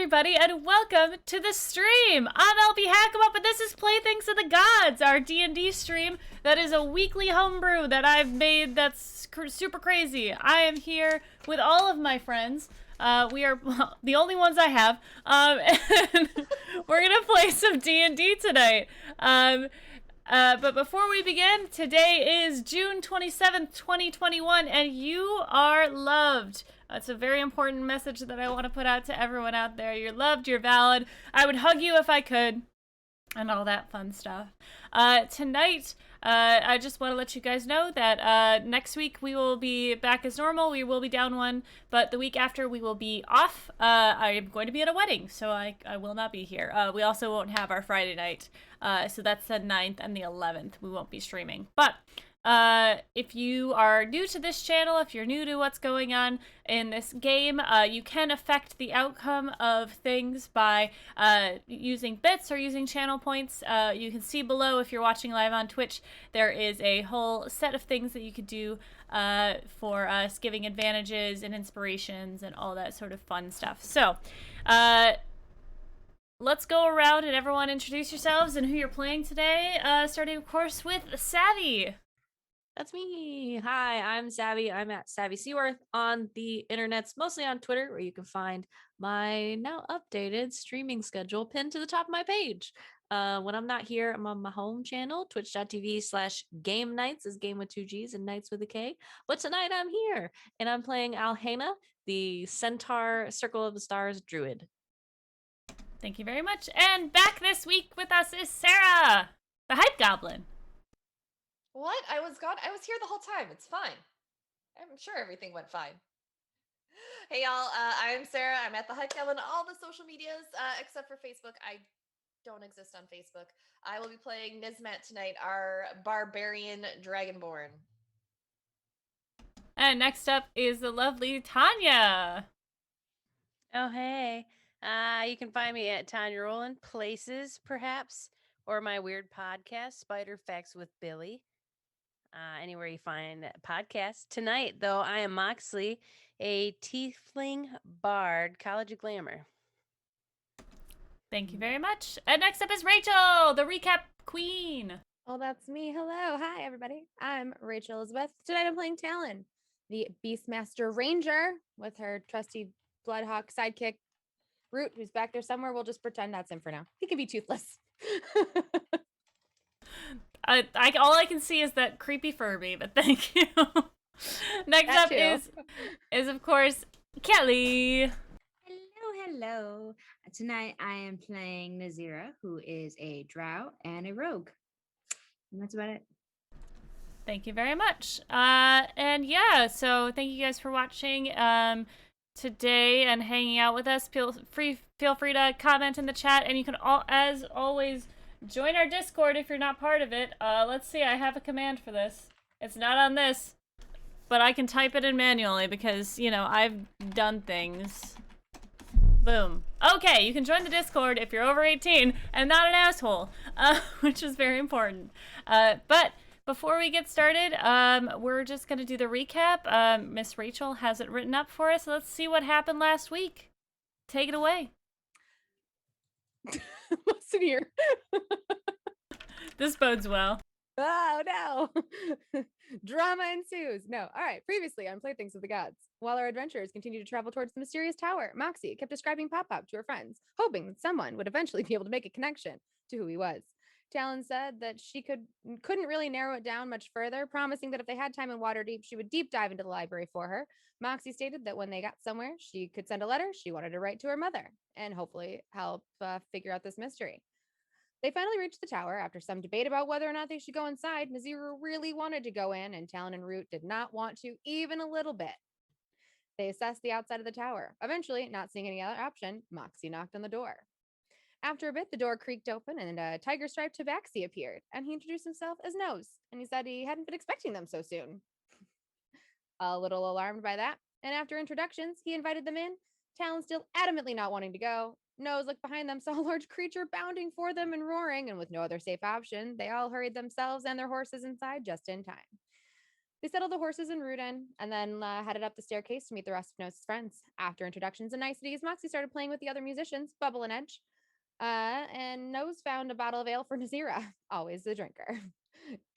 everybody, and welcome to the stream. I'm LB Hackamup, and this is Playthings of the Gods, our D&D stream that is a weekly homebrew that I've made that's super crazy. I am here with all of my friends. We are the only ones I have, and we're gonna play some D&D tonight. But before we begin, today is June 27th, 2021, and you are loved. It's a very important message that I want to put out to everyone out there. You're loved, you're valid. I would hug you if I could, and all that fun stuff. Tonight, I just want to let you guys know that next week we will be back as normal. We will be down one, but the week after we will be off. I am going to be at a wedding, so I will not be here. We also won't have our Friday night, so that's the 9th and the 11th. We won't be streaming. But if you are new to this channel, if you're new to what's going on in this game, you can affect the outcome of things by using bits or using channel points. You can see below, if you're watching live on Twitch, there is a whole set of things that you could do for us, giving advantages and inspirations and all that sort of fun stuff. So, let's go around and everyone introduce yourselves and who you're playing today, starting, of course, with Savvy. That's me. Hi, I'm Savvy. I'm at Savvy Seaworth on the internets, mostly on Twitter, where you can find my now updated streaming schedule pinned to the top of my page. When I'm not here, I'm on my home channel, twitch.tv/game nights, is game with 2 G's and nights with a K. But tonight I'm here and I'm playing Alhena, the Centaur Circle of the Stars druid. Thank you very much. And back this week with us is Sarah, the Hype Goblin. What? I was here the whole time. It's fine. I'm sure everything went fine. Hey y'all, I'm Sarah. I'm at the Hype Goblin on all the social medias, except for Facebook. I don't exist on Facebook. I will be playing Nismet tonight, our barbarian dragonborn. And next up is the lovely Tanya. Oh, hey. You can find me at Tanya Rowland Places, perhaps, or my weird podcast, Spider Facts with Billy. Anywhere you find podcasts. Tonight, though, I am Moxley, a tiefling bard, College of Glamour. Thank you very much. And next up is Rachel, the recap queen. Oh, that's me. Hello. Hi, everybody. I'm Rachel Elizabeth. Tonight I'm playing Talon, the Beastmaster Ranger, with her trusty Bloodhawk sidekick, Root, who's back there somewhere. We'll just pretend that's him for now. He can be toothless. All I can see is that creepy Furby, but thank you. Next That up too. is of course Kelly. Hello. Tonight I am playing Nazira, who is a drow and a rogue. And that's about it. Thank you very much. And yeah, so thank you guys for watching today and hanging out with us. Feel free to comment in the chat, and you can as always join our Discord if you're not part of it. Let's see, I have a command for this. It's not on this, but I can type it in manually because, you know, I've done things. Boom. Okay, you can join the Discord if you're over 18 and not an asshole, which is very important. But before we get started, we're just going to do the recap. Miss Rachel has it written up for us. Let's see what happened last week. Take it away. Listen here. This bodes well. Oh, no. Drama ensues. No. All right. Previously on Playthings of the Gods, while our adventurers continued to travel towards the mysterious tower, Moxie kept describing Pop-Pop to her friends, hoping that someone would eventually be able to make a connection to who he was. Talon said that she couldn't really narrow it down much further, promising that if they had time in Waterdeep, she would deep dive into the library for her. Moxie stated that when they got somewhere, she could send a letter she wanted to write to her mother and hopefully help figure out this mystery. They finally reached the tower after some debate about whether or not they should go inside. Nazira really wanted to go in, and Talon and Root did not want to even a little bit. They assessed the outside of the tower. Eventually, not seeing any other option, Moxie knocked on the door. After a bit, the door creaked open and a tiger-striped tabaxi appeared, and he introduced himself as Nose, and he said he hadn't been expecting them so soon. A little alarmed by that, and after introductions, he invited them in, Talon still adamantly not wanting to go. Nose looked behind them, saw a large creature bounding for them and roaring, and with no other safe option, they all hurried themselves and their horses inside just in time. They settled the horses in Rudin and then headed up the staircase to meet the rest of Nose's friends. After introductions and niceties, Moxie started playing with the other musicians, Bubble and Edge. And Nose found a bottle of ale for Nazira, always the drinker.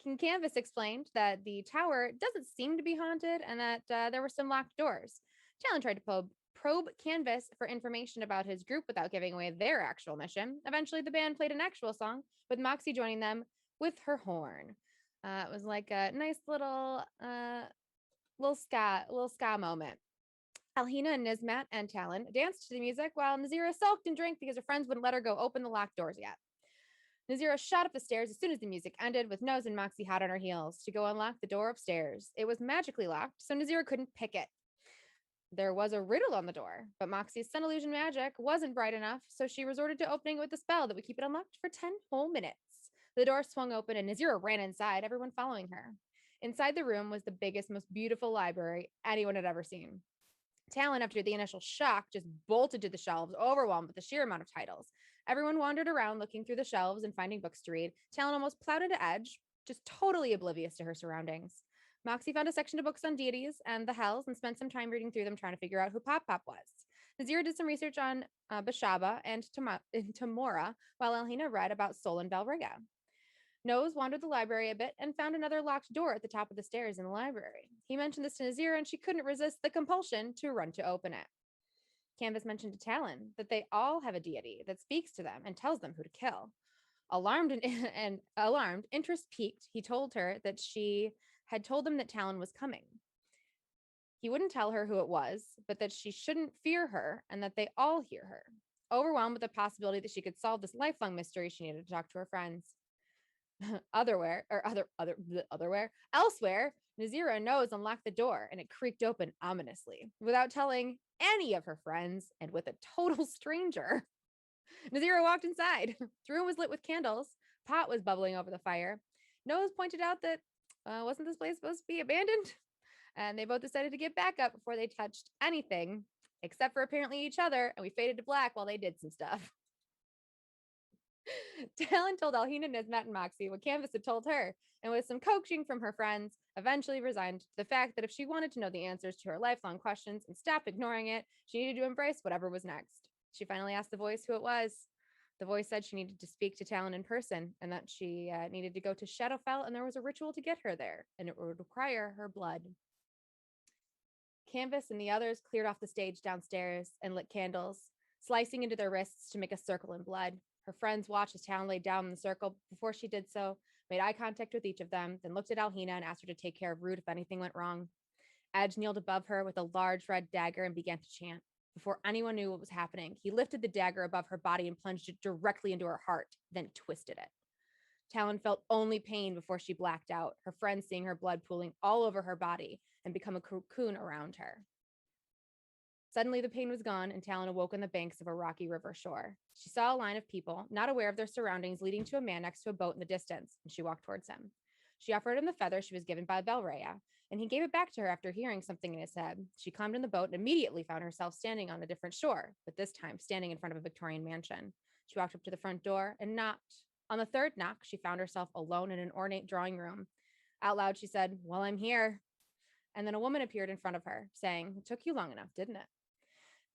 King Canvas explained that the tower doesn't seem to be haunted and that there were some locked doors. Talon tried to probe Canvas for information about his group without giving away their actual mission. Eventually, the band played an actual song, with Moxie joining them with her horn. It was like a nice little ska moment. Alhina and Nismat and Talon danced to the music while Nazira sulked and drank because her friends wouldn't let her go open the locked doors yet. Nazira shot up the stairs as soon as the music ended, with Nose and Moxie hot on her heels to go unlock the door upstairs. It was magically locked, so Nazira couldn't pick it. There was a riddle on the door, but Moxie's sun illusion magic wasn't bright enough, so she resorted to opening it with a spell that would keep it unlocked for 10 whole minutes. The door swung open and Nazira ran inside, everyone following her. Inside the room was the biggest, most beautiful library anyone had ever seen. Talon, after the initial shock, just bolted to the shelves, overwhelmed with the sheer amount of titles. Everyone wandered around looking through the shelves and finding books to read. Talon almost plowed into Edge, just totally oblivious to her surroundings. Moxie found a section of books on deities and the hells and spent some time reading through them trying to figure out who Pop Pop was. Nazira did some research on Bashaba and Tamora, while Elhina read about Sol and Valriga. Nose wandered the library a bit and found another locked door at the top of the stairs in the library. He mentioned this to Nazira and she couldn't resist the compulsion to run to open it. Canvas mentioned to Talon that they all have a deity that speaks to them and tells them who to kill. Alarmed, interest piqued, he told her that she had told them that Talon was coming. He wouldn't tell her who it was, but that she shouldn't fear her and that they all hear her. Overwhelmed with the possibility that she could solve this lifelong mystery, she needed to talk to her friends. Elsewhere, Nazira Nose unlocked the door and it creaked open ominously without telling any of her friends and with a total stranger. Nazira walked inside. The room was lit with candles. Pot was bubbling over the fire. Nose pointed out that wasn't this place supposed to be abandoned? And they both decided to get back up before they touched anything, except for apparently each other, and we faded to black while they did some stuff. Talon told Alhina, Nismat, and Moxie what Canvas had told her, and with some coaxing from her friends, eventually resigned to the fact that if she wanted to know the answers to her lifelong questions and stop ignoring it, she needed to embrace whatever was next. She finally asked the voice who it was. The voice said she needed to speak to Talon in person, and that she needed to go to Shadowfell, and there was a ritual to get her there, and it would require her blood. Canvas and the others cleared off the stage downstairs and lit candles, slicing into their wrists to make a circle in blood. Her friends watched as Talon laid down in the circle. Before she did so, made eye contact with each of them, then looked at Alhina and asked her to take care of Root if anything went wrong. Edge kneeled above her with a large red dagger and began to chant. Before anyone knew what was happening, he lifted the dagger above her body and plunged it directly into her heart, then twisted it. Talon felt only pain before she blacked out, her friends seeing her blood pooling all over her body and become a cocoon around her. Suddenly, the pain was gone, and Talon awoke on the banks of a rocky river shore. She saw a line of people, not aware of their surroundings, leading to a man next to a boat in the distance, and she walked towards him. She offered him the feather she was given by Belrea, and he gave it back to her after hearing something in his head. She climbed in the boat and immediately found herself standing on a different shore, but this time standing in front of a Victorian mansion. She walked up to the front door and knocked. On the third knock, she found herself alone in an ornate drawing room. Out loud, she said, "Well, I'm here." And then a woman appeared in front of her, saying, "It took you long enough, didn't it?"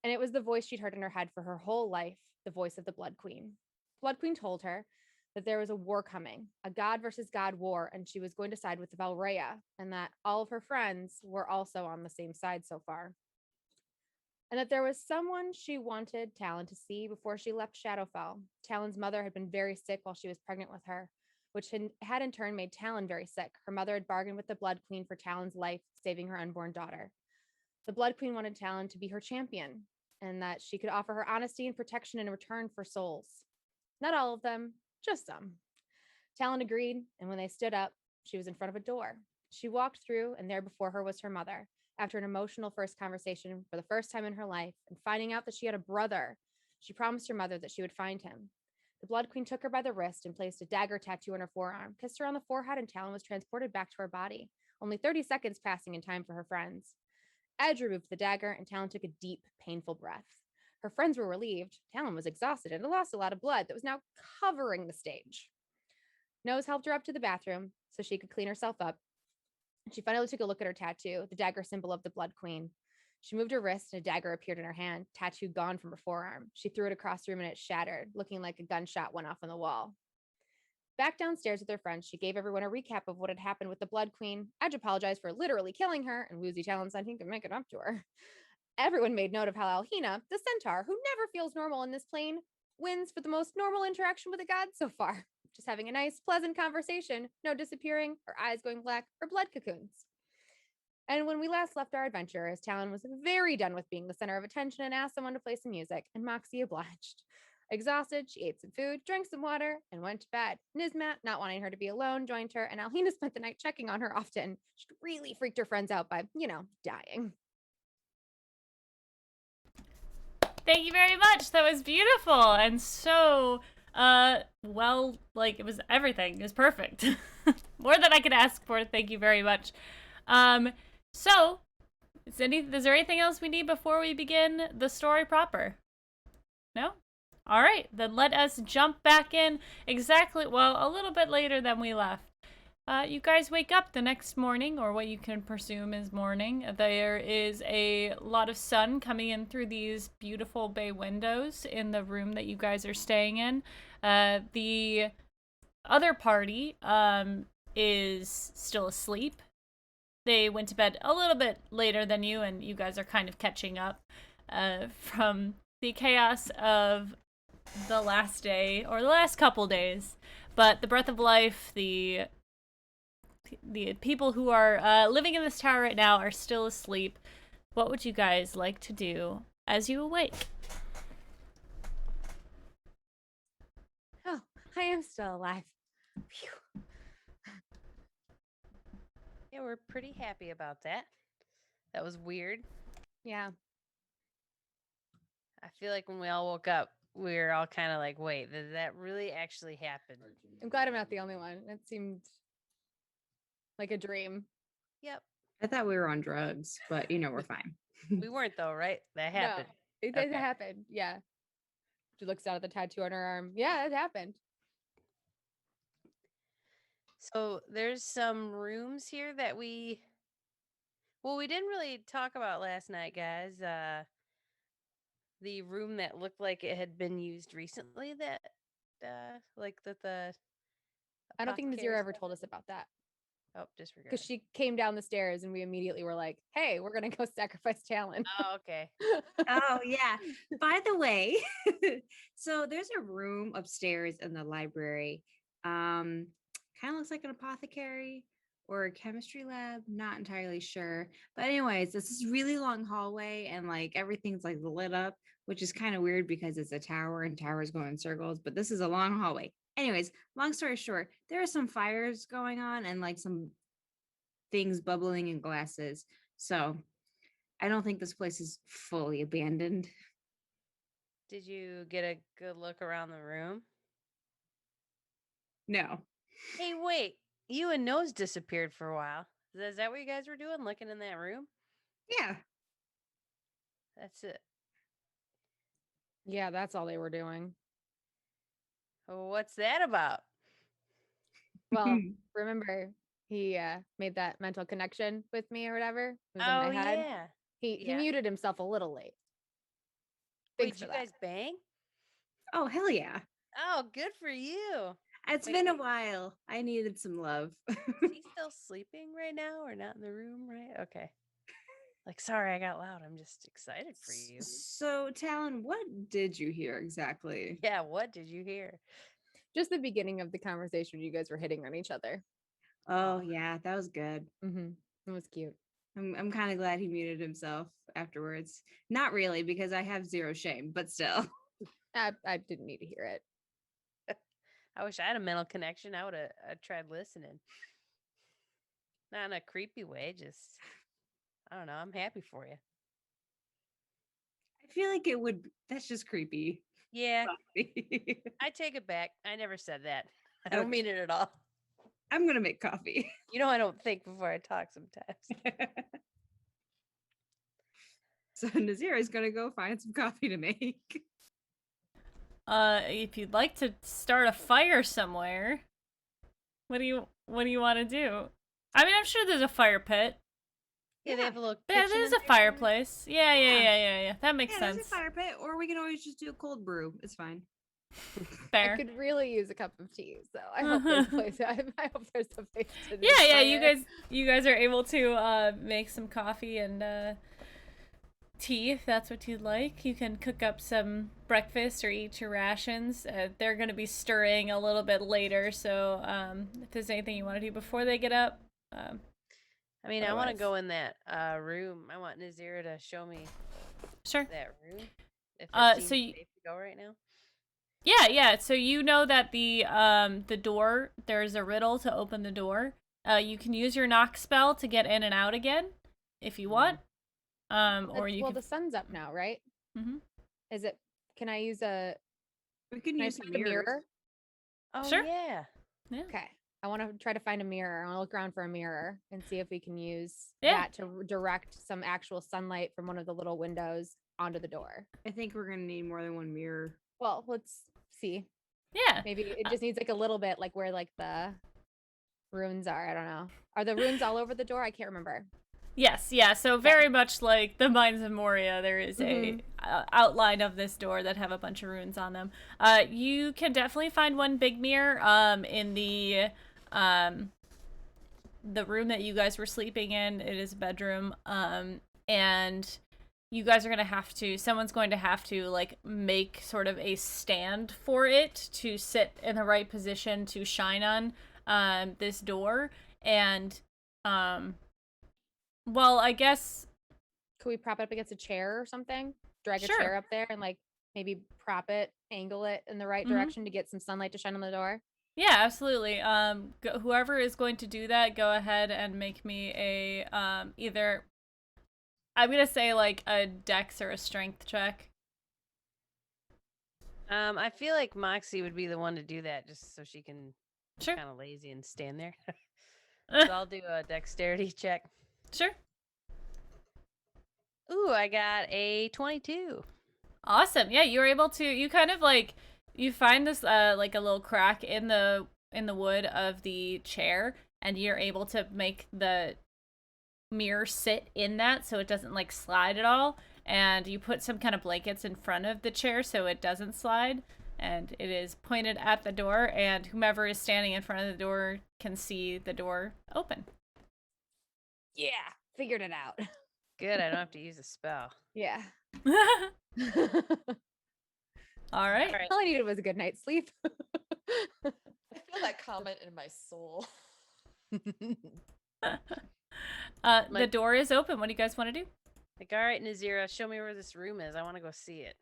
And it was the voice she'd heard in her head for her whole life, the voice of the Blood Queen. Blood Queen told her that there was a war coming, a god versus god war, and she was going to side with the Valrea, and that all of her friends were also on the same side so far. And that there was someone she wanted Talon to see before she left Shadowfell. Talon's mother had been very sick while she was pregnant with her, which had in turn made Talon very sick. Her mother had bargained with the Blood Queen for Talon's life, saving her unborn daughter. The Blood Queen wanted Talon to be her champion, and that she could offer her honesty and protection in return for souls. Not all of them, just some. Talon agreed, and when they stood up, she was in front of a door. She walked through, and there before her was her mother. After an emotional first conversation for the first time in her life, and finding out that she had a brother, she promised her mother that she would find him. The Blood Queen took her by the wrist and placed a dagger tattoo on her forearm, kissed her on the forehead, and Talon was transported back to her body, only 30 seconds passing in time for her friends. Edge removed the dagger, and Talon took a deep, painful breath. Her friends were relieved. Talon was exhausted and had lost a lot of blood that was now covering the stage. Nose helped her up to the bathroom so she could clean herself up. She finally took a look at her tattoo, the dagger symbol of the Blood Queen. She moved her wrist and a dagger appeared in her hand, tattoo gone from her forearm. She threw it across the room and it shattered, looking like a gunshot went off on the wall. Back downstairs with her friends, she gave everyone a recap of what had happened with the Blood Queen. Edge apologized for literally killing her, and Woozy Talon said he could make it up to her. Everyone made note of how Alhina, the centaur, who never feels normal in this plane, wins for the most normal interaction with a god so far. Just having a nice, pleasant conversation, no disappearing, or eyes going black, or blood cocoons. And when we last left our adventurers, Talon was very done with being the center of attention and asked someone to play some music, and Moxie obliged. Exhausted, she ate some food, drank some water, and went to bed. Nizmat, not wanting her to be alone, joined her, and Alhina spent the night checking on her often. She really freaked her friends out by, dying. Thank you very much. That was beautiful and so well, like it was everything. It was perfect. More than I could ask for. Thank you very much. So is there anything else we need before we begin the story proper? No? All right, then let us jump back in a little bit later than we left. You guys wake up the next morning, or what you can presume is morning. There is a lot of sun coming in through these beautiful bay windows in the room that you guys are staying in. The other party is still asleep. They went to bed a little bit later than you, and you guys are kind of catching up from the chaos of the last day, or the last couple days. But the breath of life, the people who are living in this tower right now are still asleep. What would you guys like to do as you awake? Oh, I am still alive. Phew. Yeah, we're pretty happy about that. That was weird. Yeah. I feel like when we all woke up, we were all kind of like, wait, did that really actually happen? I'm glad I'm not the only one. It seemed like a dream. Yep. I thought we were on drugs, but we're fine. We weren't though, right? That happened. No, it Okay. happened. Yeah. She looks down at the tattoo on her arm. Yeah, it happened. So there's some rooms here that we didn't really talk about last night, guys. The room that looked like it had been used recently, that the I don't think apothecary Nazira ever stuff told is- us about that. Oh, disregard. Because she came down the stairs and we immediately were like, hey, we're going to go sacrifice Talon. Oh, okay. Oh, yeah. By the way, so there's a room upstairs in the library. Kind of looks like an apothecary or a chemistry lab, not entirely sure. But anyways, this is really long hallway and like everything's like lit up, which is kind of weird because it's a tower and towers go in circles, but this is a long hallway. Anyways, long story short, there are some fires going on and like some things bubbling in glasses. So I don't think this place is fully abandoned. Did you get a good look around the room? No. Hey, wait. You and Nose disappeared for a while. Is that what you guys were doing, looking in that room? Yeah. That's it. Yeah, that's all they were doing. What's that about? Well, remember, he made that mental connection with me or whatever. It was in Oh, my head. yeah. He Yeah. muted himself a little late. Wait, Thanks did for you that. guys bang? Oh, hell yeah. Oh, good for you. It's Wait, been a while. I needed some love. Is he still sleeping right now or not in the room, right? Okay. Like, sorry, I got loud. I'm just excited for you. So, Talon, what did you hear exactly? Yeah, what did you hear? Just the beginning of the conversation, you guys were hitting on each other. Oh, yeah, that was good. Mm-hmm. It was cute. I'm kind of glad he muted himself afterwards. Not really, because I have zero shame, but still. I didn't need to hear it. I wish I had a mental connection. I would have tried listening. Not in a creepy way, just, I don't know. I'm happy for you. I feel like it would. That's just creepy. Yeah, I take it back. I never said that. I don't Okay. mean it at all. I'm going to make coffee. You know, I don't think before I talk sometimes. So, Nazira is going to go find some coffee to make. If you'd like to start a fire somewhere, what do you want to do? I mean, I'm sure there's a fire pit. Yeah, they have a little Yeah, kitchen there's in a there. fireplace. Yeah. Yeah. That makes Yeah, sense. there's a fire pit, or we can always just do a cold brew. It's fine. I Fair. could really use a cup of tea, so I hope there's a place. I hope there's a place to do Yeah, fire. you guys are able to make some coffee and tea if that's what you'd like. You can cook up some breakfast or eat your rations. They're going to be stirring a little bit later, so if there's anything you want to do before they get up, I mean, I want to Otherwise. go in that room. I want Nazira to show me sure. that room. If it So seems you, safe to go right now. yeah. So you know that the door, there's a riddle to open the door. You can use your knock spell to get in and out again if you want. Or you Well, can. the sun's up now, right? Mhm. Is it? Can I use a? We can Can I use find some a mirrors. mirror? Oh Sure. yeah. Yeah. Okay. I want to try to find a mirror. I want to look around for a mirror and see if we can use Yeah. that to direct some actual sunlight from one of the little windows onto the door. I think we're gonna need more than one mirror. Well, let's see. Yeah. Maybe it just needs like a little bit, like where like the runes are. I don't know. Are the runes all over the door? I can't remember. Yes, yeah. So very much like the Mines of Moria, there is a outline of this door that have a bunch of runes on them. You can definitely find one big mirror in the room that you guys were sleeping in. It is a bedroom, and you guys are gonna have to. Someone's going to have to like make sort of a stand for it to sit in the right position to shine on this door, and well, I guess. Could we prop it up against a chair or something? Drag Sure. a chair up there and like maybe prop it, angle it in the right Mhm. direction to get some sunlight to shine on the door. Yeah, absolutely. Whoever is going to do that, go ahead and make me a either. I'm gonna say like a dex or a strength check. I feel like Moxie would be the one to do that, just so she can Sure. kind of lazy and stand there. So I'll do a dexterity check. Sure. Ooh, I got a 22. Awesome. Yeah, you were able to. You kind of like you find this like a little crack in the wood of the chair, and you're able to make the mirror sit in that so it doesn't like slide at all. And you put some kind of blankets in front of the chair so it doesn't slide. And it is pointed at the door, and whomever is standing in front of the door can see the door open. Yeah, figured it out. Good, I don't have to use a spell. Yeah. All right. All right. All I needed was a good night's sleep. I feel that comment in my soul. The door is open. What do you guys want to do? Like, all right, Nazira, show me where this room is. I want to go see it.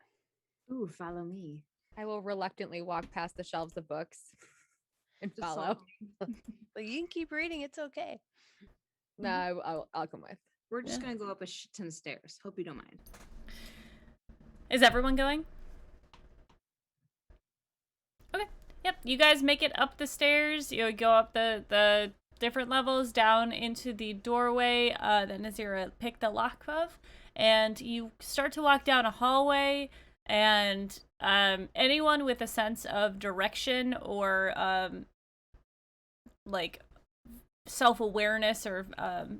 Ooh, follow me. I will reluctantly walk past the shelves of books and Just follow. Like, you can keep reading. It's okay. No, I'll come with. We're just Yeah. gonna go up a shit ton of stairs. Hope you don't mind. Is everyone going? Okay. Yep. You guys make it up the stairs. You go up the different levels down into the doorway that Nazira picked the lock of, and you start to walk down a hallway. And anyone with a sense of direction or like self-awareness or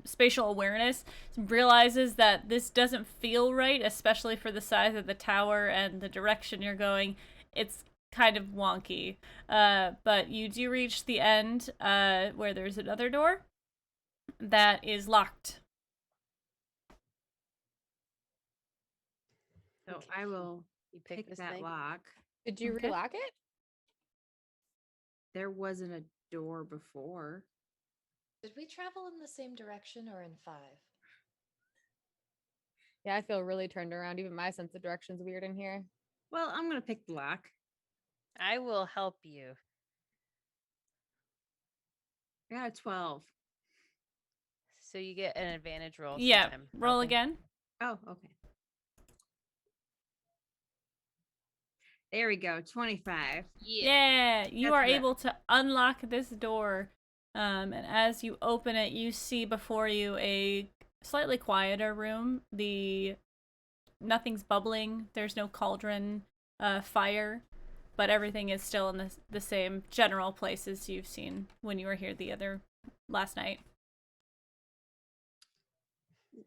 spatial awareness realizes that this doesn't feel right, especially for the size of the tower and the direction you're going. It's kind of wonky, but you do reach the end where there's another door that is locked. So I will You pick pick this that thing. lock. Did you Okay. relock it? There wasn't a door before. Did we travel in the same direction or in 5? Yeah, I feel really turned around. Even my sense of direction's weird in here. Well, I'm gonna pick the lock. I will help you. I got a 12. So you get an advantage roll. Yeah, since I'm roll helping. again. Oh, okay. There we go. 25. Yeah, you That's are better. able to unlock this door. And as you open it, you see before you a slightly quieter room. Nothing's bubbling. There's no cauldron, fire, but everything is still in the same general places you've seen when you were here last night.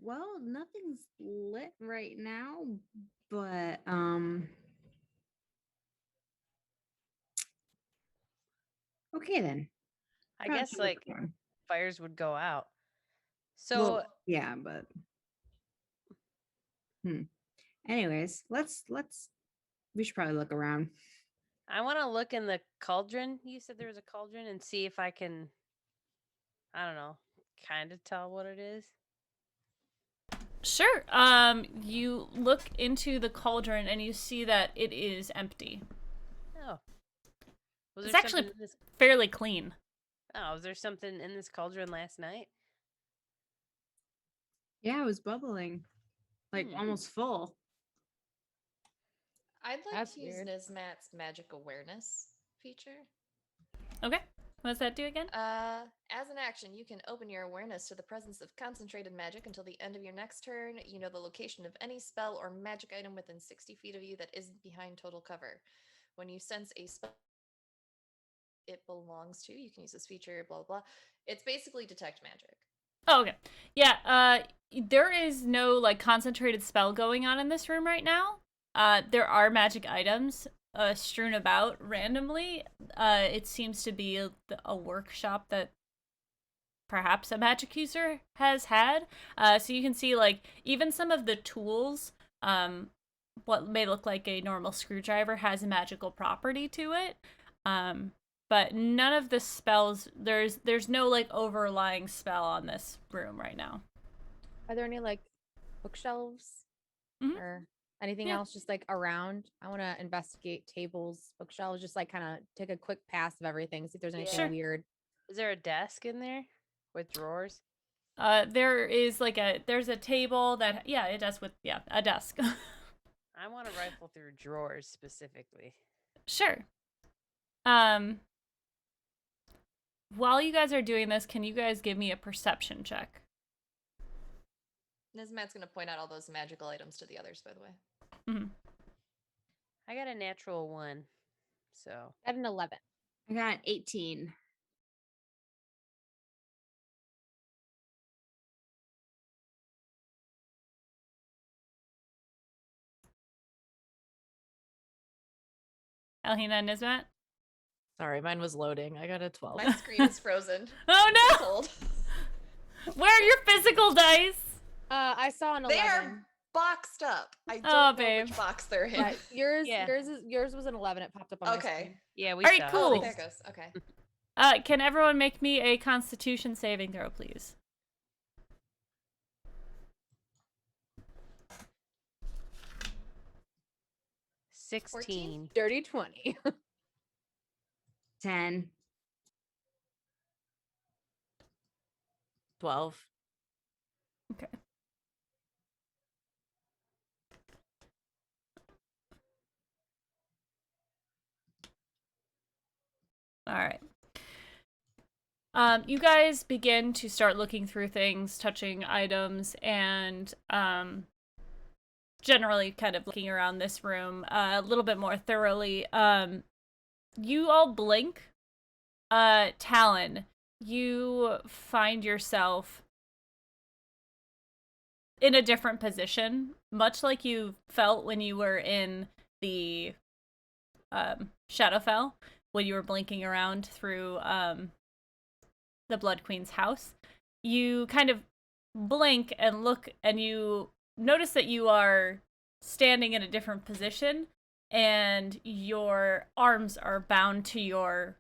Well, nothing's lit right now, but okay then. I Probably guess should look like around. fires would go out. So Well, yeah, but anyways, let's we should probably look around. I want to look in the cauldron. You said there was a cauldron and see if I can, I don't know, kind of tell what it is. Sure. You look into the cauldron and you see that it is empty. Oh. Was It's there actually something in this? fairly clean. Oh, was there something in this cauldron last night? Yeah, it was bubbling, like Hmm. almost full. I'd like That's to use weird. Nizmat's magic awareness feature. Okay. What does that do again? As an action, you can open your awareness to the presence of concentrated magic until the end of your next turn. You know the location of any spell or magic item within 60 feet of you that isn't behind total cover. When you sense a spell it belongs to, you can use this feature, blah, blah, blah. It's basically detect magic. Oh, okay. Yeah, there is no, like, concentrated spell going on in this room right now. There are magic items, strewn about randomly. It seems to be a workshop that perhaps a magic user has had. So you can see, like, even some of the tools, what may look like a normal screwdriver has a magical property to it. But none of the spells, there's no, like, overlying spell on this room right now. Are there any like bookshelves Mhm. or anything Yeah. else just like around? I want to investigate tables, bookshelves, just like kind of take a quick pass of everything, see if there's anything Sure. weird. Is there a desk in there with drawers? There is like there's a table that, yeah, it does with, yeah, a desk. I want to rifle through drawers specifically. Sure. While you guys are doing this, can you guys give me a perception check? Nizmat's going to point out all those magical items to the others, by the way. Mm-hmm. I got a natural 1, so At an 11. I got 18. Alhina and Nizmat? Sorry, mine was loading. I got a 12. My screen is frozen. Oh It's no! cold. Where are your physical dice? I saw an They 11. are boxed up. I don't Oh, know babe. which box they're in. Yeah, yours Yeah. yours was an 11. It popped up on my Okay. screen. yeah, we All right, saw it. cool. Oh, there it goes. Okay. Can everyone make me a Constitution saving throw, please? $16. Dirty 20. 10. 12. Okay. All right. You guys begin to start looking through things, touching items, and generally kind of looking around this room a little bit more thoroughly. You all blink. Talon, you find yourself in a different position, much like you felt when you were in the Shadowfell, when you were blinking around through the Blood Queen's house. You kind of blink and look, and you notice that you are standing in a different position, and your arms are bound to your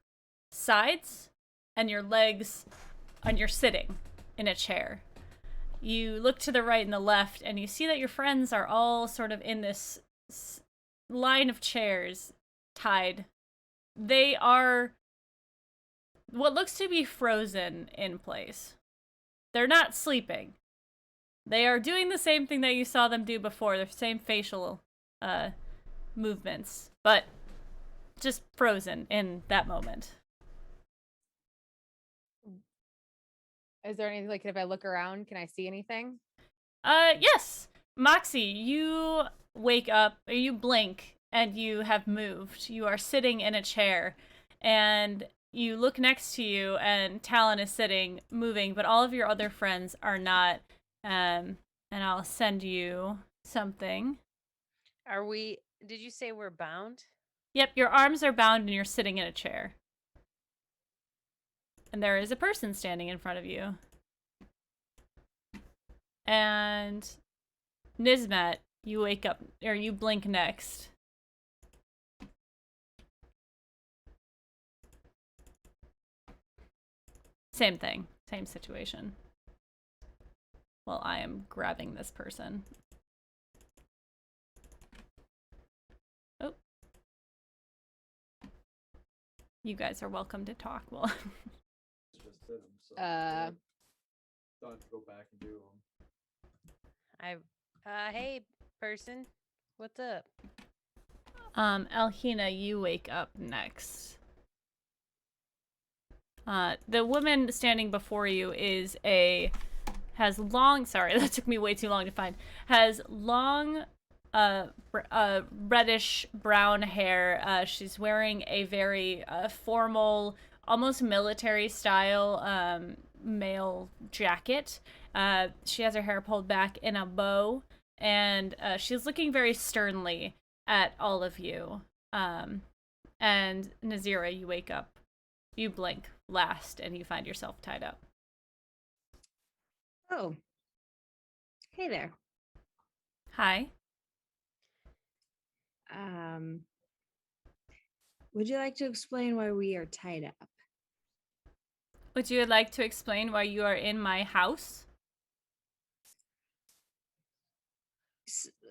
sides, and your legs, and you're sitting in a chair. You look to the right and the left, and you see that your friends are all sort of in this line of chairs, tied. They are what looks to be frozen in place. They're not sleeping. They are doing the same thing that you saw them do before, the same facial movements, but just frozen in that moment. Is there anything like if I look around, can I see anything? Yes. Moxie, you wake up, or you blink, and you have moved. You are sitting in a chair, and you look next to you, and Talon is sitting, moving, but all of your other friends are not and I'll send you something. Did you say we're bound? Yep, your arms are bound and you're sitting in a chair. And there is a person standing in front of you. And Nismet, you wake up, or you blink next. Same thing, same situation. Well, I am grabbing this person. Oh. You guys are welcome to talk. Well, Just did 'em, so thought to go back and do them. Hey, person. What's up? Elhina, you wake up next. The woman standing before you has long, sorry, that took me way too long to find, has long, reddish brown hair. She's wearing a very formal, almost military style male jacket. She has her hair pulled back in a bow, and she's looking very sternly at all of you. And Nazira, you wake up. You blink last, and you find yourself tied up. Oh. Hey there. Hi. Would you like to explain why we are tied up? Would you like to explain why you are in my house?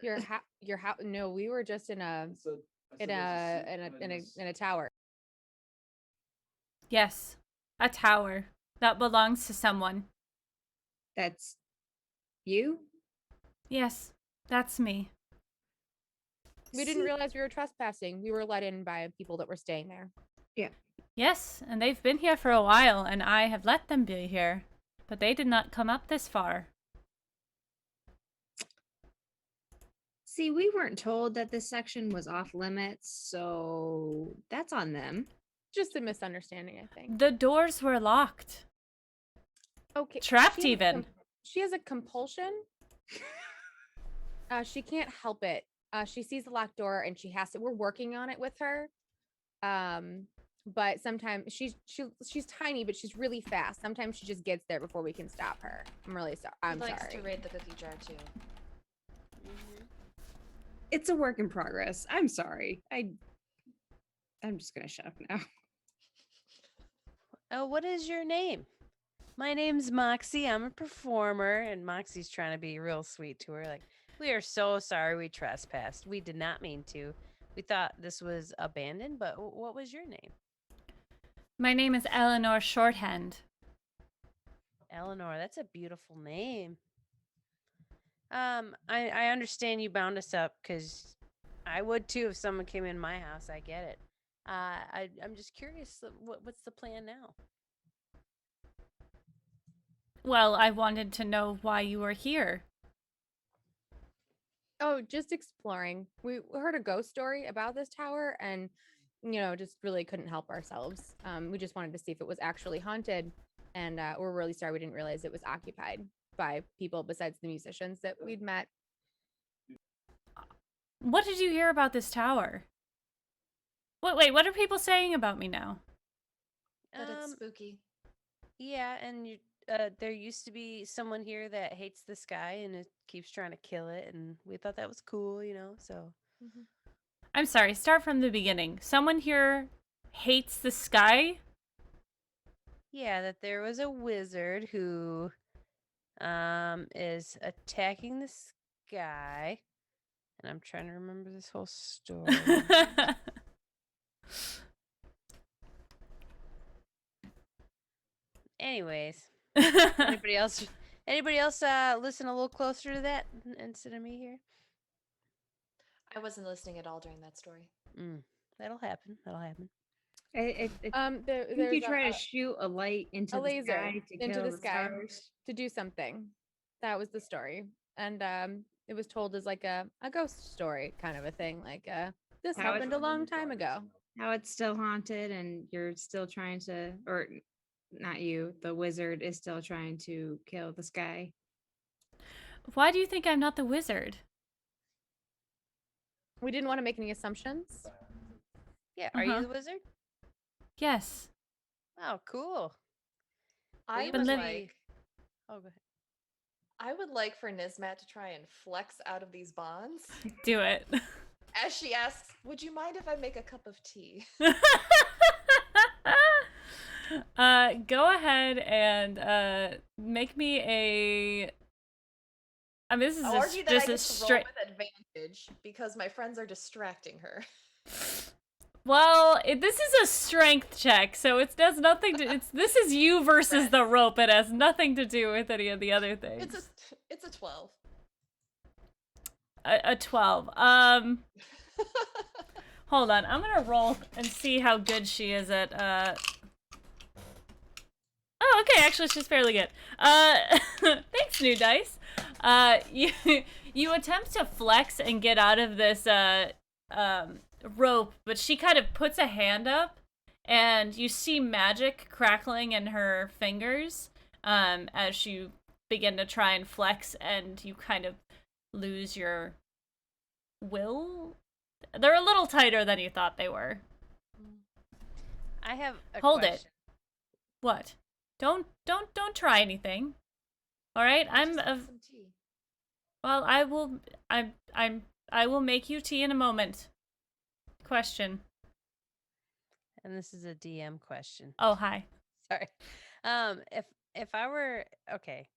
Your house? No, we were just in a tower. Yes, a tower that belongs to someone. That's you? Yes, that's me. We didn't realize we were trespassing. We were let in by people that were staying there. Yeah. Yes, and they've been here for a while, and I have let them be here. But they did not come up this far. See, we weren't told that this section was off limits, so that's on them. Just a misunderstanding, I think. The doors were locked. Okay. Trapped even. She has a compulsion. She can't help it. She sees the locked door and she has to. We're working on it with her. But sometimes she's tiny, but she's really fast. Sometimes she just gets there before we can stop her. I'm really sorry. I'm He likes sorry. to raid the cookie jar too. It's a work in progress. I'm sorry. I'm just gonna shut up now. Oh, what is your name? My name's Moxie. I'm a performer, and Moxie's trying to be real sweet to her. Like, we are so sorry we trespassed. We did not mean to. We thought this was abandoned, but what was your name? My name is Eleanor Shorthand. Eleanor, that's a beautiful name. I understand you bound us up because I would too if someone came in my house. I get it. I'm just curious. What's the plan now? Well, I wanted to know why you were here. Oh, just exploring. We heard a ghost story about this tower and, just really couldn't help ourselves. We just wanted to see if it was actually haunted. And we're really sorry we didn't realize it was occupied by people besides the musicians that we'd met. What did you hear about this tower? Wait, what are people saying about me now? But it's spooky. Yeah, and there used to be someone here that hates the sky and it keeps trying to kill it, and we thought that was cool, so. I'm sorry, start from the beginning. Someone here hates the sky? Yeah, that there was a wizard who is attacking the sky. And I'm trying to remember this whole story. Anyways, anybody else listen a little closer to that instead of me here? I wasn't listening at all during that story. That'll happen. I think There's you try to shoot a light into a the laser sky to into kill the sky stars. to do something. That was the story. And it was told as like a ghost story kind of a thing. Like this How happened a long time ago. How it's still haunted and you're still trying to, or not you, the wizard is still trying to kill the sky. Why do you think I'm not the wizard? We didn't want to make any assumptions. Yeah, are Uh-huh. you the wizard? Yes. Oh, cool. Well, I you But would let- like Oh, go ahead. I would like for Nizmat to try and flex out of these bonds. Do it. As she asks, would you mind if I make a cup of tea? Go ahead and make me a. I mean, this is I'll argue that just I a get to roll straight. with advantage because my friends are distracting her. Well, this is a strength check, so it does nothing to. This is you versus the rope. It has nothing to do with any of the other things. It's a 12. A 12. Hold on. I'm gonna roll and see how good she is at. Oh, okay. Actually, she's fairly good. Thanks, new dice. You attempt to flex and get out of this rope, but she kind of puts a hand up, and you see magic crackling in her fingers as you begin to try and flex, and you kind of lose your will. They're a little tighter than you thought they were. I have a Hold question. it. What? Don't try anything. All right, I just want some tea. well, I will make you tea in a moment. Question. And this is a DM question. Oh, hi. Sorry. If I were okay,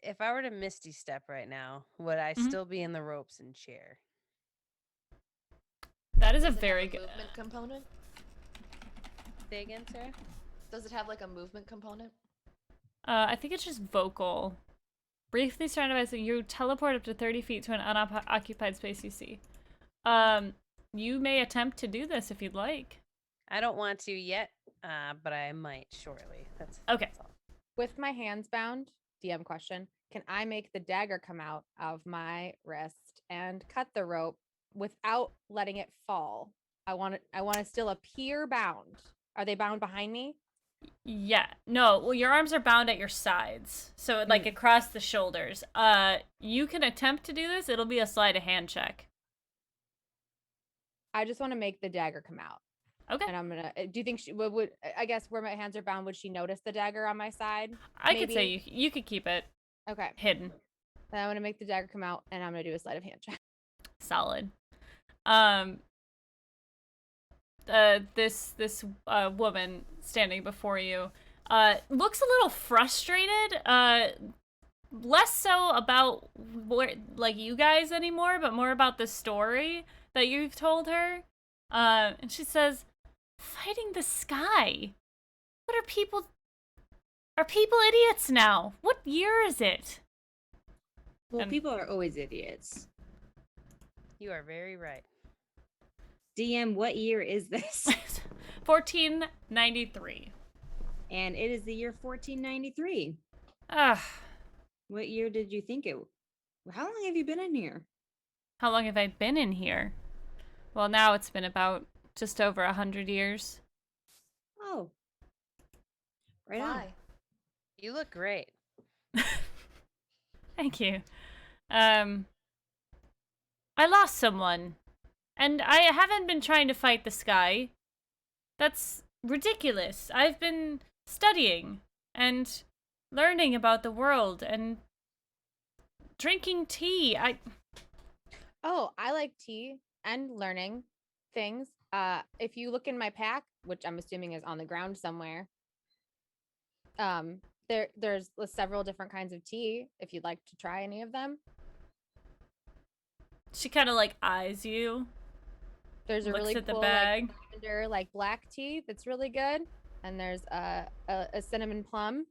if I were to Misty Step right now, would I Mhm. still be in the ropes and chair? That is a Does it have very good. movement component? Say again, Sarah? Does it have like a movement component? I think it's just vocal. Briefly surrounded by, so you teleport up to 30 feet to an unoccupied space you see. You may attempt to do this if you'd like. I don't want to yet, but I might shortly. That's Okay. that's all. With my hands bound, DM question, can I make the dagger come out of my wrist and cut the rope without letting it fall? I want to still appear bound. Are they bound behind me? Yeah. No, well, your arms are bound at your sides. So, like, across the shoulders. You can attempt to do this. It'll be a sleight of hand check. I just want to make the dagger come out. Okay. And I'm gonna. Do you think she would? I guess where my hands are bound, would she notice the dagger on my side? I could say you could keep it Okay. hidden. Then I'm gonna make the dagger come out, and I'm gonna do a sleight of hand check. Solid. This woman standing before you looks a little frustrated. Less so about like you guys anymore, but more about the story that you've told her. And she says, "Fighting the sky. What are people? Are people idiots now? What year is it?" Well, And- people are always idiots. You are very right. DM, what year is this? 1493. And it is the year 1493. Ah, What year did you think it? How long have you been in here? how long have I been in here? Well, now it's been about just over 100 years. Oh, right on. Why? You look great. Thank you. I lost someone, and I haven't been trying to fight the sky. That's ridiculous. I've been studying and learning about the world and drinking tea. Oh, I like tea and learning things. If you look in my pack, which I'm assuming is on the ground somewhere, there's several different kinds of tea. If you'd like to try any of them, She kind of like eyes you. there's a Looks really at the cool bag. like lavender, like black tea that's really good, and there's a cinnamon plum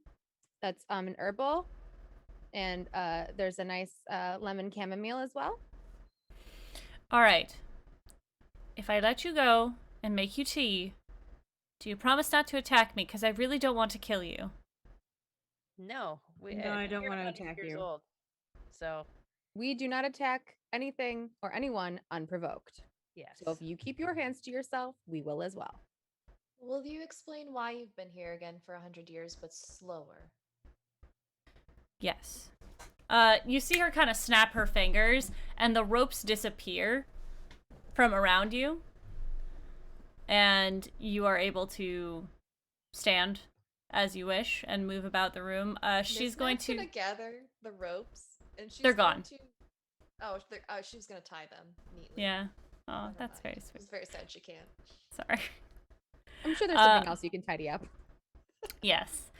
that's an herbal, and there's a nice lemon chamomile as well. All right. If I let you go and make you tea, do you promise not to attack me? Because I really don't want to kill you. No, No, I don't you're wanna 100 attack years you. old, so We do not attack anything or anyone unprovoked. yes. So if you keep your hands to yourself, we will as well. Will you explain why you've been here again for 100 years, but slower? Yes. You see her kind of snap her fingers, and the ropes disappear from around you, and you are able to stand as you wish and move about the room. She's going to. gonna gather the ropes, and she's They're going gone. to. She's gonna tie them neatly. Yeah. Oh, Never that's very mind. sweet. She's very sad she can't. Sorry. I'm sure there's something else you can tidy up. Yes.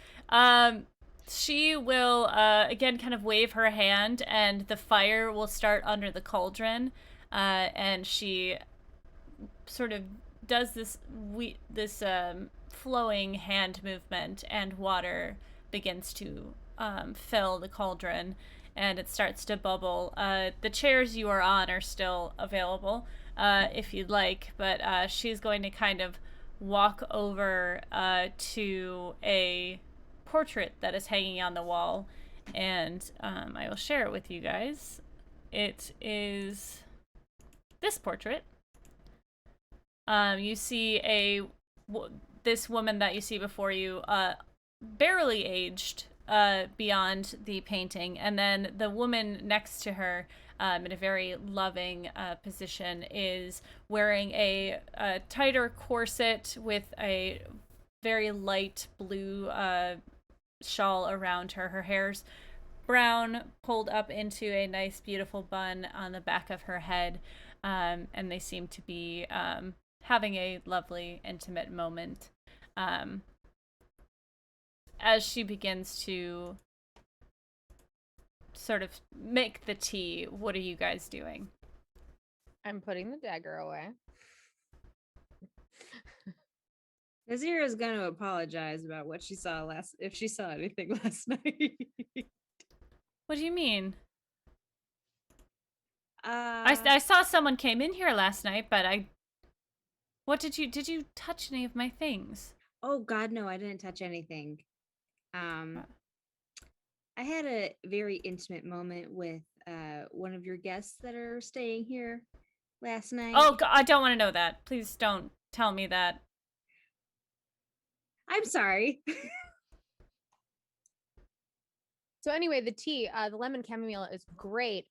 She will again kind of wave her hand, and the fire will start under the cauldron. And she sort of does this flowing hand movement, and water begins to fill the cauldron, and it starts to bubble. The chairs you are on are still available if you'd like, but she's going to kind of walk over to a portrait that is hanging on the wall, and I will share it with you guys. It is this portrait. You see this woman that you see before you, barely aged beyond the painting, and then the woman next to her, in a very loving position, is wearing a tighter corset with a very light blue shawl around her. Her hair's brown, pulled up into a nice, beautiful bun on the back of her head, and they seem to be having a lovely, intimate moment. As she begins to sort of make the tea, what are you guys doing? I'm putting the dagger away. Nazira is going to apologize about what she saw if she saw anything last night. What do you mean? I I saw someone came in here last night, but what did you touch any of my things? Oh God, no, I didn't touch anything. I had a very intimate moment with one of your guests that are staying here last night. Oh God, I don't want to know that. Please don't tell me that. I'm sorry. So anyway, the tea, the lemon chamomile is great.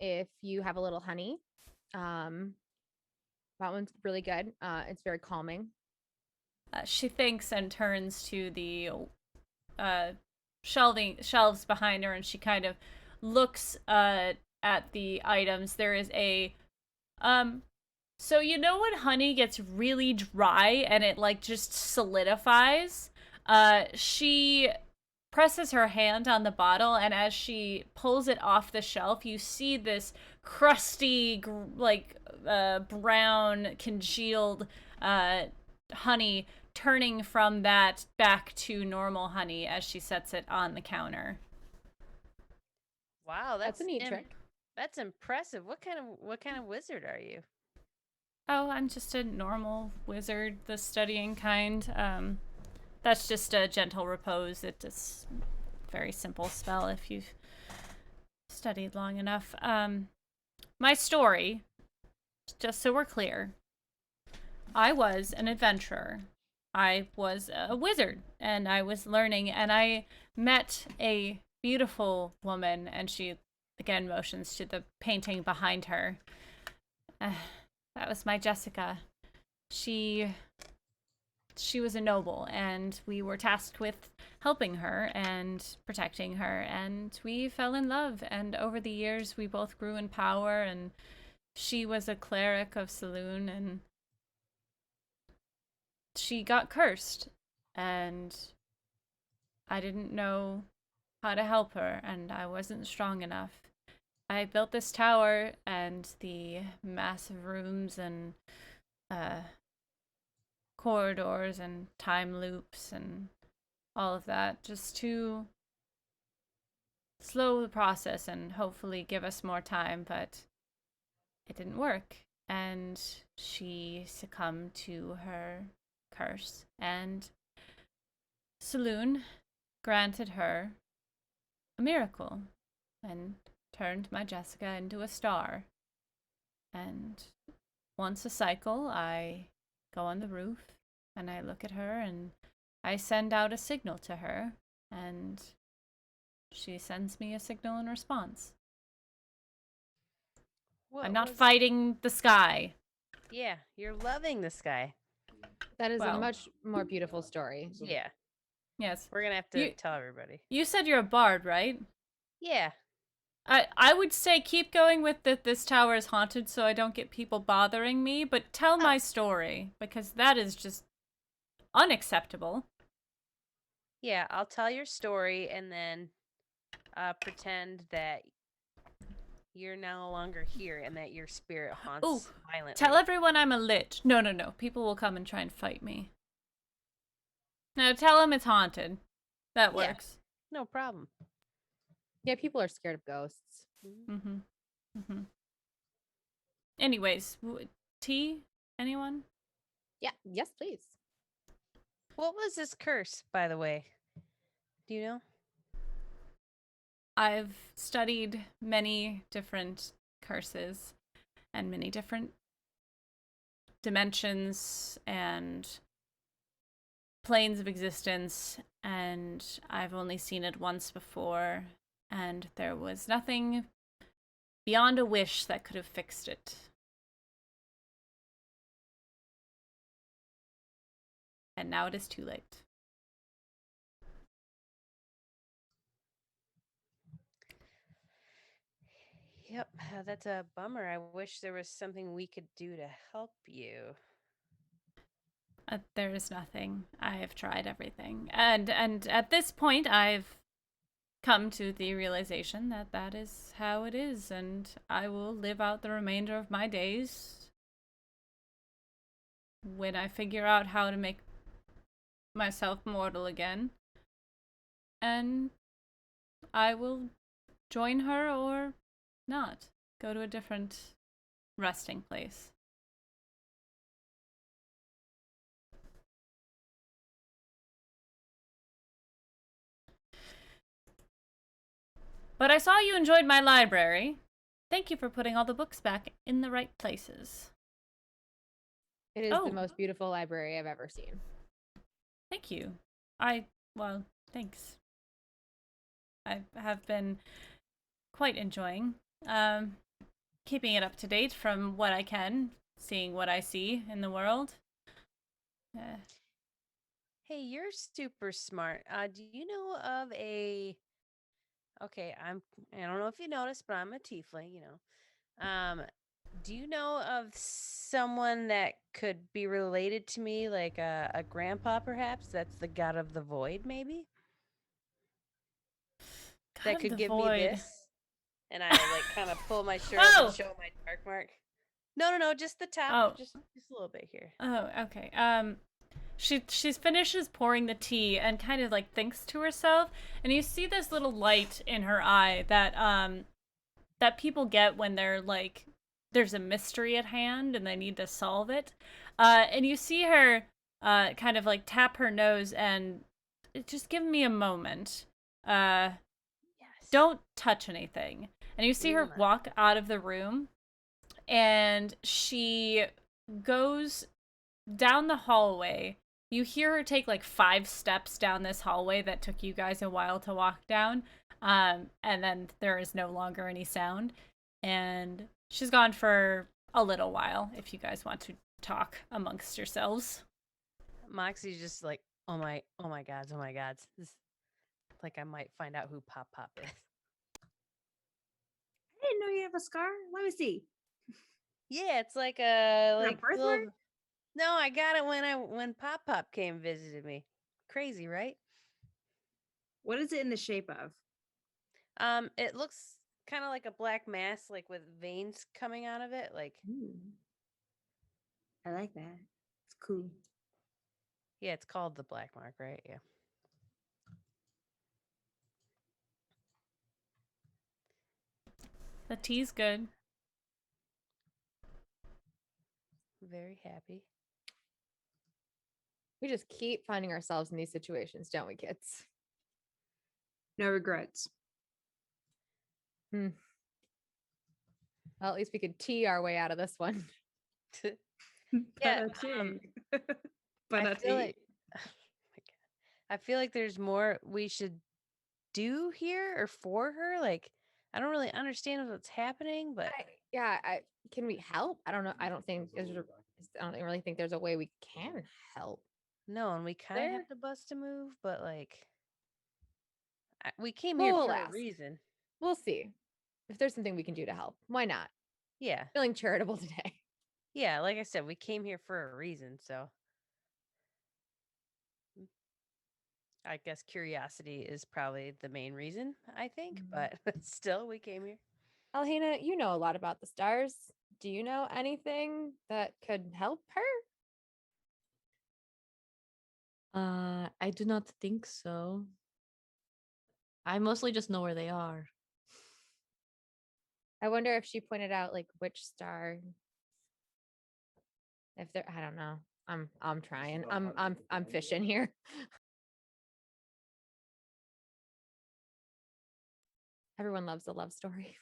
If you have a little honey, that one's really good. It's very calming. She thinks and turns to the shelves behind her, and she kind of looks at the items. There is a so you know when honey gets really dry and it like just solidifies? She presses her hand on the bottle, and as she pulls it off the shelf, you see this crusty, brown, congealed honey turning from that back to normal honey as she sets it on the counter. Wow, That's a neat trick. That's impressive. What kind of wizard are you? Oh, I'm just a normal wizard, the studying kind. That's just a gentle repose. It's a very simple spell if you've studied long enough. My story, just so we're clear, I was an adventurer. I was a wizard, and I was learning, and I met a beautiful woman, and she again motions to the painting behind her. That was my Jessica. She was a noble, and we were tasked with helping her and protecting her, and we fell in love, and over the years we both grew in power, and she was a cleric of Saloon, and she got cursed, and I didn't know how to help her, and I wasn't strong enough. I built this tower and the massive rooms and corridors and time loops and all of that just to slow the process and hopefully give us more time, but it didn't work, and she succumbed to her curse, and Saloon granted her a miracle and turned my Jessica into a star. And once a cycle, I go on the roof and I look at her and I send out a signal to her, and she sends me a signal in response. What I'm not was- fighting the sky. Yeah, you're loving this guy. That is a Well, much more beautiful story. Yeah, Yes. we're gonna have to You- tell everybody. You said you're a bard, right? Yeah. I would say keep going with that this tower is haunted so I don't get people bothering me, but tell Oh. my story, because that is just unacceptable. Yeah, I'll tell your story and then pretend that you're no longer here and that your spirit haunts violently. Tell everyone I'm a lich. No. People will come and try and fight me. No, tell them it's haunted. That Yeah. works. No problem. Yeah, people are scared of ghosts. Mm-hmm. Anyways, tea? Anyone? Yeah, yes, please. What was this curse, by the way? Do you know? I've studied many different curses and many different dimensions and planes of existence, and I've only seen it once before, and there was nothing beyond a wish that could have fixed it. And now it is too late. Yep, that's a bummer. I wish there was something we could do to help you. There is nothing. I have tried everything, and at this point, I've come to the realization that that is how it is, and I will live out the remainder of my days when I figure out how to make myself mortal again. And I will join her or not. Go to a different resting place. But I saw you enjoyed my library. Thank you for putting all the books back in the right places. It is Oh. the most beautiful library I've ever seen. Thank you. Well, thanks. I have been quite enjoying keeping it up to date from what I can, seeing what I see in the world. Hey, you're super smart. Do you know of a? Okay, I don't know if you noticed, but I'm a tiefling. Do you know of someone that could be related to me, like a grandpa, perhaps? That's the god of the void, maybe. God That of could the give void. me this, and I like kind of pull my shirt Oh! and show my dark mark. No, just the top, Oh. just a little bit here. Oh, okay. She finishes pouring the tea and kind of like thinks to herself, and you see this little light in her eye that people get when they're like there's a mystery at hand and they need to solve it. And you see her kind of like tap her nose and just give me a moment. Yes. Don't touch anything. And you see We her will not. walk out of the room, and she goes down the hallway. You hear her take like 5 steps down this hallway that took you guys a while to walk down. And then there is no longer any sound. And she's gone for a little while if you guys want to talk amongst yourselves. Moxie's just like, oh my gods. This, like I might find out who Pop is. I didn't know you have a scar. Let me see. Yeah, it's like a Is that a like birthmark? little. No, I got it when Pop came and visited me. Crazy, right? What is it in the shape of? It looks kind of like a black mass, like with veins coming out of it. Like, Ooh. I like that. It's cool. yeah, it's called the black mark, right? Yeah. The tea's good. Very happy. We just keep finding ourselves in these situations, don't we, kids? No regrets. Well, at least we could tea our way out of this one. Yeah, But I feel like, oh my God. I feel like there's more we should do here or for her? Like, I don't really understand what's happening, but Can we help? I don't know. I don't think I don't really think there's a way we can help. no, and we kind of There? have to bust a move, but like, we came here We'll for a ask. reason. We'll see if there's something we can do to help. Why not? Yeah. Feeling charitable today. Yeah, like I said, we came here for a reason, so I guess curiosity is probably the main reason, I think, but still, we came here. Alhena, you know a lot about the stars. Do you know anything that could help her? I do not think so. I mostly just know where they are. I wonder if she pointed out like which star. If there, I don't know. I'm trying. I'm fishing here. Everyone loves a love story.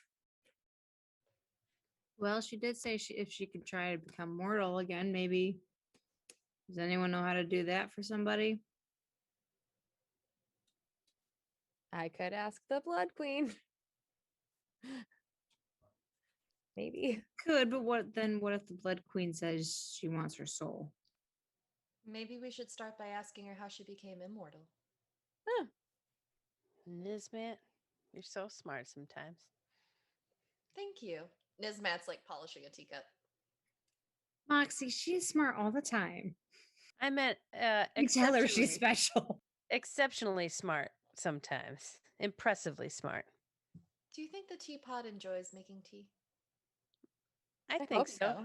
Well, she did say if she could try to become mortal again, maybe. Does anyone know how to do that for somebody? I could ask the Blood Queen. Maybe. Could, but what if the Blood Queen says she wants her soul? Maybe we should start by asking her how she became immortal. Nismet, you're so smart sometimes. Thank you. Nizmat's like polishing a teacup. Moxie, she's smart all the time. I meant You tell her she's exceptionally, special. exceptionally smart sometimes. Impressively smart. Do you think the teapot enjoys making tea? I hope think so.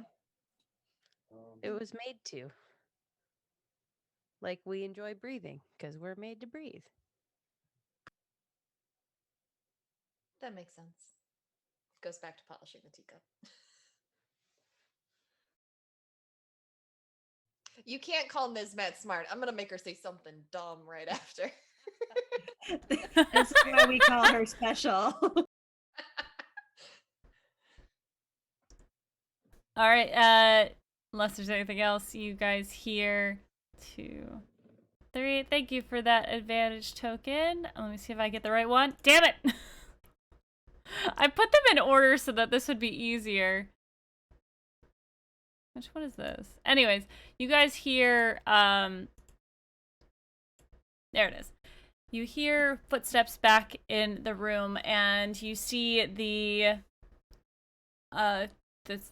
Um, It was made to. Like we enjoy breathing because we're made to breathe. That makes sense. Goes back to polishing the teacup. You can't call Nizmat smart. I'm gonna make her say something dumb right after. That's why we call her special. All right. Unless there's anything else, you guys here. 2, 3. Thank you for that advantage token. Let me see if I get the right one. Damn it! I put them in order so that this would be easier. Which one is this? Anyways, you guys hear, there it is. You hear footsteps back in the room, and you see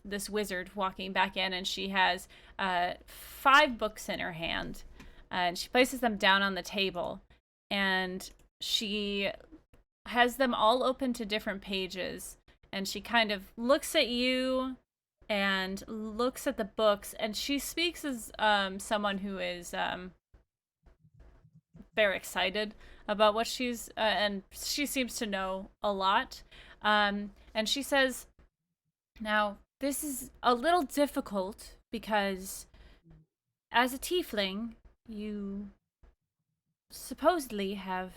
this wizard walking back in, and she has 5 books in her hand, and she places them down on the table, and she has them all open to different pages, and she kind of looks at you and looks at the books, and she speaks as someone who is very excited about what she's and she seems to know a lot, and she says, now this is a little difficult because as a tiefling you supposedly have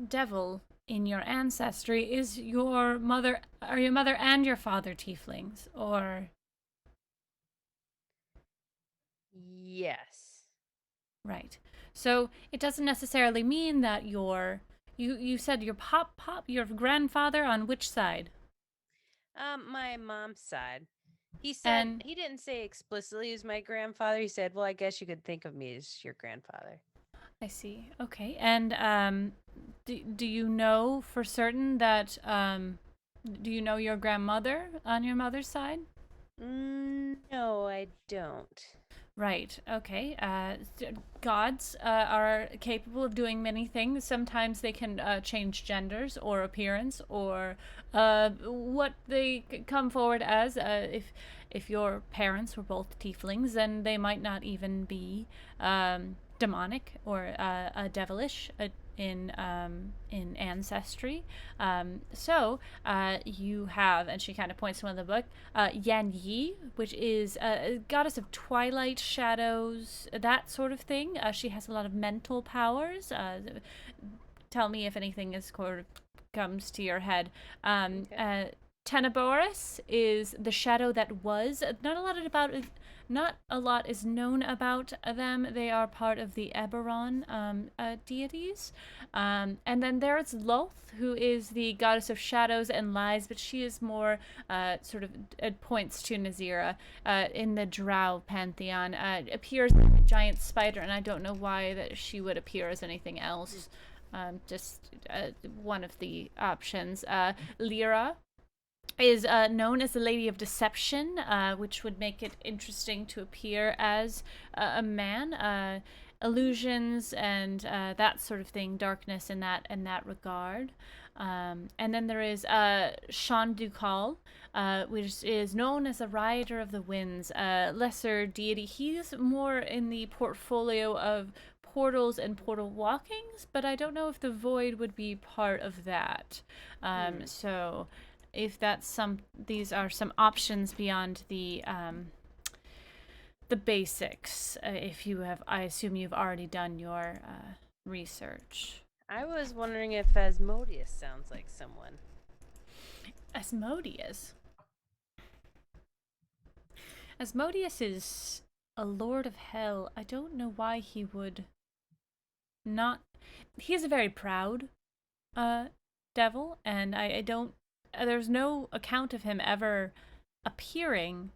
devil in your ancestry. Is your mother, are your mother and your father tieflings, or? Yes. Right. So it doesn't necessarily mean that you said your your grandfather on which side? My mom's side. He said And he didn't say explicitly he was my grandfather. He said, "Well, I guess you could think of me as your grandfather." I see. Okay. And do you know for certain that do you know your grandmother on your mother's side? No, I don't. Right. Okay. Gods are capable of doing many things. Sometimes they can change genders or appearance or what they come forward as. If your parents were both tieflings, then they might not even be demonic or devilish in ancestry. So you have, and she kind of points to one of the book, Yan Yi, which is a goddess of twilight, shadows, that sort of thing. She has a lot of mental powers. Tell me if anything is sort of comes to your head. Okay. Teneborus is the shadow that was. Not a lot about not a lot is known about them. They are part of the Eberron deities. And then there's Loth, who is the goddess of shadows and lies, but she is more sort of points to Nazira in the Drow pantheon. Appears like a giant spider, and I don't know why that she would appear as anything else. Just one of the options. Lyra is known as the Lady of Deception, which would make it interesting to appear as a man. Illusions and that sort of thing, darkness in that regard. And then there is Sean Ducal, which is known as a Rider of the Winds, a lesser deity. He's more in the portfolio of portals and portal walkings, but I don't know if the void would be part of that. So if that's these are some options beyond the basics. If you have, I assume you've already done your research. I was wondering if Asmodeus sounds like someone. Asmodeus. Asmodeus is a lord of hell. I don't know why he would not. He is a very proud devil, and I don't. There's no account of him ever appearing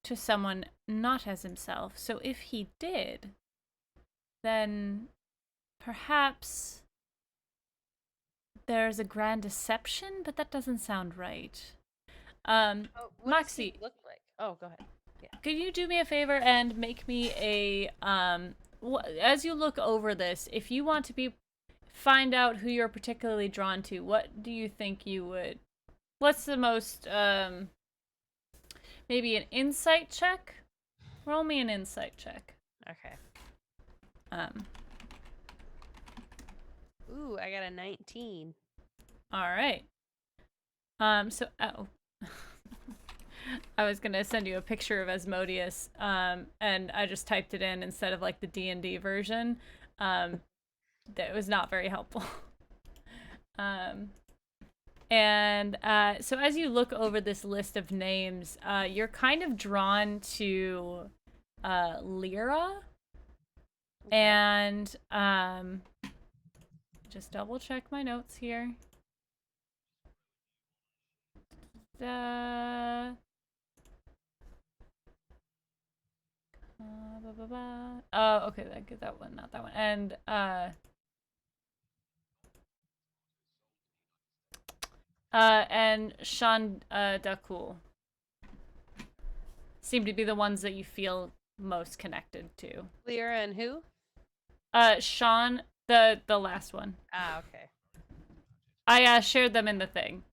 to someone not as himself. So if he did, then perhaps there's a grand deception, but that doesn't sound right. What Moxie, does he look like? Oh, go ahead. Yeah. could you do me a favor and make me a as you look over this, if you want to find out who you're particularly drawn to, what do you think you would? What's the most maybe an insight check? Roll me an insight check. Okay. Ooh, I got a 19. All right. So I was gonna send you a picture of Asmodeus, and I just typed it in instead of like the D&D version. That was not very helpful. And so as you look over this list of names, you're kind of drawn to Lyra, and just double check my notes here. Oh, okay, that one, not that one. And Sean Dakul seem to be the ones that you feel most connected to. Lyra and who? Sean, the last one. Ah, okay. I shared them in the thing.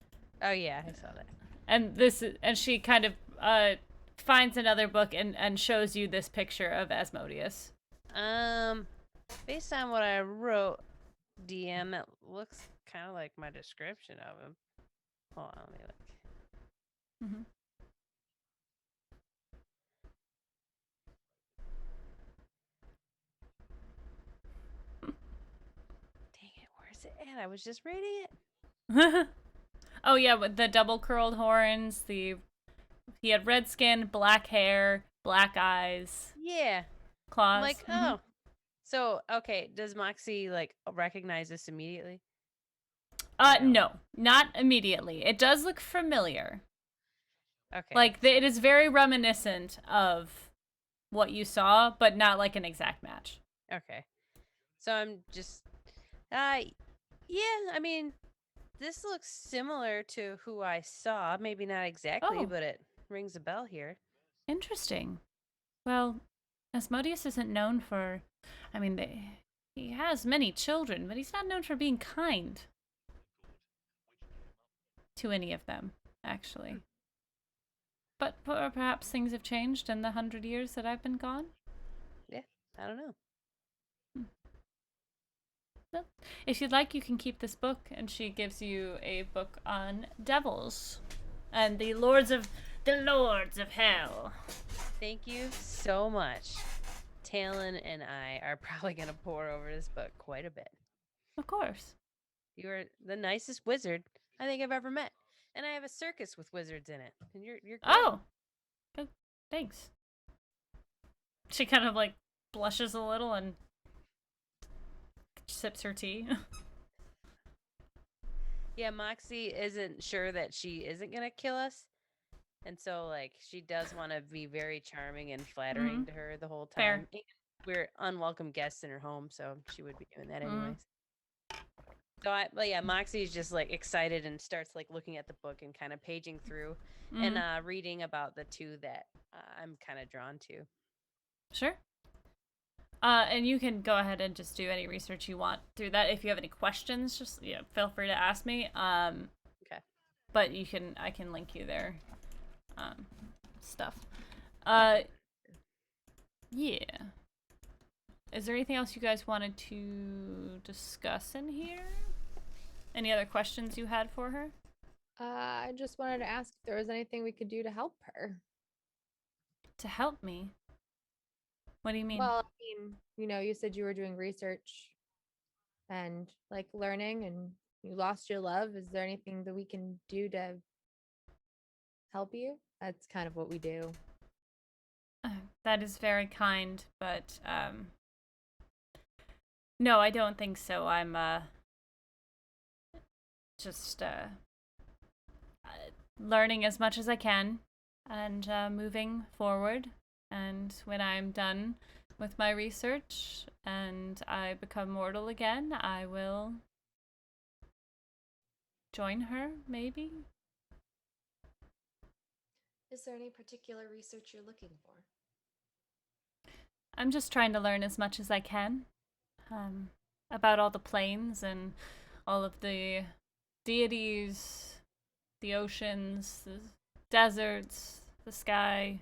Oh yeah, I saw that. And she kind of finds another book and shows you this picture of Asmodeus. Based on what I wrote, DM, it looks kind of like my description of him. Hold on, let me look. Mm-hmm. Dang it, where's it at? I was just reading it. Oh yeah, with the double curled horns, he had red skin, black hair, black eyes, Yeah. claws. I'm like, oh. So, okay, does Moxie, like, recognize this immediately? No, not immediately. It does look familiar. Okay. Like, it is very reminiscent of what you saw, but not like an exact match. Okay. So I'm just, yeah, I mean, this looks similar to who I saw. Maybe not exactly, Oh. but it rings a bell here. Interesting. Well, Asmodeus isn't known for... I mean, he has many children, but he's not known for being kind to any of them, actually. But perhaps things have changed in the 100 years that I've been gone? Yeah, I don't know. Well, if you'd like, you can keep this book, and she gives you a book on devils and the lords of hell. Thank you so much. Talon and I are probably going to pour over this book quite a bit. Of course. You are the nicest wizard I think I've ever met. And I have a circus with wizards in it. And you're great. Oh! Good. Thanks. She kind of like blushes a little and sips her tea. Yeah, Moxie isn't sure that she isn't gonna kill us. And so like she does want to be very charming and flattering to her the whole Fair. time. And we're unwelcome guests in her home, so she would be doing that anyways. But yeah, Moxie's just like excited and starts like looking at the book and kind of paging through and reading about the two that I'm kind of drawn to. Sure. And you can go ahead and just do any research you want through that. If you have any questions, just feel free to ask me. Okay. But I can link you their stuff. Yeah. Is there anything else you guys wanted to discuss in here? Any other questions you had for her? I just wanted to ask if there was anything we could do to help her. To help me? What do you mean? Well, I mean, you said you were doing research and like learning and you lost your love. Is there anything that we can do to help you? That's kind of what we do. That is very kind, but no, I don't think so. I'm just learning as much as I can and moving forward. And when I'm done with my research and I become mortal again, I will join her, maybe? Is there any particular research you're looking for? I'm just trying to learn as much as I can about all the planes and all of the deities, the oceans, the deserts, the sky.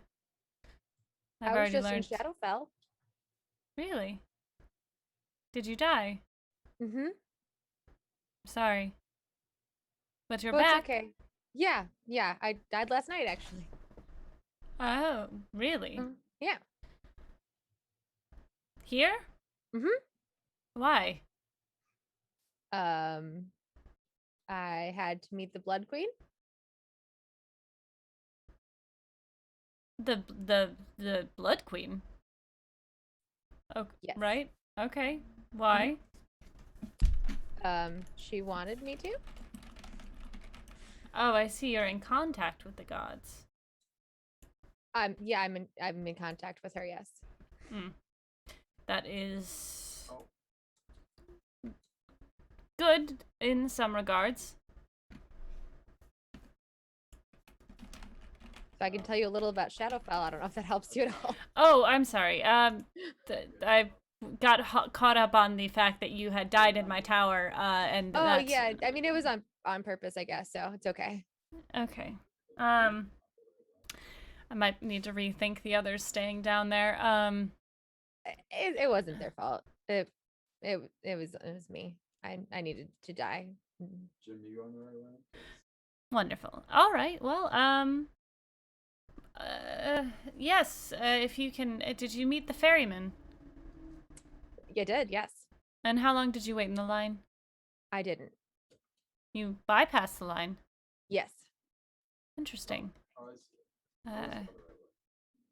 I've I was already just learned. in Shadowfell. Really? Did you die? Mm-hmm. Sorry. But you're But it's back. okay. Yeah. I died last night, actually. Oh, really? Yeah. Here? Mm-hmm. Why? I had to meet the Blood Queen. The Blood Queen. Oh, Yes. right? Okay. Why? She wanted me to. Oh, I see you're in contact with the gods. I'm in contact with her, yes. That is good in some regards. So I can tell you a little about Shadowfell. I don't know if that helps you at all. Oh, I'm sorry. I got caught up on the fact that you had died in my tower, and that's... yeah. I mean, it was on purpose, I guess. So it's okay. Okay. I might need to rethink the others staying down there. It wasn't their fault. It was me. I needed to die. Jim, you on the right line? Wonderful. All right. Well, yes. If you can, did you meet the ferryman? You did, yes. And how long did you wait in the line? I didn't. You bypassed the line. Yes. Interesting. Oh, I see.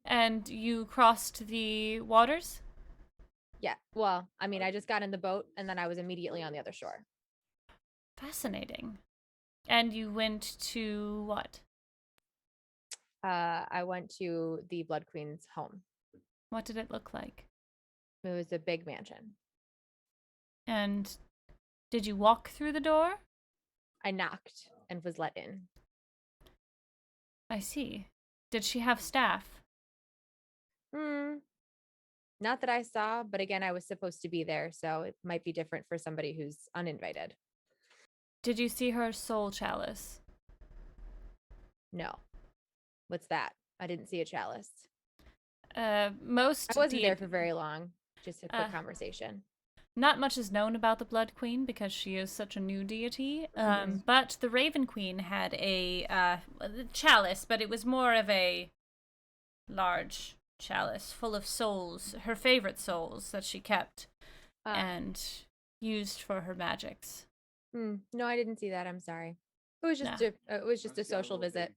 And you crossed the waters? Yeah. Well, I mean, I just got in the boat and then I was immediately on the other shore. Fascinating. And you went to what? I went to the Blood Queen's home. What did it look like? It was a big mansion. And did you walk through the door? I knocked and was let in. I see. Did she have staff? Not that I saw, but again, I was supposed to be there, so it might be different for somebody who's uninvited. Did you see her soul chalice? No. What's that? I didn't see a chalice. Most I wasn't there for very long. Just a quick conversation. Not much is known about the Blood Queen because she is such a new deity. But the Raven Queen had a chalice, but it was more of a large chalice full of souls, her favorite souls that she kept and used for her magics. No, I didn't see that. I'm sorry. It was just a social visit.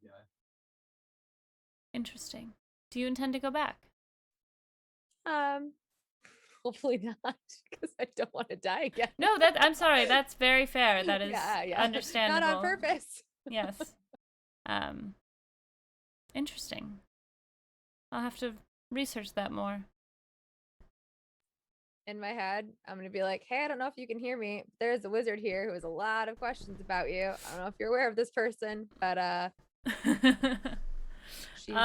Interesting. Do you intend to go back? Hopefully not, because I don't want to die again. No, I'm sorry. That's very fair. That is yeah. understandable. Not on purpose. Yes. Interesting. I'll have to research that more. In my head, I'm gonna be like, hey, I don't know if you can hear me. There's a wizard here who has a lot of questions about you. I don't know if you're aware of this person, but she's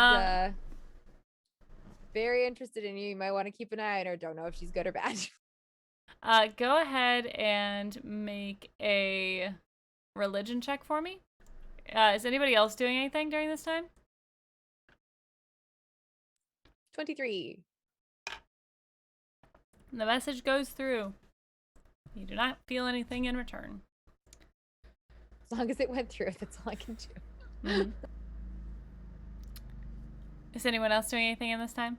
very interested in you. You might want to keep an eye on her. Don't know if she's good or bad. Go ahead and make a religion check for me. Is anybody else doing anything during this time? 23. The message goes through. You do not feel anything in return. As long as it went through, that's all I can do. Mm-hmm. Is anyone else doing anything in this time?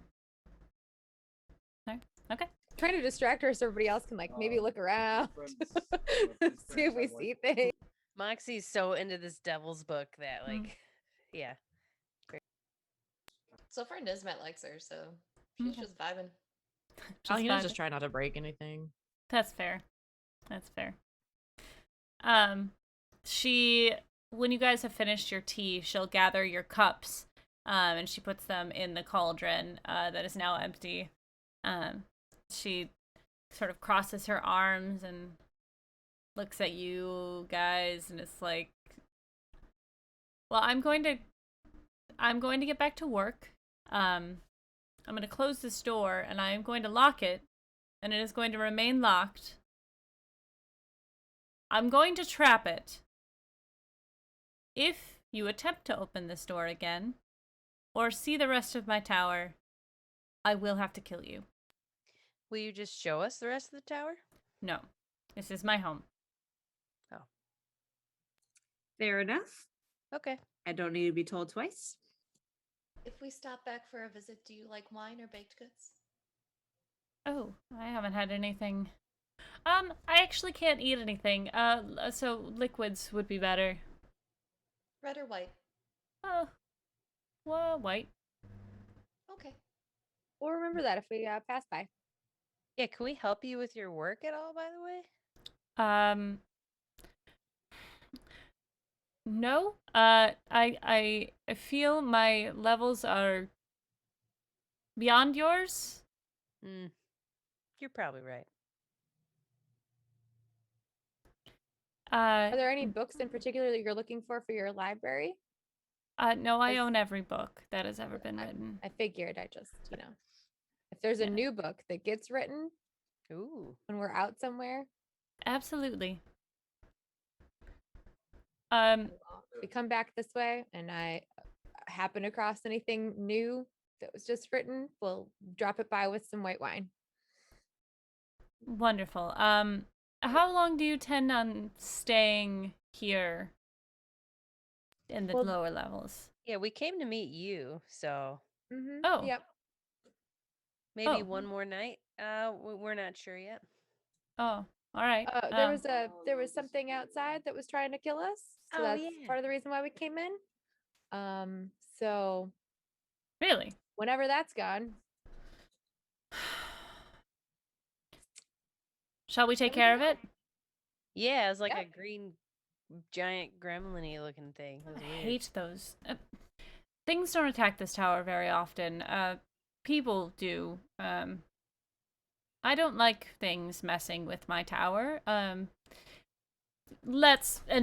No? Okay. Trying to distract her so everybody else can maybe look around. See if we see things. Moxie's so into this devil's book that yeah. So far, Nismet likes her, so she's just vibing. Alina's just trying not to break anything. That's fair. That's fair. When you guys have finished your tea, she'll gather your cups, and she puts them in the cauldron that is now empty. She sort of crosses her arms and looks at you guys, and it's like, well, I'm going to get back to work. I'm going to close this door, and I'm going to lock it, and it is going to remain locked. I'm going to trap it. If you attempt to open this door again, or see the rest of my tower, I will have to kill you. Will you just show us the rest of the tower? No. This is my home. Oh. Fair enough. Okay. I don't need to be told twice. If we stop back for a visit, do you like wine or baked goods? Oh, I haven't had anything. I actually can't eat anything. So liquids would be better. Red or white? Oh, well, white. Okay. We'll remember that if we pass by. Yeah, can we help you with your work at all, by the way? No. I feel my levels are beyond yours. You're probably right. Are there any books in particular that you're looking for your library? No, I own every book that has ever been written. I figured. I just, if there's a new book that gets written, ooh, when we're out somewhere, absolutely. we come back this way, and I happen across anything new that was just written, we'll drop it by with some white wine. Wonderful. How long do you tend on staying here in the lower levels? Yeah, we came to meet you, so Oh, yep. maybe one more night. We're not sure yet. Oh, all right. There was something outside that was trying to kill us, so that's part of the reason why we came in. So really, whenever that's gone, shall we take care of it? Yeah, it's like a green giant gremlin-y looking thing. I hate those. Things don't attack this tower very often. People do. I don't like things messing with my tower. And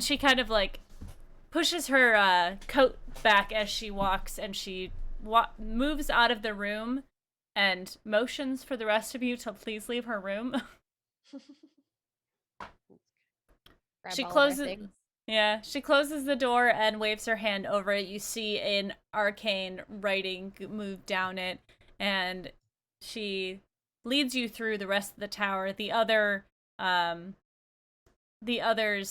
she kind of pushes her coat back as she walks, and she moves out of the room and motions for the rest of you to please leave her room. She closes. Yeah, she closes the door and waves her hand over it. You see an arcane writing move down it, and she leads you through the rest of the tower. The others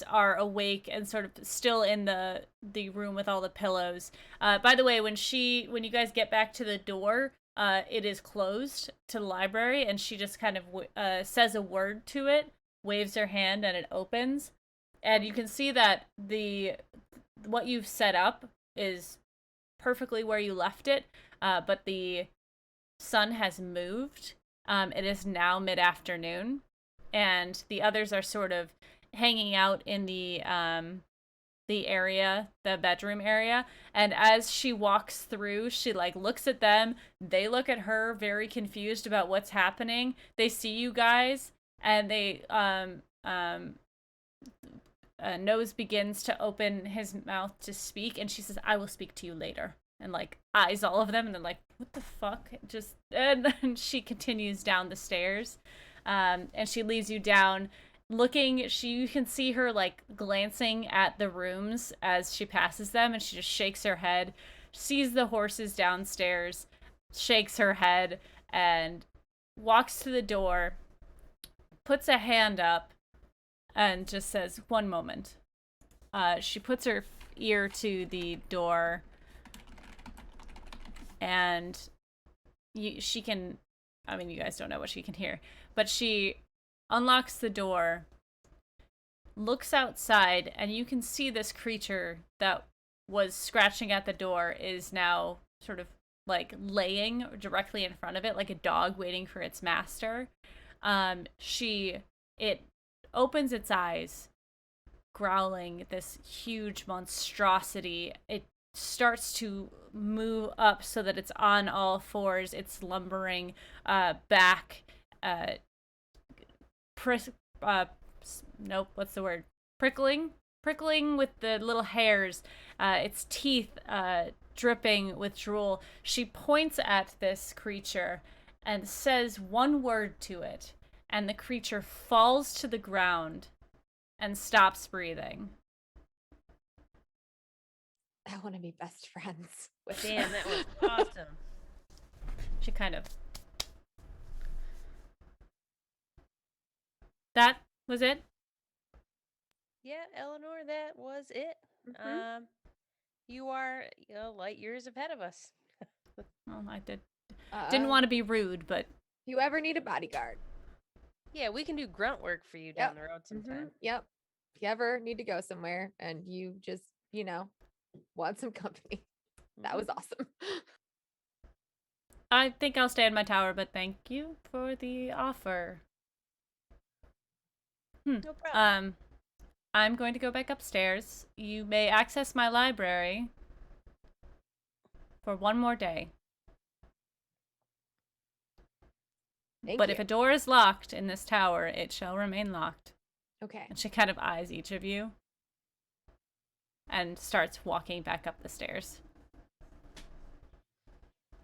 are awake and sort of still in the room with all the pillows. By the way, when you guys get back to the door, it is closed to the library, and she just kind of says a word to it, waves her hand, and it opens. And you can see that what you've set up is perfectly where you left it, but the sun has moved. It is now mid-afternoon, and the others are sort of hanging out in the area, the bedroom area. And as she walks through, she like looks at them. They look at her, very confused about what's happening. They see you guys, and they Nose begins to open his mouth to speak, and she says, "I will speak to you later." And like eyes all of them, and they're like, "What the fuck?" And then she continues down the stairs, and she leads you down. You can see her like glancing at the rooms as she passes them, and she just shakes her head, sees the horses downstairs, shakes her head, and walks to the door, puts a hand up, and just says, "One moment." She puts her ear to the door, and she can, I mean, you guys don't know what she can hear, but she unlocks the door, looks outside, and you can see this creature that was scratching at the door is now sort of like laying directly in front of it, like a dog waiting for its master. It opens its eyes, growling, this huge monstrosity. It starts to move up so that it's on all fours. It's lumbering back. What's the word? Prickling with the little hairs. Its teeth dripping with drool. She points at this creature and says one word to it, and the creature falls to the ground and stops breathing. I want to be best friends with Damn, her. that was awesome. She kind of... That was it? Yeah, Eleanor, that was it. You are light years ahead of us. Well, I didn't want to be rude, but... If you ever need a bodyguard. Yeah, we can do grunt work for you down the road sometime. Yep. If you ever need to go somewhere and you just, want some company. That was awesome. I think I'll stay in my tower, but thank you for the offer. No problem. I'm going to go back upstairs. You may access my library for one more day. But if a door is locked in this tower, it shall remain locked. Okay. And she kind of eyes each of you and starts walking back up the stairs.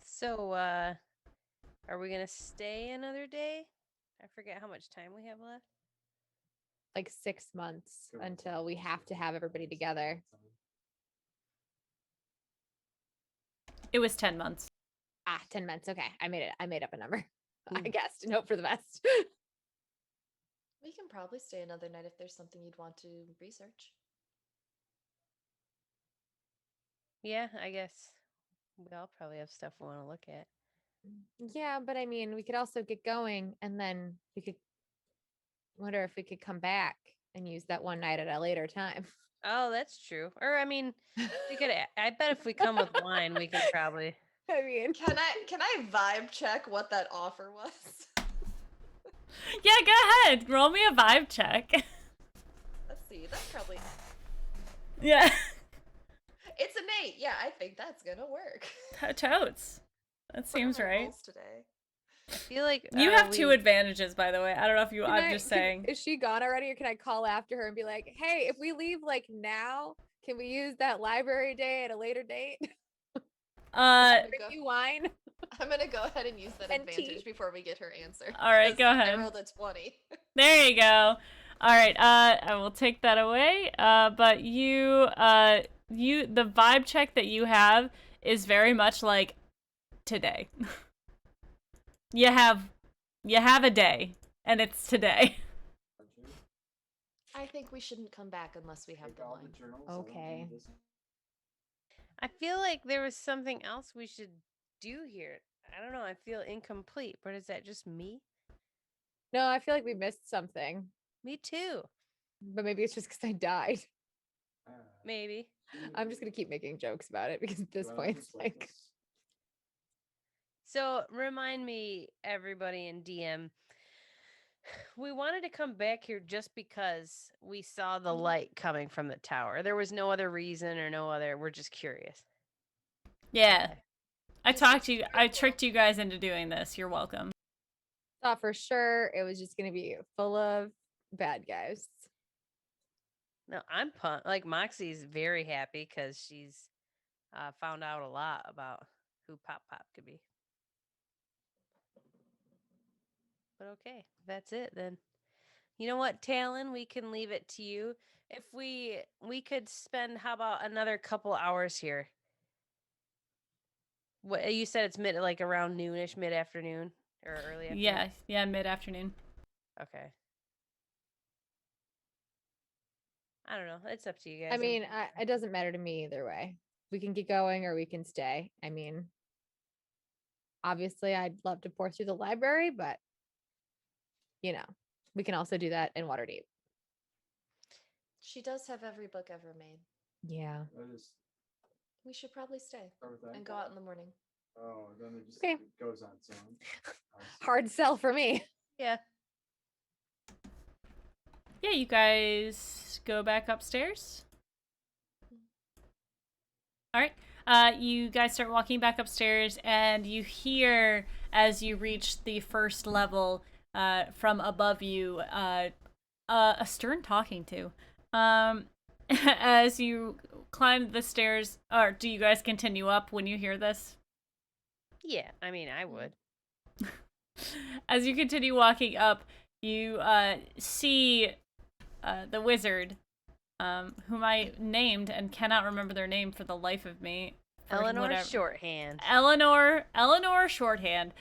So, are we gonna stay another day? I forget how much time we have left. Like 6 months until we have to have everybody together. It was 10 months. 10 months. Okay. I made up a number. I guessed and hope for the best. We can probably stay another night if there's something you'd want to research. Yeah, I guess we all probably have stuff we want to look at. Yeah, but I mean, we could also get going and then we could wonder if we could come back and use that one night at a later time. Oh, that's true. Or I mean, we could. I bet if we come with wine, we could probably. I mean, Can I vibe check what that offer was? Yeah, go ahead. Roll me a vibe check. Let's see. That's probably... Yeah. It's an 8. Yeah, I think that's gonna work. Totes. That seems What are my right. rolls today? I feel like You have 2 advantages, by the way. I don't know if you... I'm just saying. Is she gone already, or can I call after her and be like, "Hey, if we leave like now, can we use that library day at a later date? Bring you wine." I'm gonna go ahead and use that And advantage tea. before we get her answer. All right, 'cause go ahead. I rolled a 20. There you go. All right, I will take that away. But the vibe check that you have is very much like today. you have a day, and it's today. I think we shouldn't come back unless we have the wine. Okay. I feel like there was something else we should do here. I don't know. I feel incomplete, but is that just me? No, I feel like we missed something, Me too. but maybe it's just because I died. Maybe. I'm just gonna keep making jokes about it because at this point, it's like, So remind me, everybody in DM, we wanted to come back here just because we saw the light coming from the tower. There was no other reason or no other. We're just curious. Yeah. Okay. I This talked is to you. very I cool. tricked you guys into doing this. You're welcome. Thought for sure it was just gonna be full of bad guys. No, I'm pumped. Like Moxie's very happy because she's found out a lot about who Pop Pop could be. But okay, that's it then. You know what, Talon? We can leave it to you. If we could spend how about another couple hours here? What you said it's like around noonish, mid afternoon or early afternoon. Yeah, mid-afternoon. Okay. I don't know. It's up to you guys. I mean, it doesn't matter to me either way. We can get going or we can stay. I mean, obviously, I'd love to pour through the library, but we can also do that in Waterdeep. She does have every book ever made. Yeah. That is We should probably stay everything. and go out in the morning. Oh, then it just Okay. it goes on its own. I see. Hard sell for me. yeah. Yeah, you guys go back upstairs. All right. You guys start walking back upstairs, and you hear as you reach the first level, from above you, a stern talking to. As you climb the stairs, or do you guys continue up when you hear this? Yeah. I mean, I would. As you continue walking up, you see the wizard, whom I named and cannot remember their name for the life of me. Eleanor Shorthand. Eleanor Shorthand.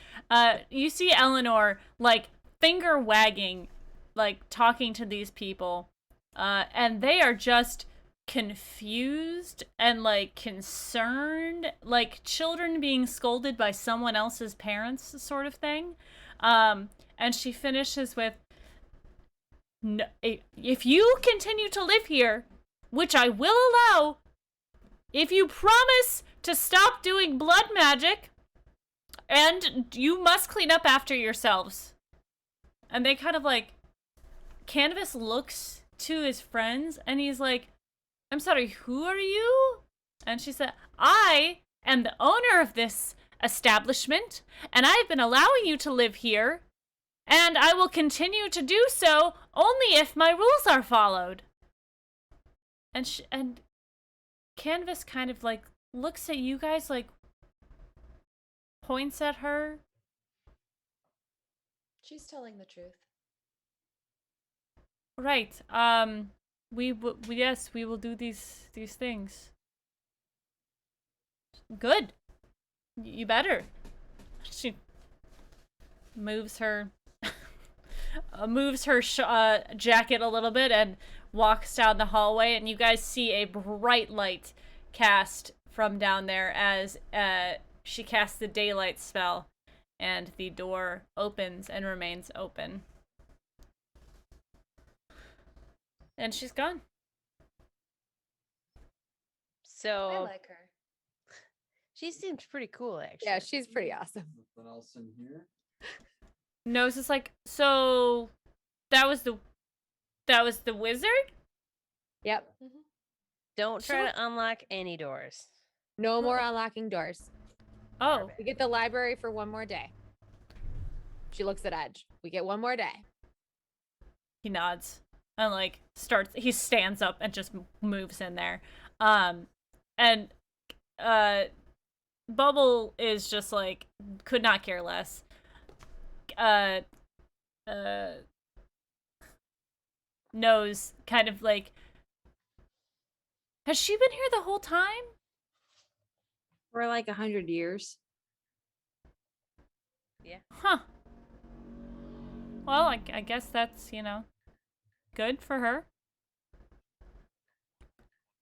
You see Eleanor like finger wagging, like talking to these people, and they are just confused and like concerned, like children being scolded by someone else's parents, sort of thing. And she finishes with, no, if you continue to live here, which I will allow, if you promise to stop doing blood magic, and you must clean up after yourselves. And they kind of like, Canvas looks to his friends and he's like, I'm sorry, who are you? And she said, I am the owner of this establishment, and I've been allowing you to live here, and I will continue to do so only if my rules are followed. And Canvas kind of like looks at you guys, like points at her. She's telling the truth. Right. Yes, we will do these things. Good. You better. She moves her jacket a little bit and walks down the hallway, and you guys see a bright light cast from down there as she casts the daylight spell, and the door opens and remains open. And she's gone. I So like her. she seems pretty cool, actually. Yeah, she's pretty awesome. Nothing else in here. Nose is like, so that was the wizard? Yep. Mm-hmm. Don't try to unlock any doors. No more unlocking doors. Oh, We get the library for one more day. She looks at Edge. We get one more day. he nods and like he stands up and just moves in there. And Bubble is just like, could not care less. Nose kind of like, has she been here the whole time? For like 100 years. Huh. Well, I guess that's, good for her.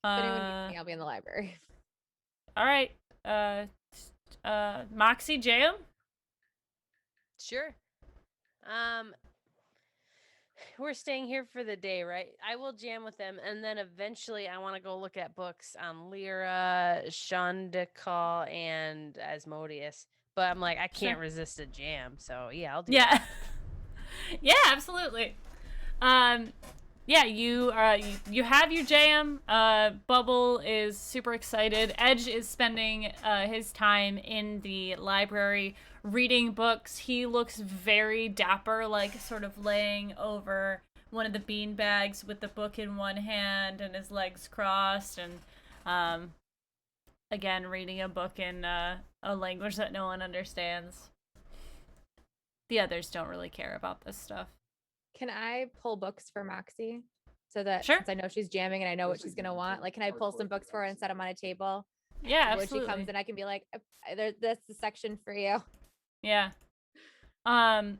If anyone needs me, I'll be in the library. All right. Moxie, Jam? Sure. We're staying here for the day, right? I will jam with them, and then eventually I want to go look at books on Lyra, Shandakal, and Asmodeus. but I'm like, I can't Sure. resist a jam. So yeah, I'll do Yeah. that. Yeah, absolutely. Yeah, you have your jam. Bubble is super excited. Edge is spending his time in the library reading books. He looks very dapper, like sort of laying over one of the bean bags with the book in one hand and his legs crossed, and again reading a book in a language that no one understands. The others don't really care about this stuff. Can I pull books for Moxie? So that Sure. since I know she's jamming and I know what Especially she's gonna given want, the like, can I pull some hardcore books for her and set them on a table? Yeah, When she absolutely. comes in, I can be like, "That's the section for you." Yeah. Um,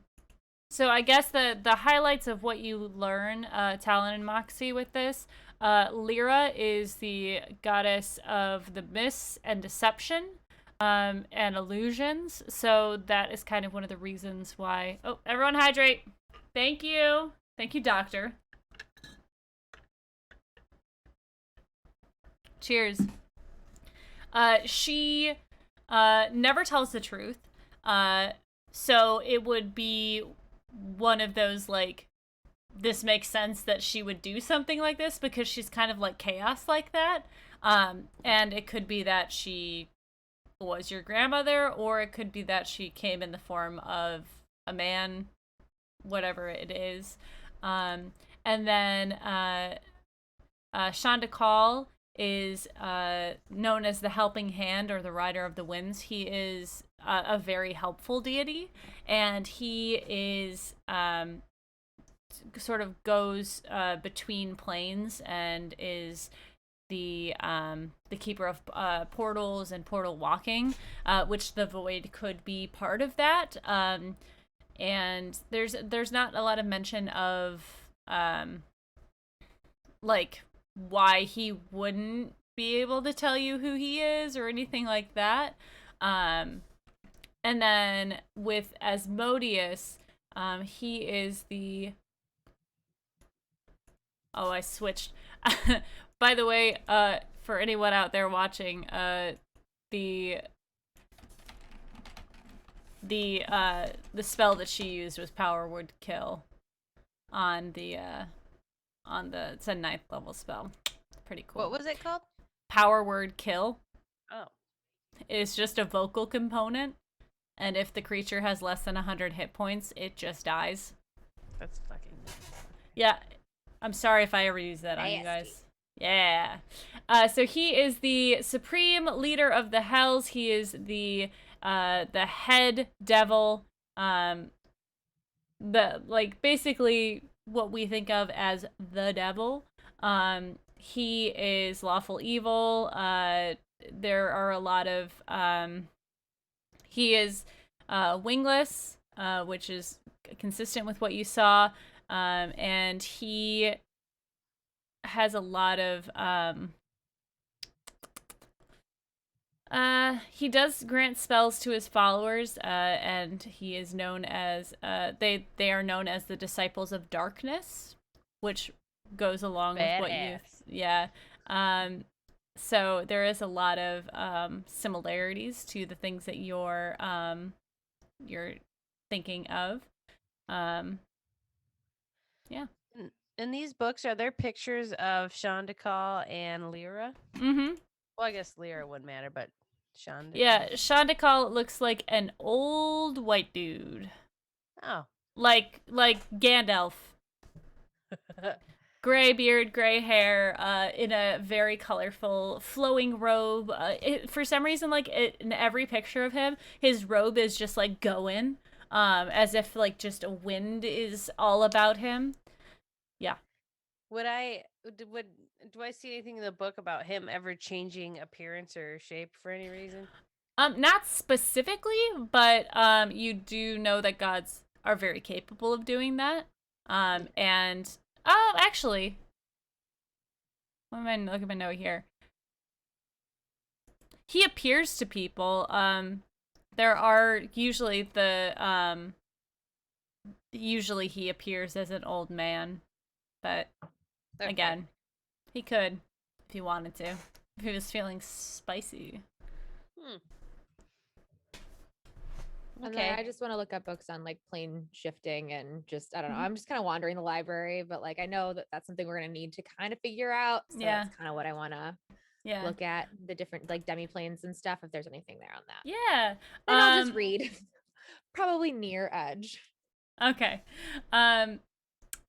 so I guess the highlights of what you learn, Talon and Moxie, with this. Lyra is the goddess of the mists and deception, and illusions. So that is kind of one of the reasons why. Oh, everyone hydrate. Thank you. Thank you, doctor. Cheers. She never tells the truth. So it would be one of those, like, this makes sense that she would do something like this because she's kind of like chaos like that. And it could be that she was your grandmother, or it could be that she came in the form of a man, whatever it is. And then Shonda Call is known as the Helping Hand or the Rider of the Winds. He is a very helpful deity, and he is sort of goes between planes and is the keeper of portals and portal walking, which the void could be part of that. And there's not a lot of mention of like why he wouldn't be able to tell you who he is or anything like that. And then with Asmodeus, he is the... Oh, I switched. By the way, for anyone out there watching, the spell that she used was Power Word Kill on the it's a 9th level spell. Pretty cool. What was it called? Power Word Kill. Oh, It's just a vocal component, and if the creature has less than 100 hit points, it just dies. that's fucking. Yeah, I'm sorry if I ever use that on you guys. Yeah. So he is the supreme leader of the Hells. He is the head devil. Basically what we think of as the devil. He is lawful evil. There are a lot of he is wingless, which is consistent with what you saw. And he has a lot of he does grant spells to his followers, and he is known as they are known as the Disciples of Darkness, which goes along with what you... Yeah. So there is a lot of similarities to the things that you're thinking of. Yeah. In these books, are there pictures of Shandakal and Lyra? Mm-hmm. Well, I guess Lyra wouldn't matter, but Shandakal. Yeah, Shandakal looks like an old white dude. Oh. Like Gandalf. Gray beard, gray hair, in a very colorful, flowing robe. For some reason, like, in every picture of him, his robe is just, like, going. As if, like, just a wind is all about him. Yeah. Do I see anything in the book about him ever changing appearance or shape for any reason? Not specifically, but you do know that gods are very capable of doing that. And actually, let me look at my note here. He appears to people. There are usually usually he appears as an old man, but Okay. again, he could if he wanted to, if he was feeling spicy. And then Okay. I just want to look up books on like plane shifting and just, I don't know. Mhm. I'm just kind of wandering the library, but like I know that that's something we're going to need to kind of figure out. So Yeah. that's kind of what I want to Yeah. look at, the different like demi-planes and stuff, if there's anything there on that. Yeah. Then I'll just read. Probably near Edge. Okay. And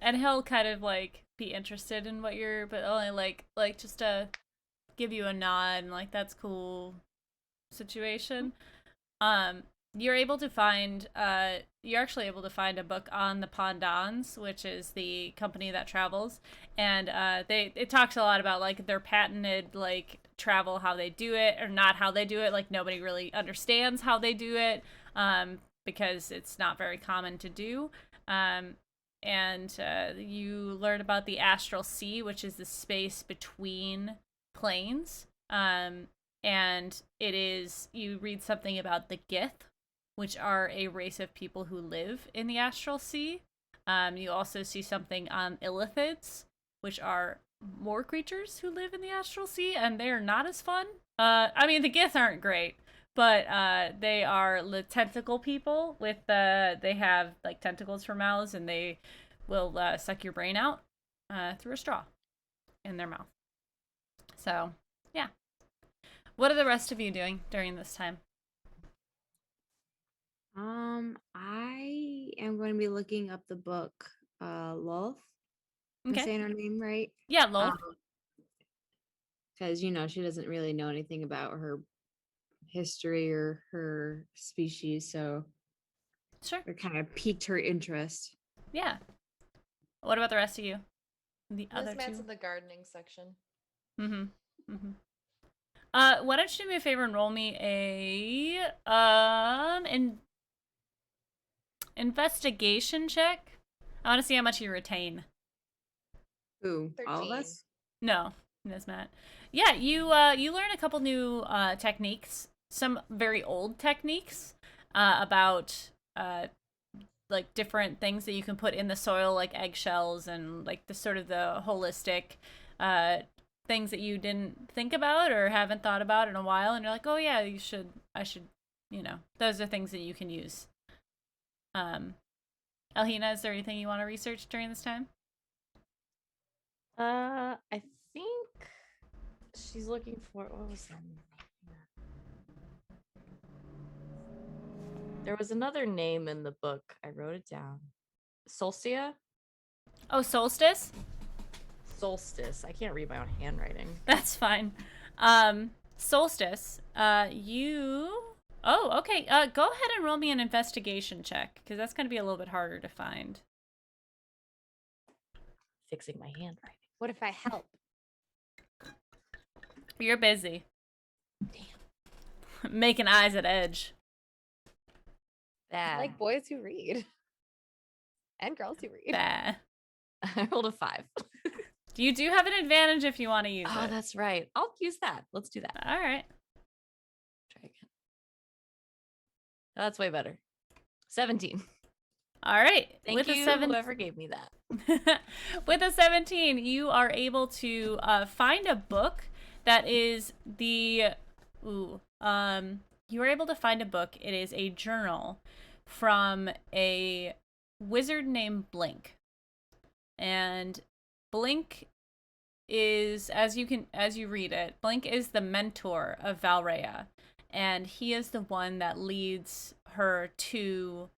he'll kind of like be interested in what you're, but only like just give you a nod and like that's cool situation. You're able to find you're actually able to find a book on the Pondons, which is the company that travels, and it talks a lot about like their patented like travel, how they do it or not how they do it. Like nobody really understands how they do it because it's not very common to do. And you learn about the astral sea, which is the space between planes. And it is, you read something about the Gith, which are a race of people who live in the astral sea. You also see something on illithids, which are more creatures who live in the astral sea, and they are not as fun. I mean, the Gith aren't great, but they are tentacle people with they have like tentacles for mouths, and they will suck your brain out through a straw in their mouth. So, yeah. What are the rest of you doing during this time? I am going to be looking up the book, Lolth. I'm Okay. saying her name right? Yeah, Lol. Because, she doesn't really know anything about her history or her species, so Sure. it kind of piqued her interest. Yeah. What about the rest of you? The Liz other Matt's two? in the gardening section. Mm-hmm. Mm-hmm. Why don't you do me a favor and roll me a investigation check? I want to see how much you retain. Who? All of 13. us? No, Ms. Matt. Yeah, you learn a couple new techniques, some very old techniques about like different things that you can put in the soil, like eggshells and like the sort of the holistic things that you didn't think about or haven't thought about in a while, and you're like, oh yeah, I should, those are things that you can use. Elhina, is there anything you want to research during this time? I think she's looking for, what was that? There was another name in the book. I wrote it down. Solstia? Oh, solstice? Solstice. I can't read my own handwriting. That's fine. Solstice, oh, okay. Go ahead and roll me an investigation check, because that's going to be a little bit harder to find. Fixing my handwriting. What if I help? You're busy. Damn. Making eyes at Edge. I Bad. like boys who read. And girls who read. Bah. I rolled a 5. You do have an advantage if you want to use Oh, it. that's right. I'll use that. Let's do that. All right. Try again. That's way better. 17. All right. Thank With you, a 7 whoever gave me that. With a 17, you are able to find a book that is you are able to find a book. It is a journal from a wizard named Blink. And Blink is, as you read it, Blink is the mentor of Valrea, and he is the one that leads her to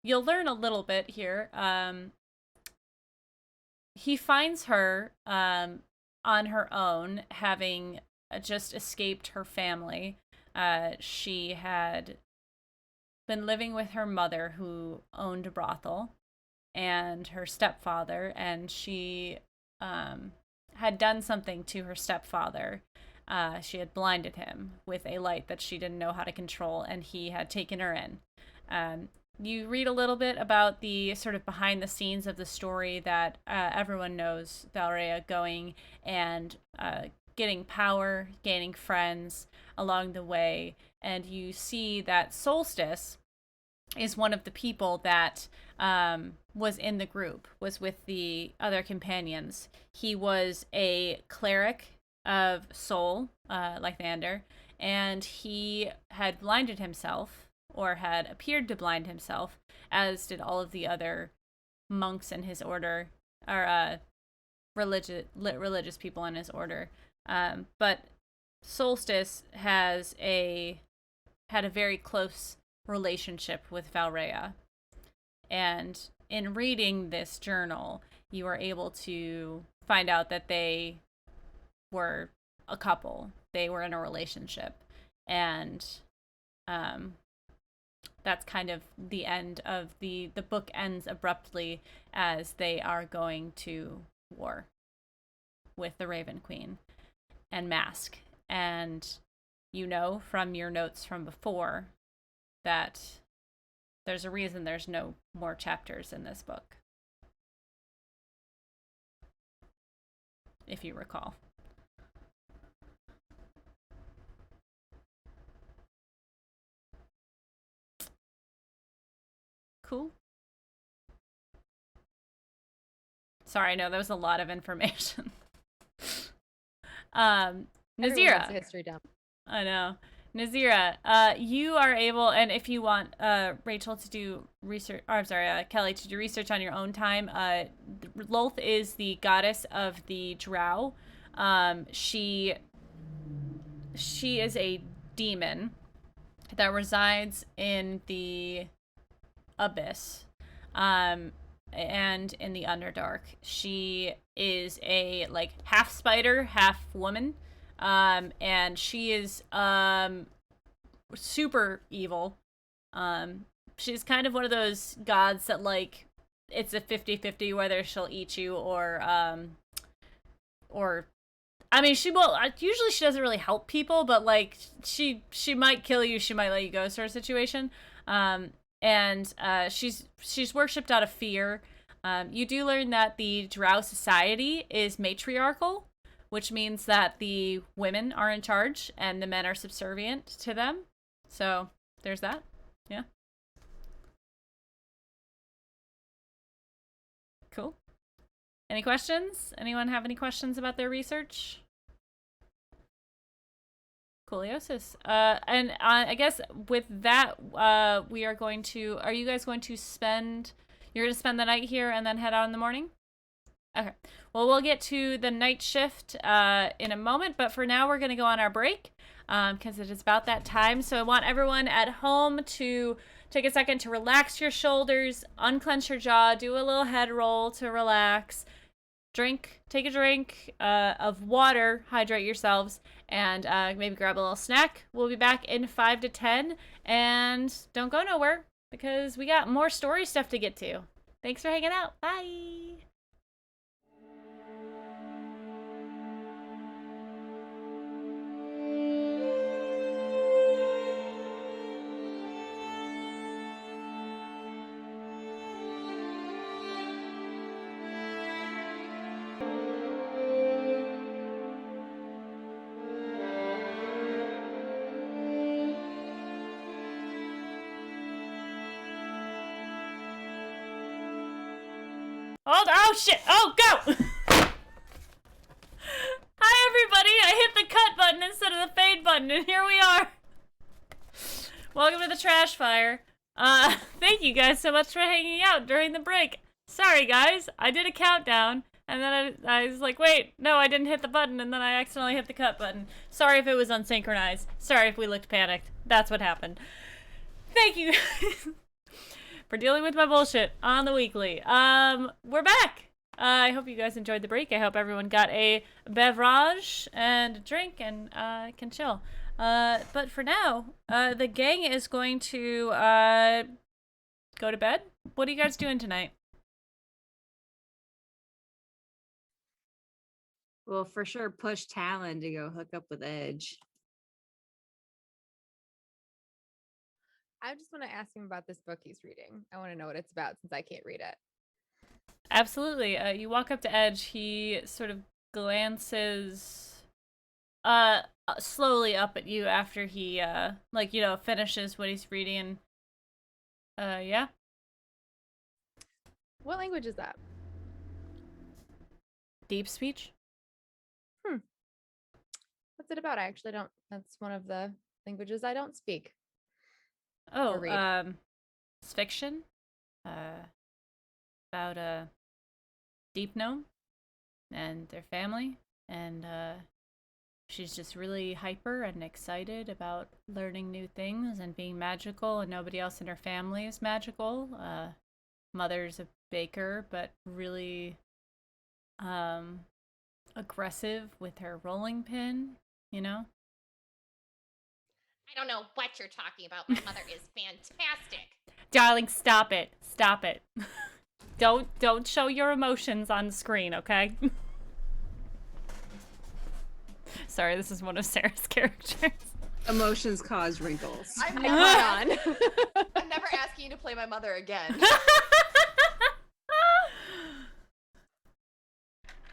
you'll learn a little bit here. He finds her on her own, having just escaped her family. She had been living with her mother, who owned a brothel, and her stepfather, and she had done something to her stepfather. She had blinded him with a light that she didn't know how to control, and he had taken her in. You read a little bit about the sort of behind the scenes of the story that everyone knows Valrea going and getting power, gaining friends along the way. And you see that Solstice is one of the people that was in the group, was with the other companions. He was a cleric of soul, like Vander, and he had blinded himself, or had appeared to blind himself, as did all of the other monks in his order, or religious people in his order. But Solstice had a very close relationship with Valrea. And in reading this journal, you are able to find out that they were a couple. They were in a relationship. And that's kind of the end of the book ends abruptly as they are going to war with the Raven Queen and Mask. And you know from your notes from before that there's a reason there's no more chapters in this book, if you recall. Cool. Sorry, I know that was a lot of information. Everyone loves Nazira. a history dump. I know. Nazira, you are able, and if you want Rachel to do research, or I'm sorry, Kelly to do research on your own time, Lolth is the goddess of the Drow. She is a demon that resides in the abyss, and in the Underdark. She is a half spider, half woman. And she is super evil. She's kind of one of those gods that it's a 50-50 whether she'll eat you or I mean, she will. Usually, she doesn't really help people, but she might kill you, she might let you go, sort of situation. And she's worshipped out of fear. You do learn that the Drow society is matriarchal, which means that the women are in charge and the men are subservient to them. So there's that. Yeah. Cool. Any questions? Anyone have any questions about their research? Cooliosis. And I guess with that, we are going to, are you guys going to you're going to spend the night here and then head out in the morning? Okay. Well, we'll get to the night shift in a moment, but for now we're going to go on our break because it is about that time. So I want everyone at home to take a second to relax your shoulders, unclench your jaw, do a little head roll to relax, take a drink of water, hydrate yourselves, and maybe grab a little snack. We'll be back in 5 to 10, and don't go nowhere because we got more story stuff to get to. Thanks for hanging out. Bye! Oh shit! Oh, go! Hi everybody! I hit the cut button instead of the fade button, and here we are! Welcome to the trash fire. Thank you guys so much for hanging out during the break. Sorry guys, I did a countdown, and then I was like, wait, no, I didn't hit the button, and then I accidentally hit the cut button. Sorry if it was unsynchronized. Sorry if we looked panicked. That's what happened. Thank you guys for dealing with my bullshit on the weekly. We're back. I hope you guys enjoyed the break. I hope everyone got a beverage and a drink and can chill. But for now, the gang is going to go to bed. What are you guys doing tonight? Well, for sure, push Talon to go hook up with Edge. I just want to ask him about this book he's reading. I want to know what it's about since I can't read it. Absolutely. You walk up to Edge. He sort of glances slowly up at you after he finishes what he's reading. Yeah. What language is that? Deep speech. What's it about? I actually don't. That's one of the languages I don't speak. Oh, read. it's fiction. About a deep gnome and their family, and she's just really hyper and excited about learning new things and being magical, and nobody else in her family is magical. Mother's a baker, but really aggressive with her rolling pin, you know? I don't know what you're talking about. My mother is fantastic. Darling, stop it. Stop it. Don't show your emotions on the screen, okay? Sorry, this is one of Sarah's characters. Emotions cause wrinkles. I'm I never, caught on. I'm never asking you to play my mother again.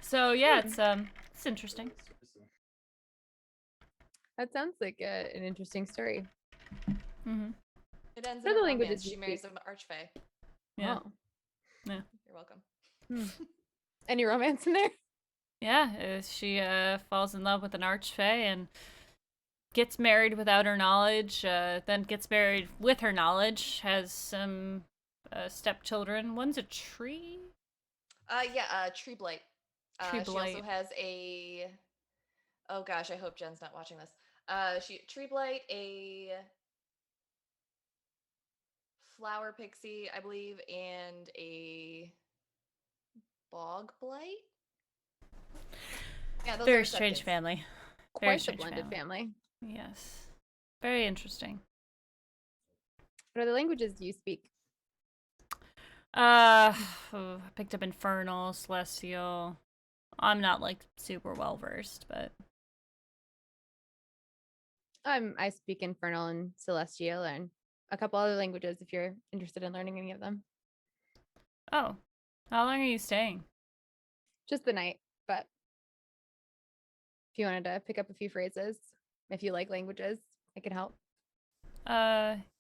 So yeah, it's interesting. That sounds like an interesting story. Mm-hmm. It ends What in are a the languages romance. you She marries speak? an archfey. Yeah. Oh. You're welcome. Any romance in there? Yeah, she falls in love with an archfey and gets married without her knowledge, then gets married with her knowledge, has some stepchildren. One's a tree? Tree blight. Tree She also blight. has a. Oh gosh, I hope Jen's not watching this. She tree blight, a flower pixie, I believe, and a bog blight. Yeah, those are Very her strange stepkids. family. Very Quite a strange blended family. Yes. Very interesting. What other languages do you speak? I picked up Infernal, Celestial. I'm not like super well versed, but I speak Infernal and Celestial and a couple other languages if you're interested in learning any of them. oh, how long are you staying? Just the night, but if you wanted to pick up a few phrases, if you like languages, I can help.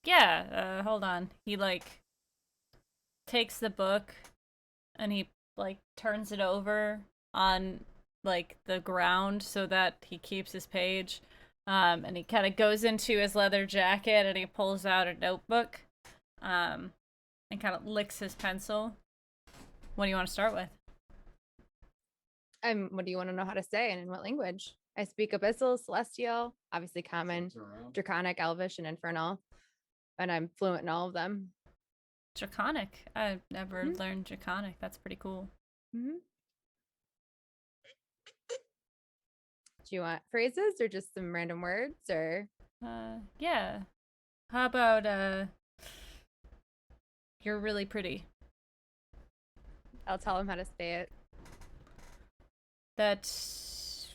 Yeah. Hold on. He like takes the book and he like turns it over on like the ground so that he keeps his page. And he kind of goes into his leather jacket and he pulls out a notebook. And kind of licks his pencil. What do you want to start with? What do you want to know how to say and in what language? I speak Abyssal, Celestial, obviously Common, Draconic, Elvish, and Infernal, and I'm fluent in all of them. Draconic. I've never learned Draconic. That's pretty cool. Mm-hmm. Do you want phrases or just some random words or? Yeah. How about, you're really pretty. I'll tell him how to say it. That's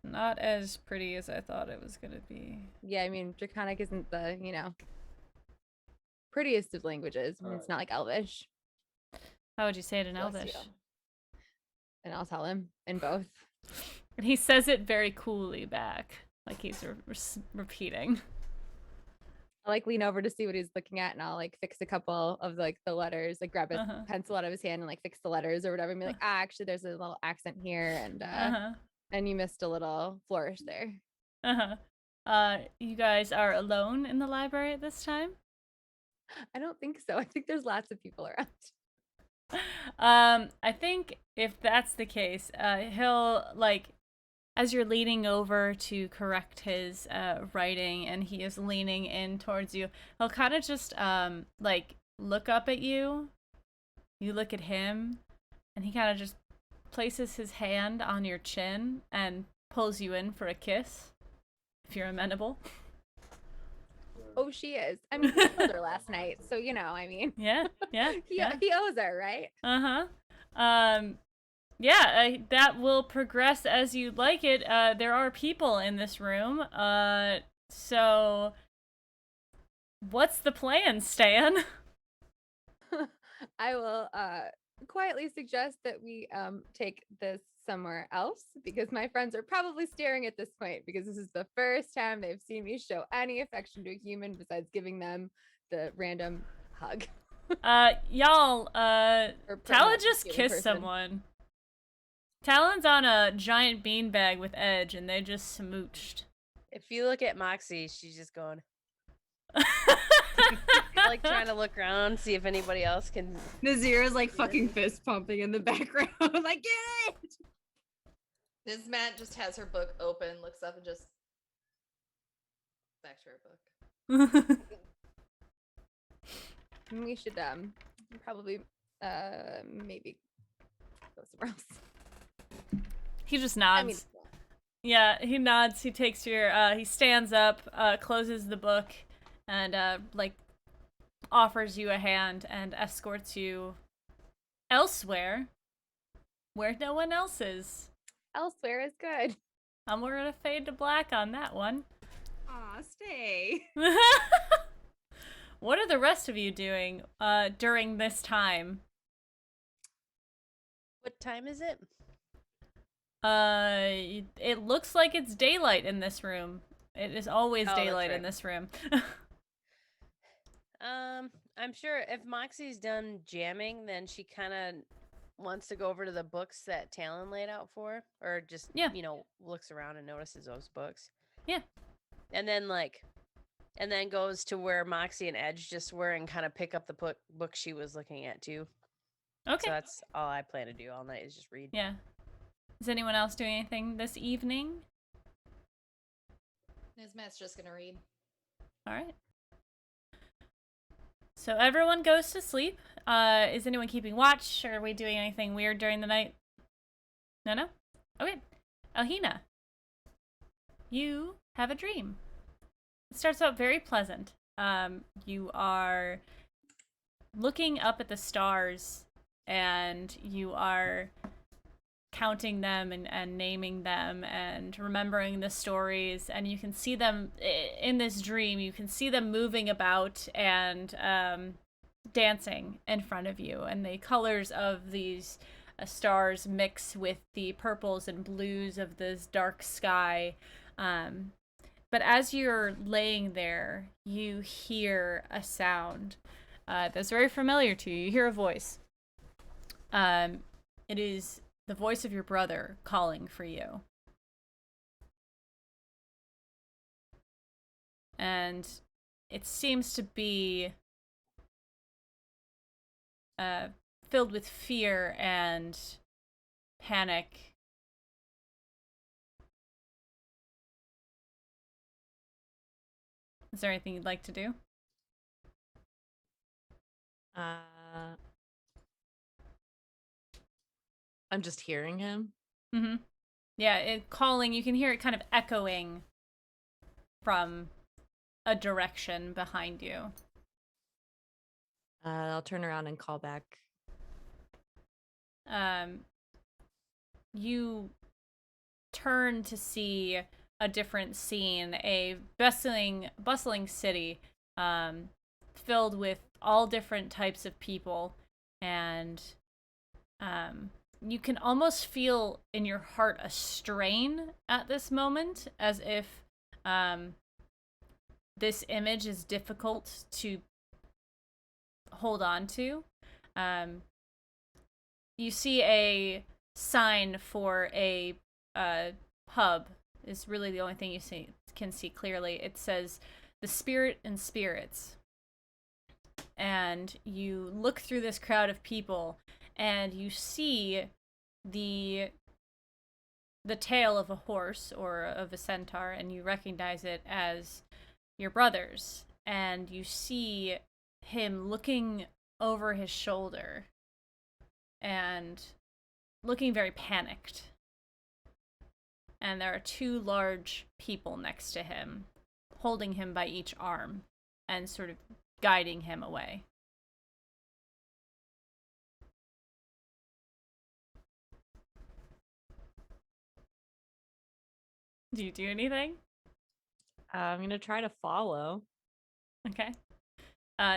not as pretty as I thought it was gonna be. Yeah, I mean, Draconic isn't the, prettiest of languages. I mean, it's not like Elvish. How would you say it in Elvish? Celestial. And I'll tell him in both. And he says it very coolly back, like he's repeating. I like lean over to see what he's looking at, and I'll like fix a couple of like the letters, like grab a pencil out of his hand and like fix the letters or whatever, and be like, actually, there's a little accent here, and you missed a little flourish there. You guys are alone in the library at this time? I don't think so. I think there's lots of people around. I think if that's the case, he'll like, as you're leaning over to correct his writing and he is leaning in towards you, he'll kind of just like look up at you. You look at him, and he kind of just places his hand on your chin and pulls you in for a kiss, if you're amenable. Oh, she is. I mean, he killed her last night, so I mean. Yeah. He owes her, right? Yeah, that will progress as you'd like it. There are people in this room. So what's the plan, Stan? I will quietly suggest that we take this somewhere else because my friends are probably staring at this point because this is the first time they've seen me show any affection to a human besides giving them the random hug. Y'all, Tala just kissed person. someone. Talon's on a giant beanbag with Edge, and they just smooched. If you look at Moxie, she's just going like trying to look around, see if anybody else can. Nazira's like fucking fist pumping in the background. Like, get it! Nizmat just has her book open, looks up, and just back to her book. We should probably maybe go somewhere else. He just nods. I mean, Yeah, he nods. He takes your. He stands up, closes the book, and like offers you a hand and escorts you elsewhere, where no one else is. elsewhere is good. I'm gonna fade to black on that one. Aw, stay. What are the rest of you doing during this time? What time is it? It looks like it's daylight in this room. It is always Oh, that's daylight in right. this room. I'm sure if Moxie's done jamming, then she kind of wants to go over to the books that Talon laid out for her, or just Yeah. looks around and notices those books. Yeah. And then goes to where Moxie and Edge just were and kind of pick up the book she was looking at too. Okay. So that's all I plan to do all night is just read. Yeah. Is anyone else doing anything this evening? Nizmat's just gonna read. All right. So everyone goes to sleep. Is anyone keeping watch? Or are we doing anything weird during the night? No? Okay. Alhina, you have a dream. It starts out very pleasant. You are looking up at the stars, and you are counting them and naming them and remembering the stories, and you can see them in this dream. You can see them moving about and dancing in front of you, and the colors of these stars mix with the purples and blues of this dark sky. But as you're laying there, you hear a sound that's very familiar to you. You hear a voice. It is the voice of your brother calling for you. And it seems to be filled with fear and panic. Is there anything you'd like to do? I'm just hearing him. Mm-hmm. Yeah, it calling, you can hear it kind of echoing from a direction behind you. I'll turn around and call back. You turn to see a different scene, a bustling city, filled with all different types of people, and you can almost feel in your heart a strain at this moment, as if this image is difficult to hold on to. You see a sign for a pub is really the only thing you can see clearly. It says The Spirit and Spirits. And you look through this crowd of people and you see the tail of a horse or of a centaur, and you recognize it as your brother's, and you see him looking over his shoulder and looking very panicked. And there are two large people next to him, holding him by each arm and sort of guiding him away. Do you do anything? I'm gonna try to follow. Okay.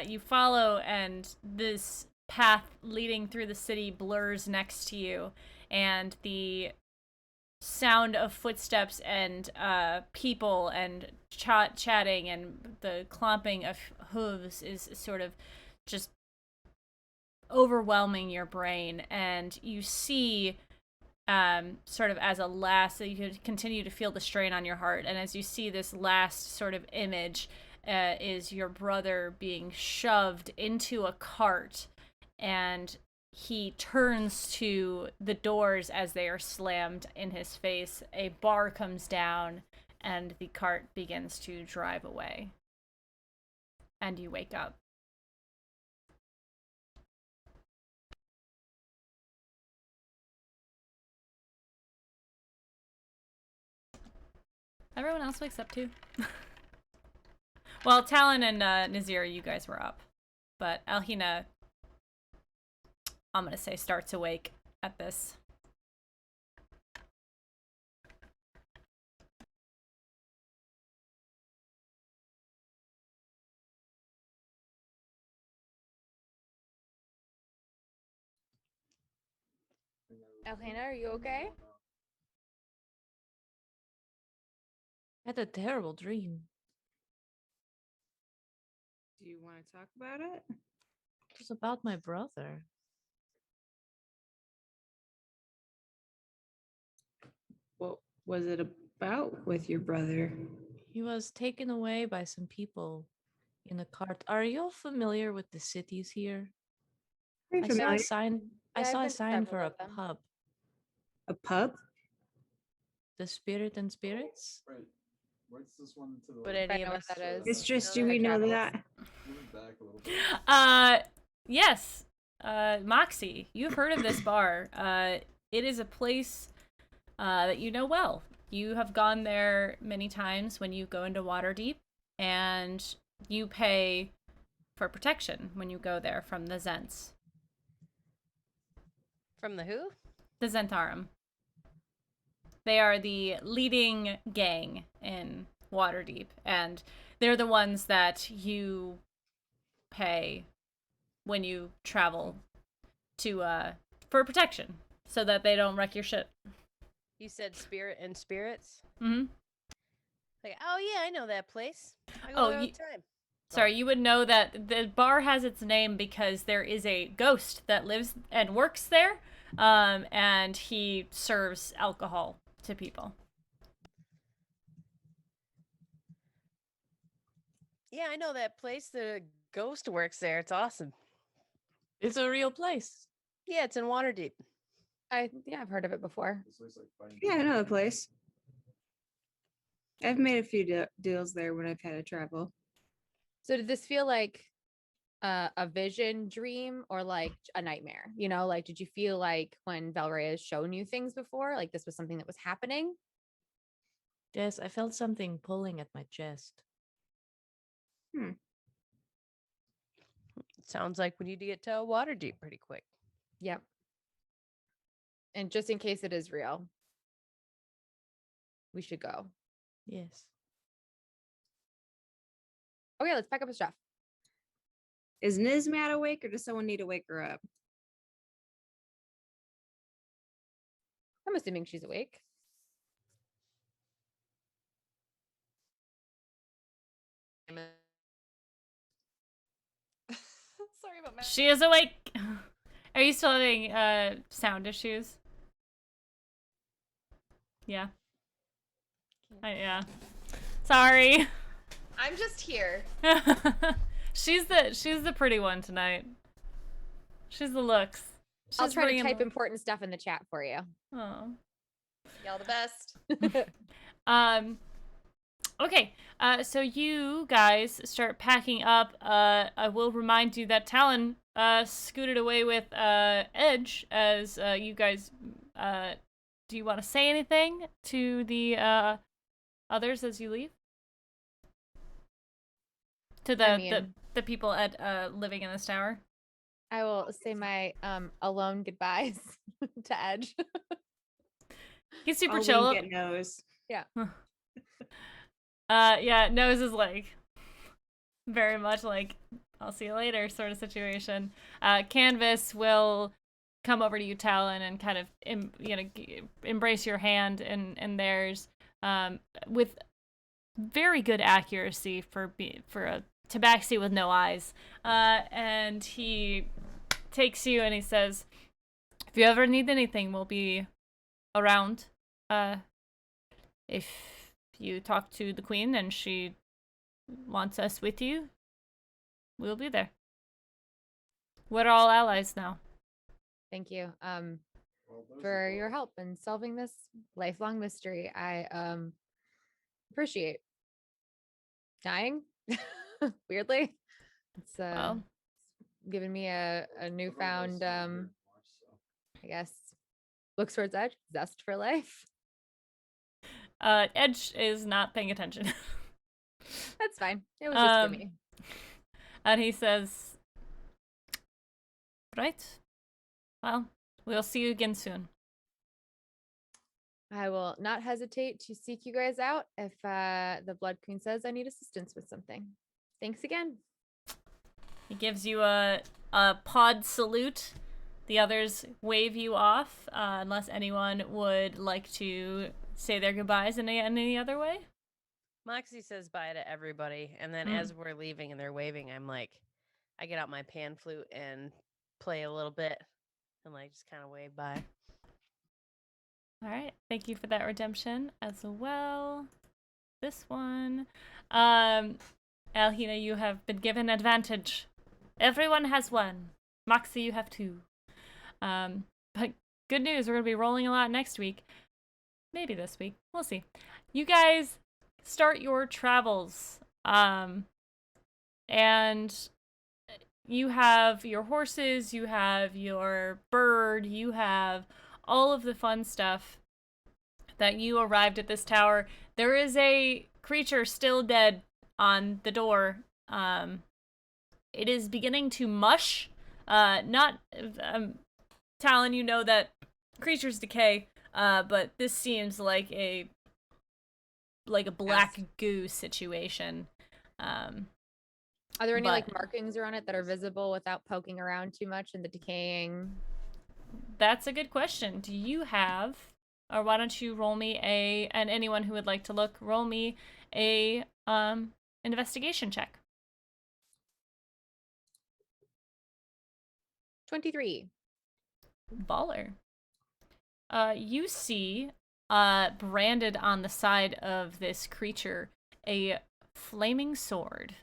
You follow, and this path leading through the city blurs next to you, and the sound of footsteps and people and chatting and the clomping of hooves is sort of just overwhelming your brain, and you see sort of as a last, so you could continue to feel the strain on your heart. And as you see this last sort of image, is your brother being shoved into a cart, and he turns to the doors as they are slammed in his face. A bar comes down, and the cart begins to drive away. And you wake up. Everyone else wakes up too. Well, Talon and Nazir, you guys were up. But Alhina, I'm going to say, starts awake at this. Elena, are you okay? I had a terrible dream. Do you want to talk about it? It was about my brother. What was it about with your brother? He was taken away by some people in a cart. Are you all familiar with the cities here? Pretty I saw familiar. a sign. I Yeah, I've saw a been to sign for several a of them. pub. A pub? The Spirit and Spirits. Right. What's this one to the Would left? any know of what us that is. It's just, know do we that know travels. that? Move back a little bit. Yes. Moxie, you've heard of this bar. It is a place that you know well. You have gone there many times when you go into Waterdeep, and you pay for protection when you go there from the Zents. From the who? The Zentarum. They are the leading gang in Waterdeep, and they're the ones that you pay when you travel to for protection, so that they don't wreck your shit. You said Spirit and Spirits? Mm-hmm. Like, oh yeah, I know that place. I go Oh, there all the time. Sorry, you would know that the bar has its name because there is a ghost that lives and works there, and he serves alcohol to people. Yeah, I know that place. The ghost works there. It's awesome. It's a real place. Yeah, it's in Waterdeep. Yeah, I've heard of it before. This looks like finding Yeah, I know the place. I've made a few deals there when I've had to travel. So did this feel like a vision dream or like a nightmare? You know, like did you feel like when Valray has shown you things before, like this was something that was happening? Yes, I felt something pulling at my chest. Sounds like we need to get to Waterdeep pretty quick. Yep. And just in case it is real, we should go. Yes. Okay, let's pack up our stuff. Is Nizmat awake or does someone need to wake her up? I'm assuming she's awake. Sorry about Matt. She is awake. Are you still having sound issues? Yeah. Yeah. Sorry. I'm just here. She's the pretty one tonight. She's the looks. I'll She's try to bringing type the- important stuff in the chat for you. Oh. Y'all the best. Okay, so you guys start packing up. I will remind you that Talon scooted away with Edge as you guys. Do you want to say anything to the others as you leave? To the I mean- the people at living in this tower. I will say my alone goodbyes to Edge. He's super I'll chill. wink at Nose. Yeah, Nose is like very much like I'll see you later sort of situation. Canvas will come over to you, Talon, and kind of embrace your hand and theirs with very good accuracy for a tabaxi with no eyes. And he takes you and he says, "If you ever need anything, we'll be around. If you talk to the queen and she wants us with you, we'll be there. We're all allies now. Thank you. Well, those are For your both- help in solving this lifelong mystery. I appreciate dying. Weirdly. It's Well, given me a everyone newfound else doesn't very much, so. I guess looks towards Edge, zest for life. Edge is not paying attention. That's fine. It was just for Um, me. And he says, right, well, we'll see you again soon. I will not hesitate to seek you guys out if the Blood Queen says I need assistance with something. Thanks again. He gives you a pod salute. The others wave you off, unless anyone would like to say their goodbyes in any other way. Moxie says bye to everybody, and then as we're leaving and they're waving, I'm like, I get out my pan flute and play a little bit, and like just kind of wave bye. All right, thank you for that redemption as well. This one, Alhina, you have been given advantage. Everyone has one. Moxie, you have two. But good news, we're gonna be rolling a lot next week. Maybe this week. We'll see. You guys start your travels. And you have your horses, you have your bird, you have all of the fun stuff that you arrived at this tower. There is a creature still dead on the door. It is beginning to mush. Talon, you know that creatures decay, but this seems like a black goo situation. Are there any like markings around it that are visible without poking around too much in the decaying? That's a good question. Do you have, or why don't you roll me and anyone who would like to look, roll me a investigation check. 23. Baller. You see, branded on the side of this creature, a flaming sword.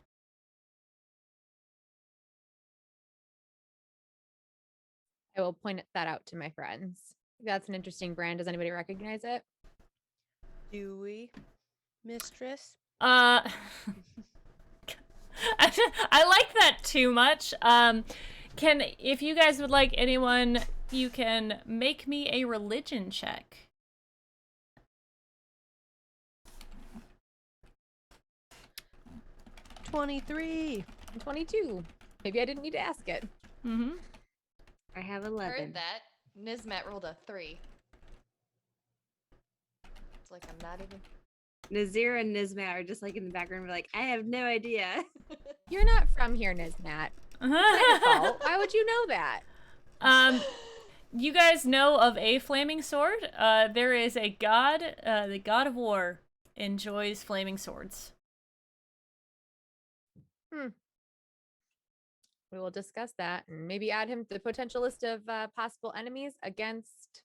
I will point that out to my friends. That's an interesting brand. Does anybody recognize it? Do we, mistress? I like that too much. If you guys would like anyone, you can make me a religion check. 23. 22. Maybe I didn't need to ask it. Mm-hmm. I have 11. Heard that. Nizmet rolled a 3. It's like I'm not even. Nazir and Nizmat are just like in the background, like, I have no idea. You're not from here, Nizmat. It's not your fault. Why would you know that? You guys know of a flaming sword? There is a god, the god of war enjoys flaming swords. We will discuss that and maybe add him to the potential list of possible enemies against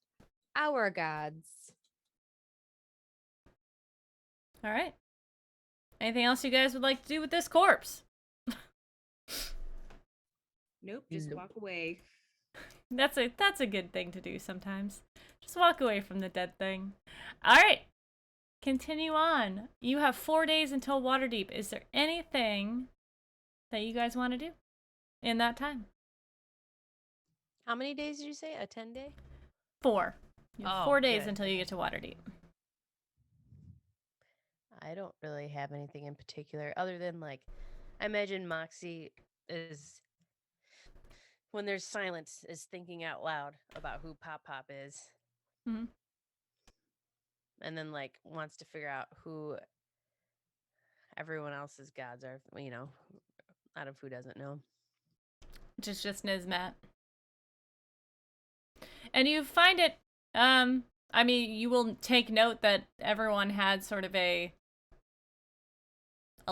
our gods. All right. Anything else you guys would like to do with this corpse? Nope, just Nope. walk away. That's a good thing to do sometimes. Just walk away from the dead thing. All right. Continue on. You have 4 days until Waterdeep. Is there anything that you guys want to do in that time? How many days did you say? A 10-day? 4. You have Oh, 4 days good. until you get to Waterdeep. I don't really have anything in particular other than like I imagine Moxie is when there's silence is thinking out loud about who Pop Pop is. Mhm. And then like wants to figure out who everyone else's gods are, you know, out of who doesn't know. Which is just Nizmat. And you find it, I mean, you will take note that everyone had sort of a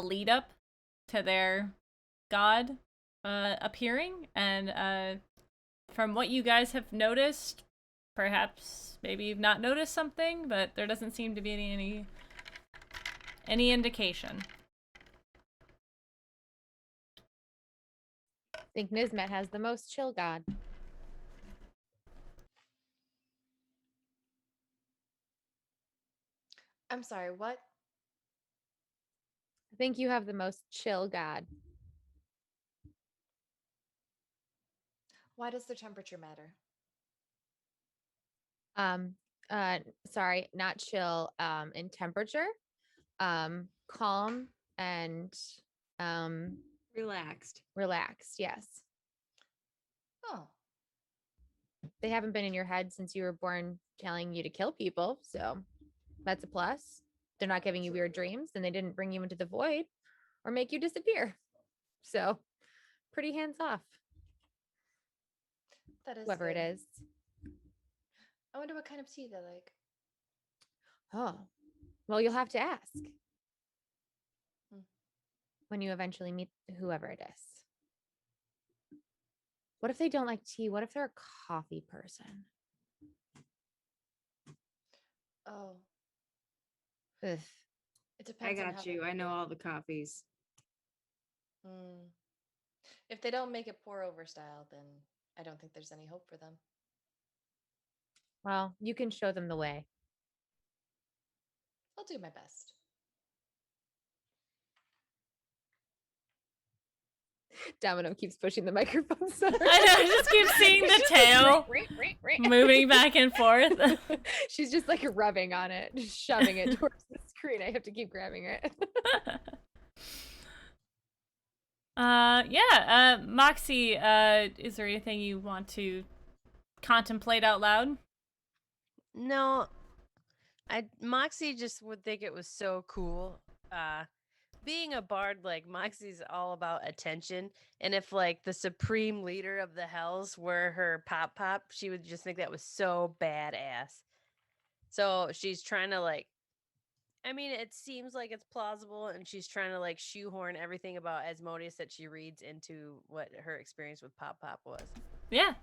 lead up to their god appearing, and from what you guys have noticed, Perhaps maybe you've not noticed something, but there doesn't seem to be any indication. I think Nismet has the most chill god. I'm sorry, what? I think you have the most chill god. Why does the temperature matter? Um, sorry, not chill, in temperature, calm and Relaxed. relaxed. Yes. Oh, They haven't been in your head since you were born telling you to kill people, so that's a plus. They're not giving you weird dreams, and they didn't bring you into the void or make you disappear. So pretty hands off, that is whoever it good. is. I wonder what kind of tea they like. Oh, well, you'll have to ask Hmm. when you eventually meet whoever it is. What if they don't like tea? What if they're a coffee person? Oh, Ugh. it I depends on how got they you. I make know it. all the coffees. Hmm. If they don't make it pour over style, then I don't think there's any hope for them. Well, you can show them the way. I'll do my best. Domino keeps pushing the microphone. Sorry. I know, I just keep seeing the tail moving back and forth. She's just like rubbing on it, just shoving it towards the screen. I have to keep grabbing it. Moxie, is there anything you want to contemplate out loud? No, Moxie just would think it was so cool. Being a bard, like Moxie's all about attention, and if like the supreme leader of the hells were her pop, she would just think that was so badass. So she's trying to like, I mean, it seems like it's plausible, and she's trying to like shoehorn everything about Asmodeus that she reads into what her experience with Pop was. Yeah.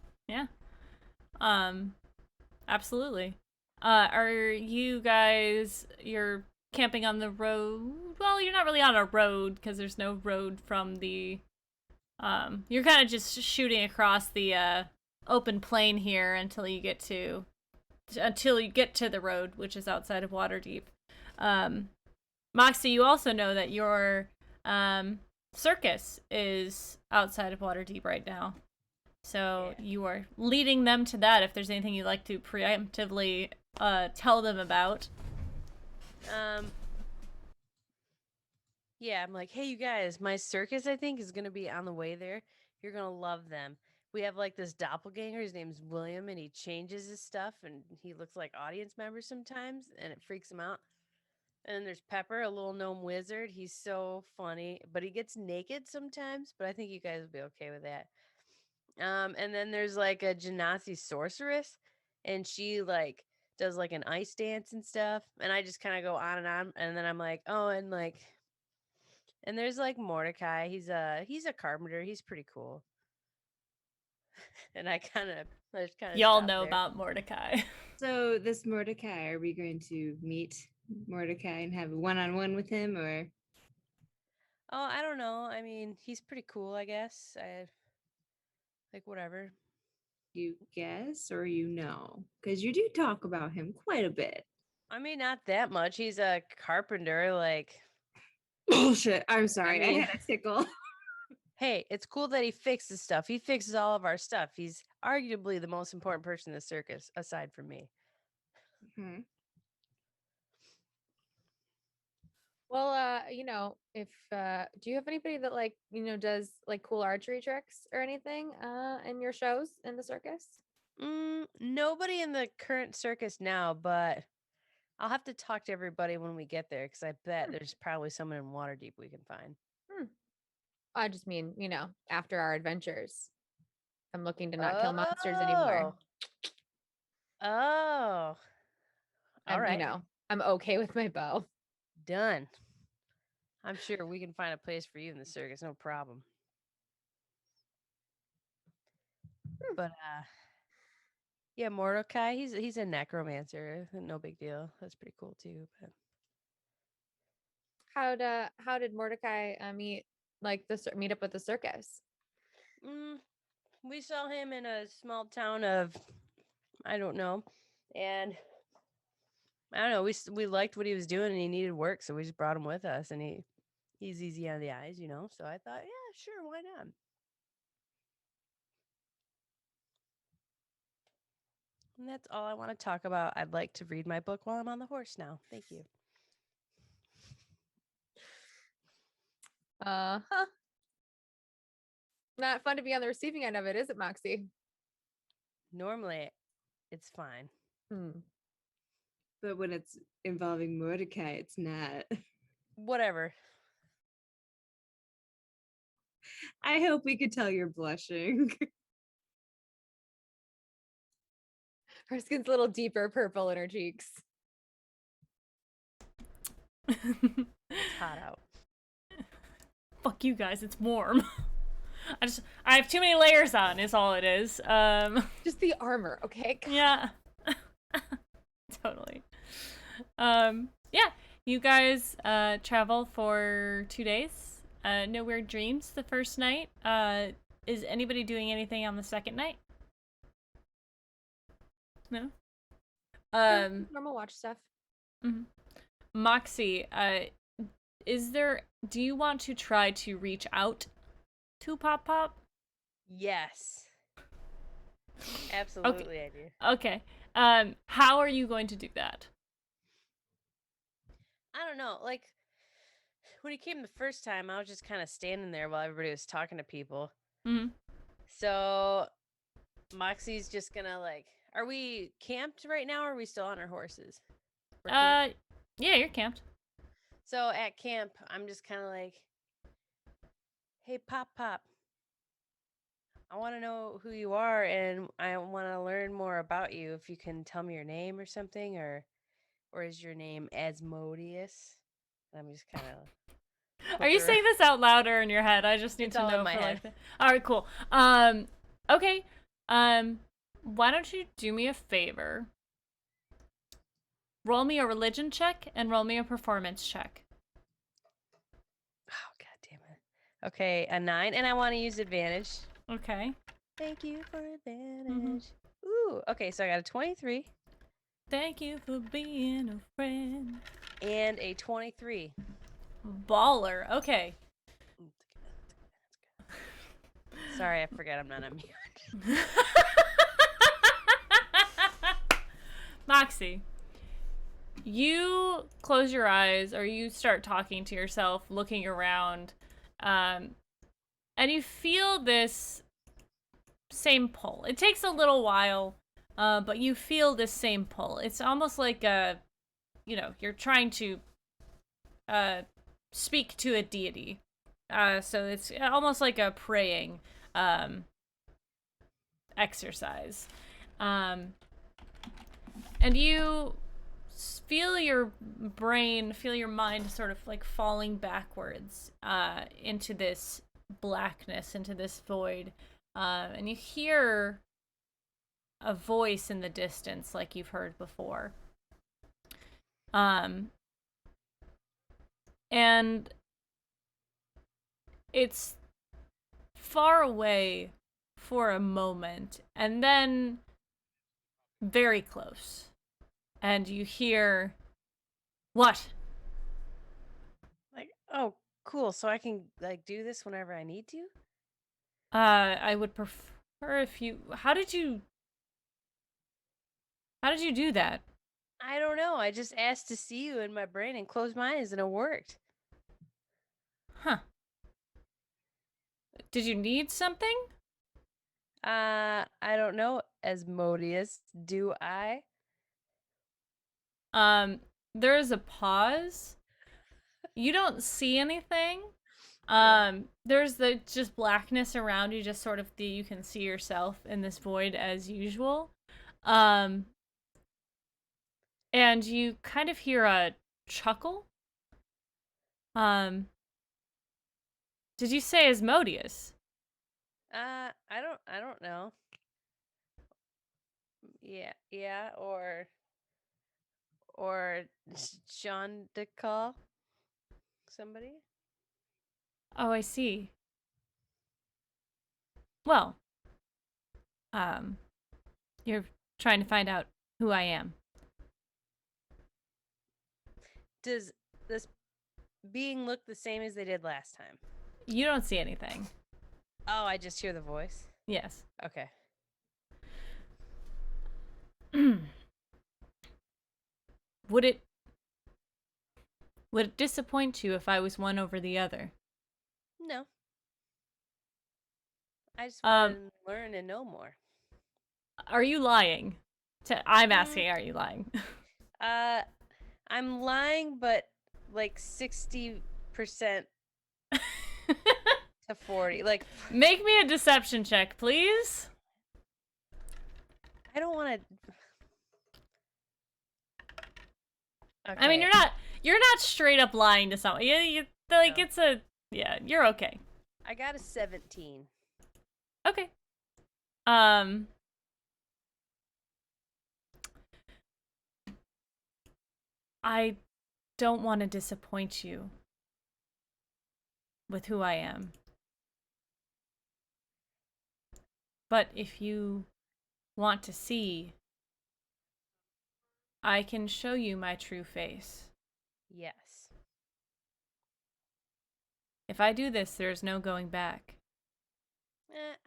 Absolutely. Are you guys, you're camping on the road? Well, you're not really on a road because there's no road from the, you're kind of just shooting across the, open plain here until you get to the road, which is outside of Waterdeep. Moxie, you also know that your, circus is outside of Waterdeep right now. So you are leading them to that if there's anything you'd like to preemptively tell them about. Yeah, I'm like, hey, you guys, my circus, I think, is going to be on the way there. You're going to love them. We have like this doppelganger. His name's William, and he changes his stuff, and he looks like audience members sometimes, and it freaks him out. And then there's Pepper, a little gnome wizard. He's so funny, but he gets naked sometimes, but I think you guys will be okay with that. And then there's like a Genasi sorceress, and she like does like an ice dance and stuff. And I just kind of go on, and then I'm like, oh, and like, and there's like Mordecai. He's a carpenter. He's pretty cool. And I just kind of Y'all know about Mordecai. So this Mordecai, are we going to meet Mordecai and have a one-on-one with him, or? Oh, I don't know. I mean, he's pretty cool, I guess. I like whatever. You guess or you know? Because you do talk about him quite a bit. I mean, not that much. He's a carpenter. Like, Bullshit. I'm sorry. I mean- had a tickle. hey, it's cool that he fixes stuff. He fixes all of our stuff. He's arguably the most important person in the circus, aside from me. Mhm. Well, if do you have anybody that like, does like cool archery tricks or anything in your shows in the circus? Nobody in the current circus now, but I'll have to talk to everybody when we get there because I bet there's probably someone in Waterdeep we can find. I just mean, after our adventures. I'm looking to not kill monsters anymore. Oh. All right. I'm okay with my bow. Done. I'm sure we can find a place for you in the circus, no problem. But Yeah, Mordecai. He's a necromancer. No big deal. That's pretty cool too. But How did Mordecai meet meet up with the circus? we saw him in a small town of I don't know, and I don't know. We liked what he was doing, and he needed work, so we just brought him with us. And he's easy on the eyes, you know. So I thought, yeah, sure, why not? And that's all I want to talk about. I'd like to read my book while I'm on the horse now. Thank you. Huh. Not fun to be on the receiving end of it, is it, Moxie? Normally, it's fine. But when it's involving Mordecai, it's not. Whatever. I hope we could tell you're blushing. Her skin's a little deeper purple in her cheeks. It's hot out. Fuck you guys, it's warm. I have too many layers on, is all it is. Just the armor, okay? Yeah. Totally. Yeah, you guys travel for 2 days. No weird dreams the first night. Is anybody doing anything on the second night? No? Normal watch stuff. Moxie, do you want to try to reach out to Pop Pop? Yes. Absolutely, I do. Okay. How are you going to do that? I don't know. Like, when he came the first time, I was just kind of standing there while everybody was talking to people. Mm-hmm. So, Moxie's just gonna, like, are we camped right now, or are we still on our horses? We're camped? Yeah, you're camped. So, at camp, I'm just kind of like, hey, Pop Pop, I want to know who you are, and I want to learn more about you. If you can tell me your name or something, or is your name Asmodeus? And I'm just kind of. Are you saying this out loud or in your head? I just need It's to all know in my for head. like. All right, cool. Okay. Why don't you do me a favor? Roll me a religion check and roll me a performance check. Oh, god damn it. Okay, a 9, and I want to use advantage. Okay. Thank you for advantage. Ooh, okay, so I got a 23 Thank you for being a friend. and a 23. Baller. Okay. Sorry, I forgot I'm not on mute. Moxie, you close your eyes or you start talking to yourself, looking around, and you feel this same pull. It takes a little while, but you feel this same pull. It's almost like you're trying to speak to a deity. So it's almost like a praying exercise. And you feel your mind sort of like falling backwards into this blackness, into this void. And you hear a voice in the distance like you've heard before. And it's far away for a moment, and then very close. And you hear, what? Like, oh, cool. So I can like do this whenever I need to? I would prefer if you, how did you do that? I don't know. I just asked to see you in my brain and closed my eyes and it worked. Huh. Did you need something? I don't know, Asmodeus. Do I? There is a pause. You don't see anything. There's the just blackness around you, just sort of you can see yourself in this void as usual. And you kind of hear a chuckle. Did you say Asmodeus? I don't know. Yeah, or Sean to call somebody. Oh, I see. Well, um, you're trying to find out who I am. Does this being look the same as they did last time? You don't see anything. Oh, I just hear the voice. Yes. Okay. Would it disappoint you if I was one over the other? No. I just Um, want to learn and know more. Are you lying? I'm Mm, asking, are you lying? I'm lying, but like 60% to 40. Like, Make me a deception check, please. I don't want to. Okay. I mean, you're not straight up lying to someone. You like No. you're okay. I got a 17. Okay. I don't want to disappoint you with who I am. But if you want to see, I can show you my true face. Yes. If I do this, there's no going back.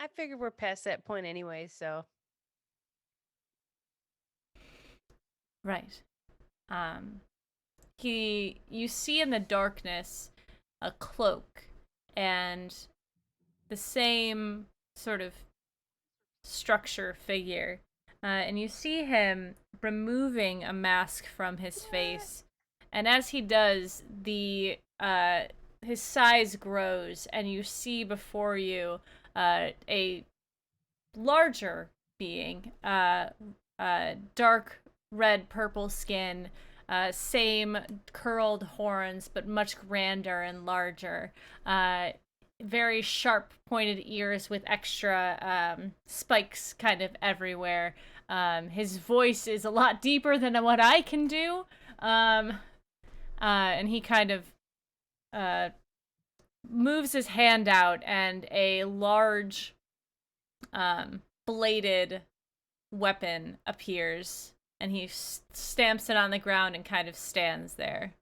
I figured we're past that point anyway, so. Right. You see in the darkness a cloak and the same sort of structure figure. And you see him removing a mask from his face. And as he does, his size grows, and you see before you a larger being, dark red purple skin, same curled horns, but much grander and larger. Very sharp pointed ears with extra spikes kind of everywhere. His voice is a lot deeper than what I can do. And he kind of moves his hand out, and a large bladed weapon appears, and he stamps it on the ground and kind of stands there.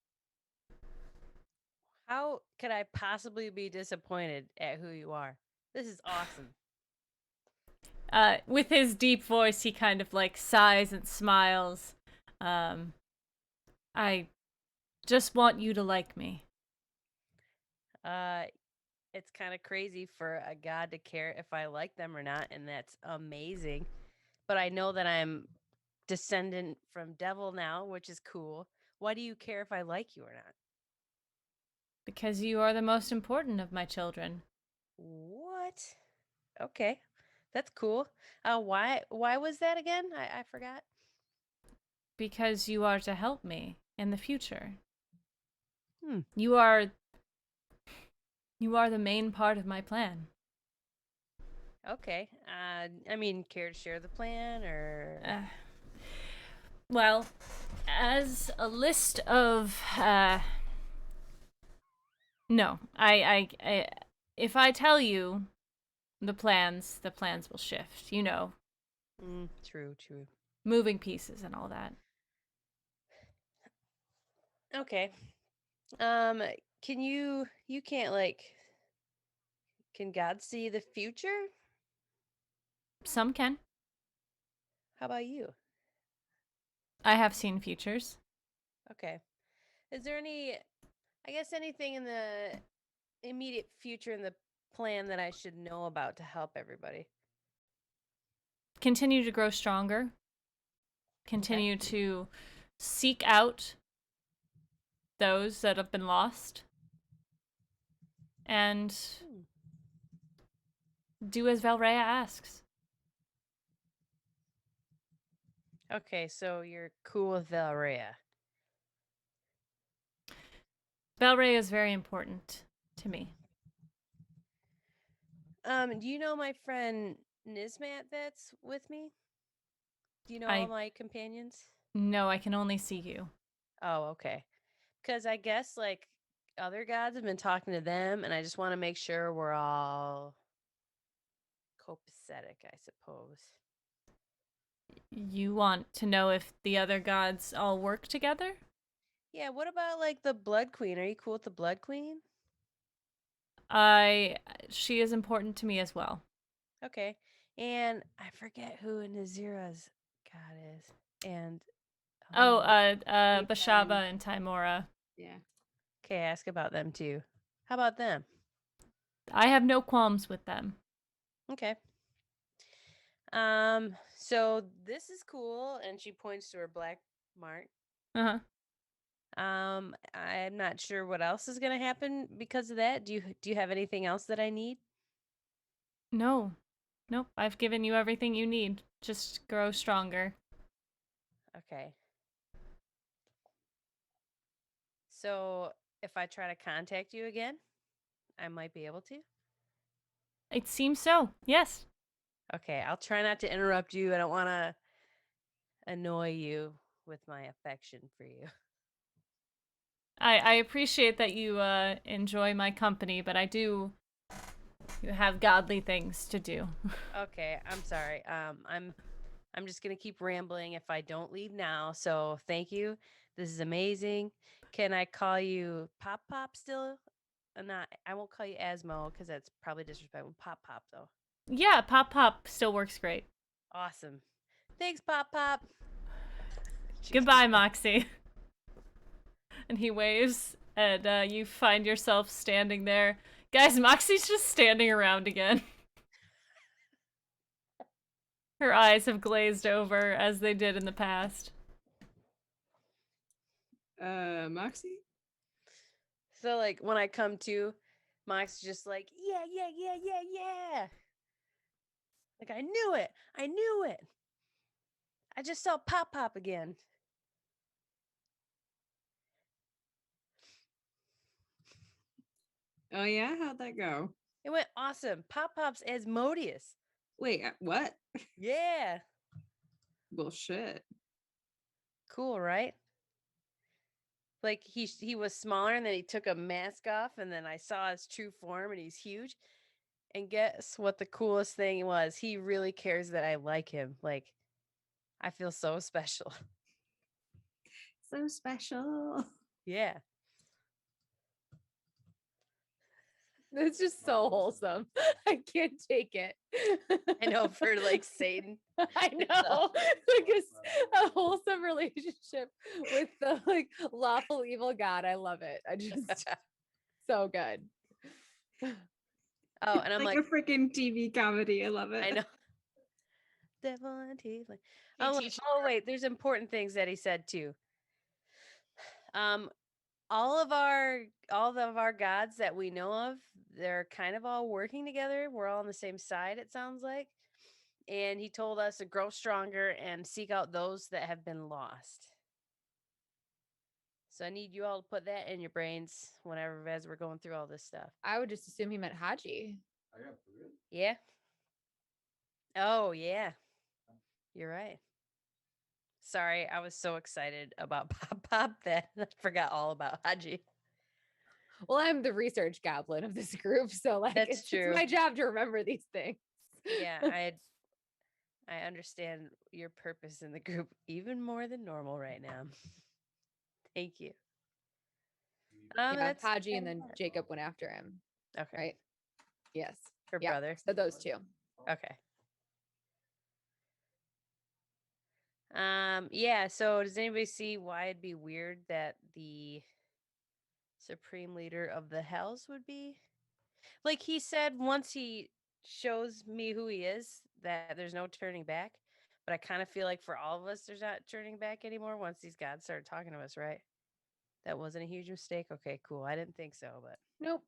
How could I possibly be disappointed at who you are? This is awesome. With his deep voice, he kind of like sighs and smiles. I just want you to like me. It's kind of crazy for a god to care if I like them or not, and that's amazing. But I know that I'm descendant from devil now, which is cool. Why do you care if I like you or not? Because you are the most important of my children. What? Okay. That's cool. Why was that again? I forgot. Because you are to help me in the future. Hmm. You are the main part of my plan. Okay. I mean, care to share the plan or Well, as a list of no, if I tell you the plans will shift. You know, true. moving pieces and all that. Okay. Can you can't can God see the future? Some can. How about you? I have seen futures. Okay. Is there anything in the immediate future in the plan that I should know about to help everybody? Continue to grow stronger. Continue to seek out those that have been lost. And do as Valrea asks. Okay, so you're cool with Valrea. Valrea is very important to me. Do you know my friend Nismat that's with me? Do you know I all my companions? No, I can only see you. Oh, okay. Because I guess like other gods have been talking to them, and I just want to make sure we're all copacetic, I suppose. You want to know if the other gods all work together? Yeah, what about like the Blood Queen? Are you cool with the Blood Queen? She is important to me as well. Okay. And I forget who Nazira's god is. And Oh, Keep Bashaba and Timora. Yeah. okay, ask about them too. How about them? I have no qualms with them. Okay. So this is cool, and she points to her black mark. Uh-huh. I'm not sure what else is gonna happen because of that. Do you have anything else that I need? No. Nope, I've given you everything you need. Just grow stronger. Okay. So if I try to contact you again, I might be able to. It seems so. Yes. Okay, I'll try not to interrupt you. I don't want to annoy you with my affection for you. I appreciate that you enjoy my company, but I do have godly things to do. Okay, I'm sorry. I'm just gonna keep rambling if I don't leave now. So thank you. This is amazing. Can I call you Pop Pop still? Not. I won't call you Asmo because that's probably disrespectful. Pop Pop though. Yeah, Pop Pop still works great. Awesome. Thanks, Pop Pop. She Goodbye, goes, Moxie. And he waves, and you find yourself standing there. Guys, Moxie's just standing around again. Her eyes have glazed over as they did in the past. Moxie? So like when I come to, Mox is just like, yeah, yeah, yeah, yeah, yeah. Like I knew it. I knew it. I just saw Pop Pop again. Oh yeah, how'd that go? It went awesome. Pop Pop's Asmodeus. Wait, what? Yeah. Well, shit. Cool, right? Like he was smaller and then he took a mask off and then I saw his true form and he's huge. And guess what the coolest thing was? He really cares that I like him. Like I feel so special. So special. Yeah. It's just so wholesome. I can't take it. I know for like Satan. I It's know. Like a wholesome relationship with the like lawful evil god. I love it. I just so good. Oh, and I'm Like like, a freaking TV comedy. I love it. I know. Devil and Tiefling. He I'm like, teaches oh wait, there's important things that he said too. Um, all of our gods that we know of, they're kind of all working together. We're all on the same side, it sounds like. And he told us to grow stronger and seek out those that have been lost. So I need you all to put that in your brains whenever as we're going through all this stuff. I would just assume he meant Haji. I got for real. Yeah. Oh yeah. You're right. Sorry, I was so excited about Pop Pop that I forgot all about Haji. Well, I'm the research goblin of this group, so like That's it's true. my job to remember these things. Yeah, I understand your purpose in the group even more than normal right now. Thank you. Yeah, That's Haji and then Jacob went after him, okay. right? Yes. Her Yeah. brother. So those two. Okay. Yeah, so does anybody see why it'd be weird that the supreme leader of the hells would be? Like he said once he shows me who he is, that there's no turning back. But I kind of feel like for all of us, there's not turning back anymore once these gods started talking to us, right? That wasn't a huge mistake. Okay, cool. I didn't think so, but Nope.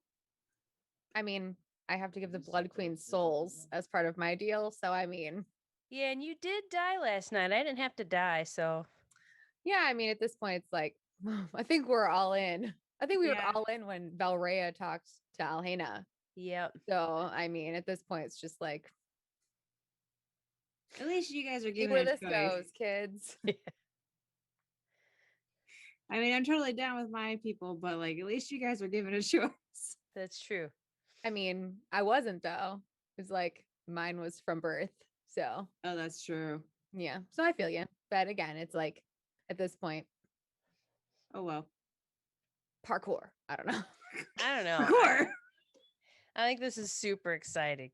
I mean, I have to give the Blood Queen souls as part of my deal. So I mean, yeah, and you did die last night. I didn't have to die, so yeah, I mean, at this point, it's like, I think we're all in. I think we were Yeah. all in when Valrea talked to Alhena. yep. So, I mean, at this point, it's just like, At least you guys are See giving where it a this choice. goes, kids. I mean, I'm totally down with my people, but like, at least you guys are giving it a choice. That's true. I mean, I wasn't though. It's like mine was from birth. So Oh, that's true. yeah. So I feel you. But again, it's like at this point, Oh well. parkour. I don't know. I don't know. Parkour. I think this is super exciting.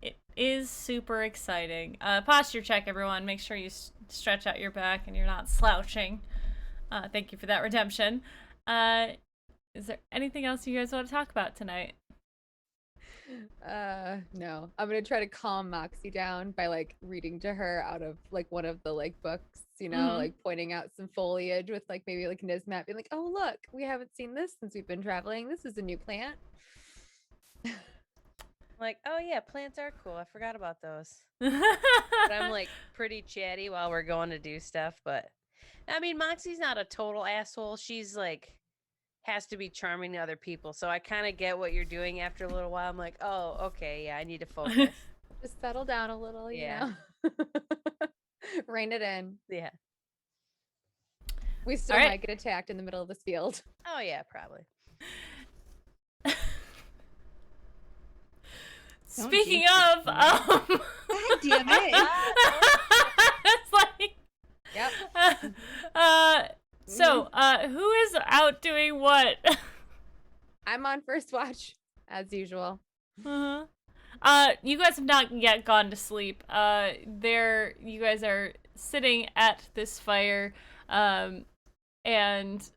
It is super exciting. Posture check, everyone. Make sure you stretch out your back and you're not slouching. Thank you for that redemption. Is there anything else you guys want to talk about tonight? No. I'm gonna try to calm Moxie down by like reading to her out of like one of the like books, you know, Mhm. like pointing out some foliage with like maybe like Nismat being like, oh look, we haven't seen this since we've been traveling. This is a new plant. Like, oh yeah, plants are cool. I forgot about those. But But I'm like pretty chatty while we're going to do stuff. But I mean, Moxie's not a total asshole. She's like has to be charming to other people. So I kind of get what you're doing after a little while. I'm like, oh, okay, yeah, I need to focus. Just settle down a little, Yeah. you know. Rein it in. Yeah. We still All right. might get attacked in the middle of this field. Oh yeah, probably. Don't Speaking jinx it, of, God damn it. it's like, Yep. so, who is out doing what? I'm on first watch, as usual. Uh-huh. You guys have not yet gone to sleep. You guys are sitting at this fire, and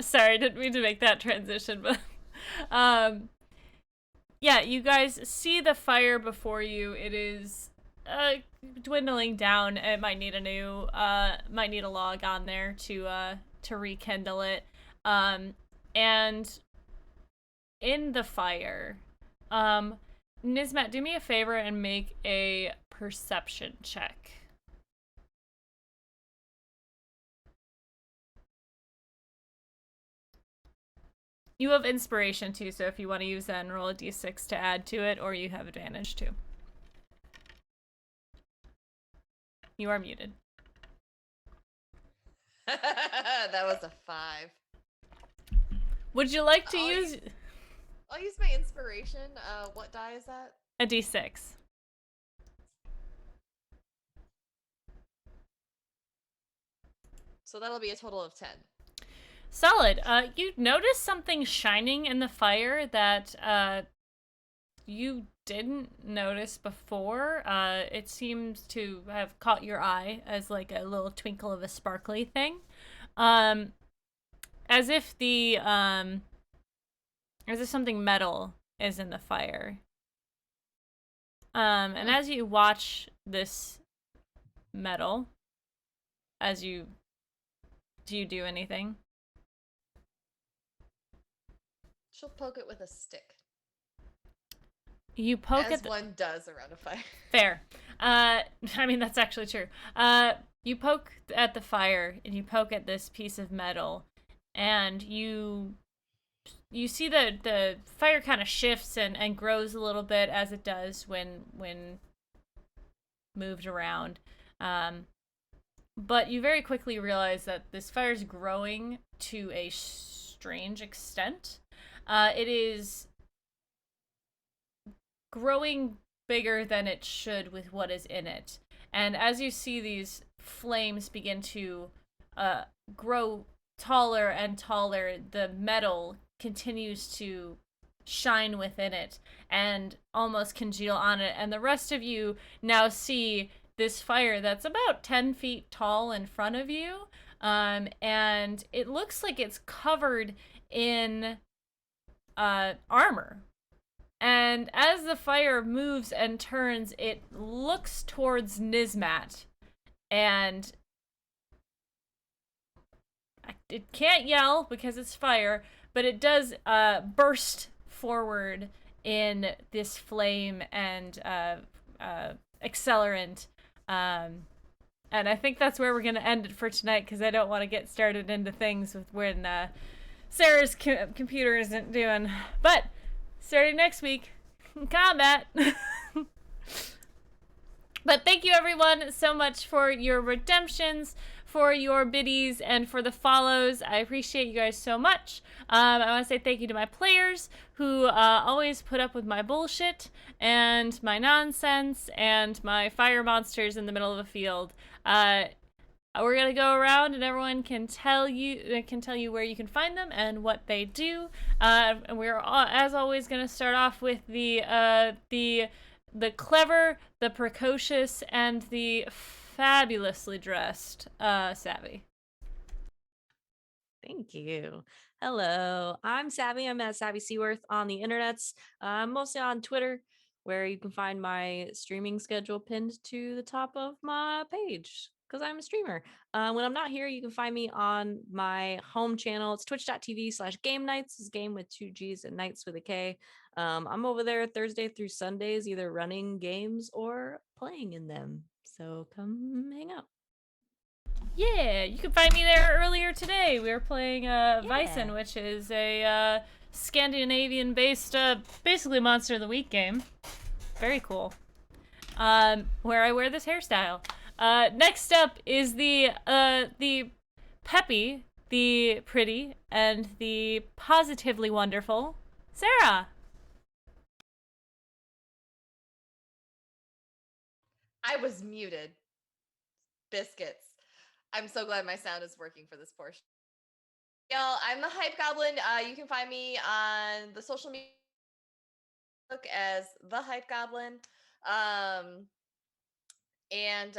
sorry, I didn't mean to make that transition, but, yeah, you guys see the fire before you. It is, dwindling down. It might need might need a log on there to rekindle it. And in the fire, Nismat, do me a favor and make a perception check. You have inspiration too, so if you want to use that and roll a d6 to add to it, or you have advantage too. You are muted. That was a 5. Would you like to I'll use I'll use my inspiration. What die is that? a d6? So that'll be a total of 10. Solid. You notice something shining in the fire that you didn't notice before. It seems to have caught your eye as like a little twinkle of a sparkly thing. As if something metal is in the fire. And as you watch this metal, do you do anything? She'll poke it with a stick. You poke As at the one does around a fire. Fair. I mean, that's actually true. You poke at the fire, and you poke at this piece of metal, and you see the fire kind of shifts and grows a little bit as it does when moved around. But you very quickly realize that this fire is growing to a strange extent. It is growing bigger than it should with what is in it. And as you see these flames begin to grow taller and taller, the metal continues to shine within it and almost congeal on it. And the rest of you now see this fire that's about 10 feet tall in front of you. And it looks like it's covered in armor. And as the fire moves and turns, it looks towards Nismat. And it can't yell because it's fire, but it does burst forward in this flame and accelerant. And I think that's where we're going to end it for tonight, because I don't want to get started into things with when Sarah's computer isn't doing. But starting next week, combat. But thank you everyone so much for your redemptions, for your biddies, and for the follows. I appreciate you guys so much. I want to say thank you to my players who always put up with my bullshit and my nonsense and my fire monsters in the middle of a field. We're gonna go around and everyone can tell you where you can find them and what they do. And we're as always gonna start off with the clever, the precocious, and the fabulously dressed Savvy. Thank you. Hello, I'm Savvy. I'm at Savvy Seaworth on the internets. I'm mostly on Twitter, where you can find my streaming schedule pinned to the top of my page because I'm a streamer. When I'm not here, you can find me on my home channel. It's twitch.tv/game nights. It's game with 2 G's and nights with a K. I'm over there Thursday through Sundays, either running games or playing in them. So come hang out. Yeah, you can find me there earlier today. We were playing Vysen, which is a Scandinavian-based, basically Monster of the Week game. Very cool. Where I wear this hairstyle. Next up is the peppy, the pretty, and the positively wonderful Sarah. I was muted. Biscuits. I'm so glad my sound is working for this portion. Y'all, I'm the Hype Goblin. You can find me on the social media as the Hype Goblin. And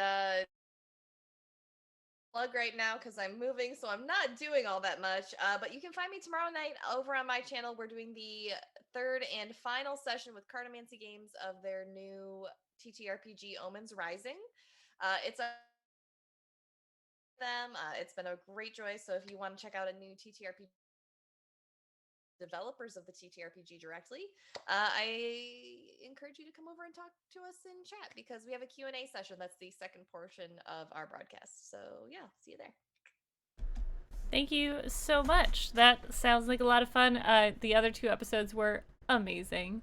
plug right now because I'm moving, so I'm not doing all that much. But you can find me tomorrow night over on my channel. We're doing the third and final session with Cartomancy Games of their new TTRPG Omens Rising. It's a them. It's been a great joy. So if you want to check out a new TTRPG developers of the TTRPG directly, I encourage you to come over and talk to us in chat because we have a Q&A session. That's the second portion of our broadcast. So yeah, see you there. Thank you so much. That sounds like a lot of fun. The other 2 episodes were amazing.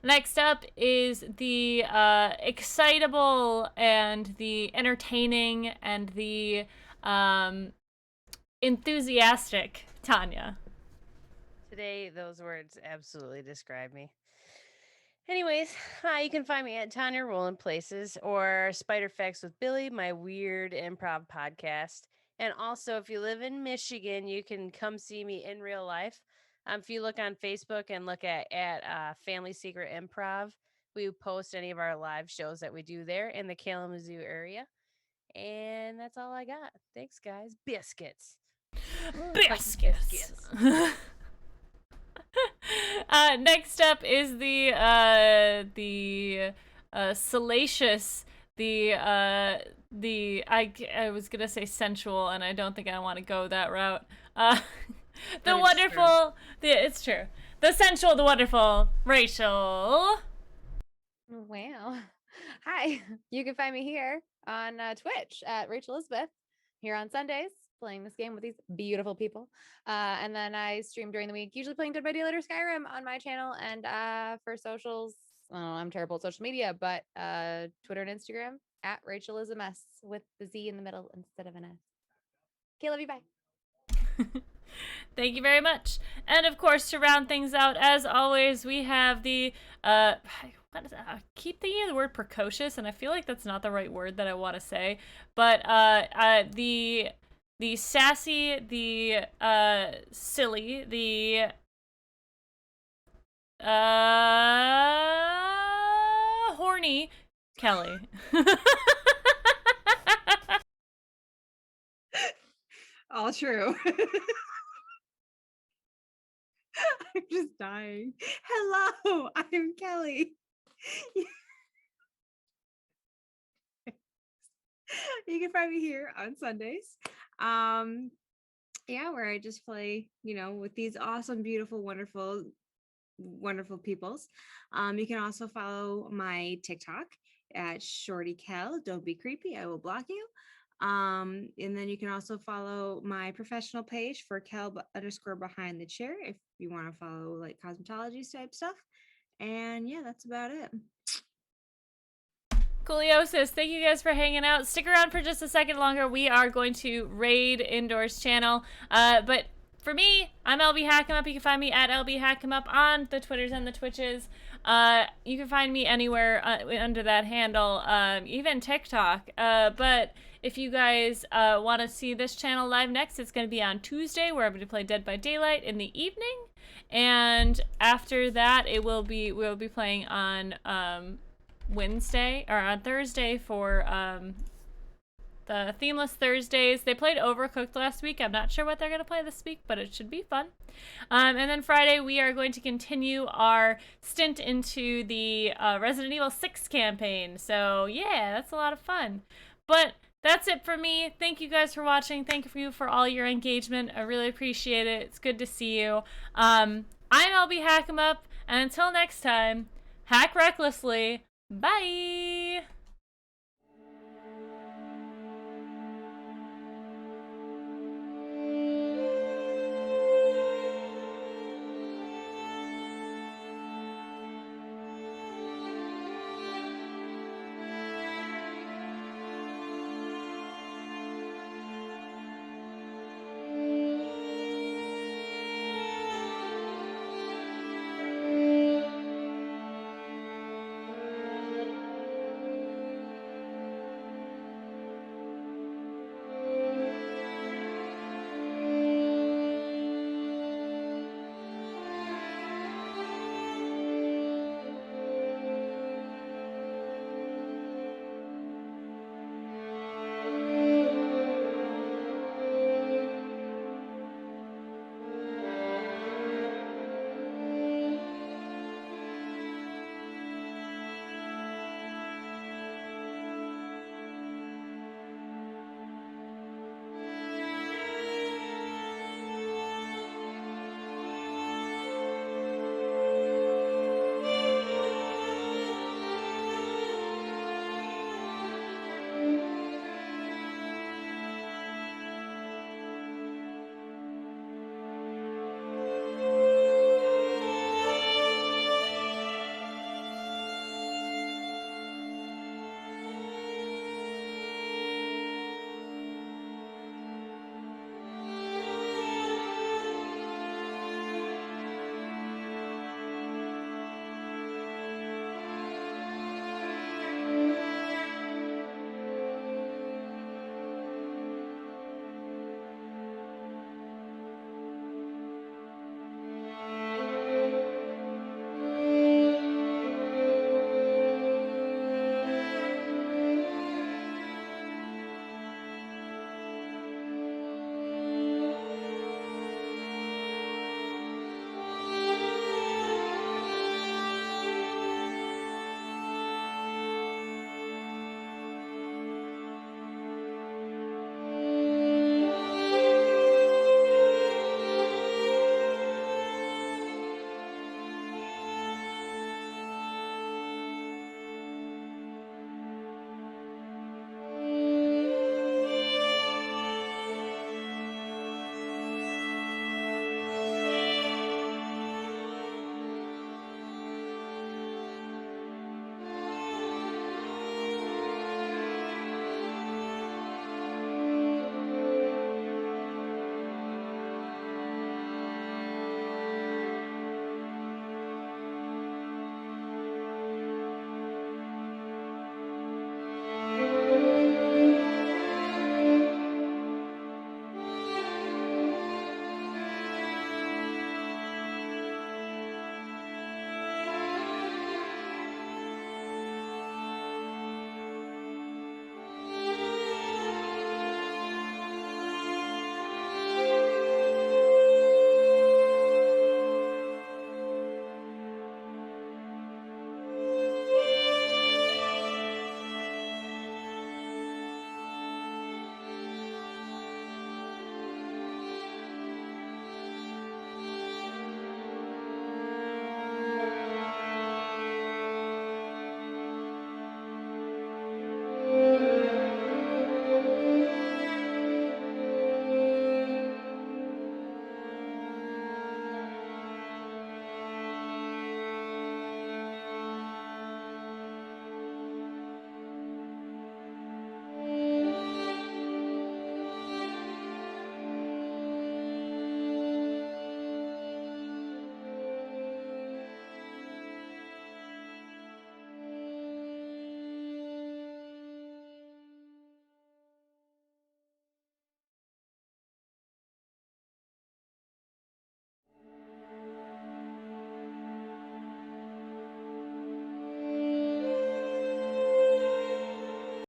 Next up is the excitable and the entertaining and the enthusiastic Tanya. Today, those words absolutely describe me. Anyways, you can find me at Tanya Rolling Places or Spider Facts with Billy, my weird improv podcast. And also, if you live in Michigan, you can come see me in real life. If you look on Facebook and look at Family Secret Improv, we post any of our live shows that we do there in the Kalamazoo area. And that's all I got. Thanks, guys. Biscuits. Biscuits. Next up is the salacious, I was gonna say sensual, and I don't think I want to go that route. The wonderful, it's true. The sensual, the wonderful Rachel. Wow. Hi. You can find me here on Twitch at Rachel Elizabeth here on Sundays playing this game with these beautiful people. And then I stream during the week, usually playing Dead by Daylight or Skyrim on my channel. And for socials, I'm terrible at social media, but Twitter and Instagram at Rachel is a mess with the Z in the middle instead of an S. Okay, love you, bye. Thank you very much. And of course, to round things out, as always, we have the what is that? I keep thinking of the word precocious, and I feel like that's not the right word that I want to say. But the sassy, the silly, the horny Kelly. All true. I'm just dying. Hello, I'm Kelly. You can find me here on Sundays. Yeah, where I just play, with these awesome, beautiful, wonderful peoples. You can also follow my TikTok at Shorty Kel. Don't be creepy, I will block you. And then you can also follow my professional page for Kel_behind the chair if you want to follow like cosmetology type stuff. And yeah, that's about it. Cooliosis, thank you guys for hanging out. Stick around for just a second longer. We are going to raid Indoors channel. But for me, I'm LB Hackemup. You can find me at LB Hackemup on the Twitters and the Twitches. You can find me anywhere under that handle, even TikTok. But if you guys want to see this channel live next, it's going to be on Tuesday, where I'm going to play Dead by Daylight in the evening. And after that, we'll be playing on Wednesday or on Thursday for the themeless Thursdays. They played Overcooked last week. I'm not sure what they're going to play this week, but it should be fun. And then Friday, we are going to continue our stint into the Resident Evil 6 campaign. So yeah, that's a lot of fun. But that's it for me. Thank you guys for watching. Thank you for all your engagement. I really appreciate it. It's good to see you. I'm LB Hackemup, and until next time, hack recklessly. Bye!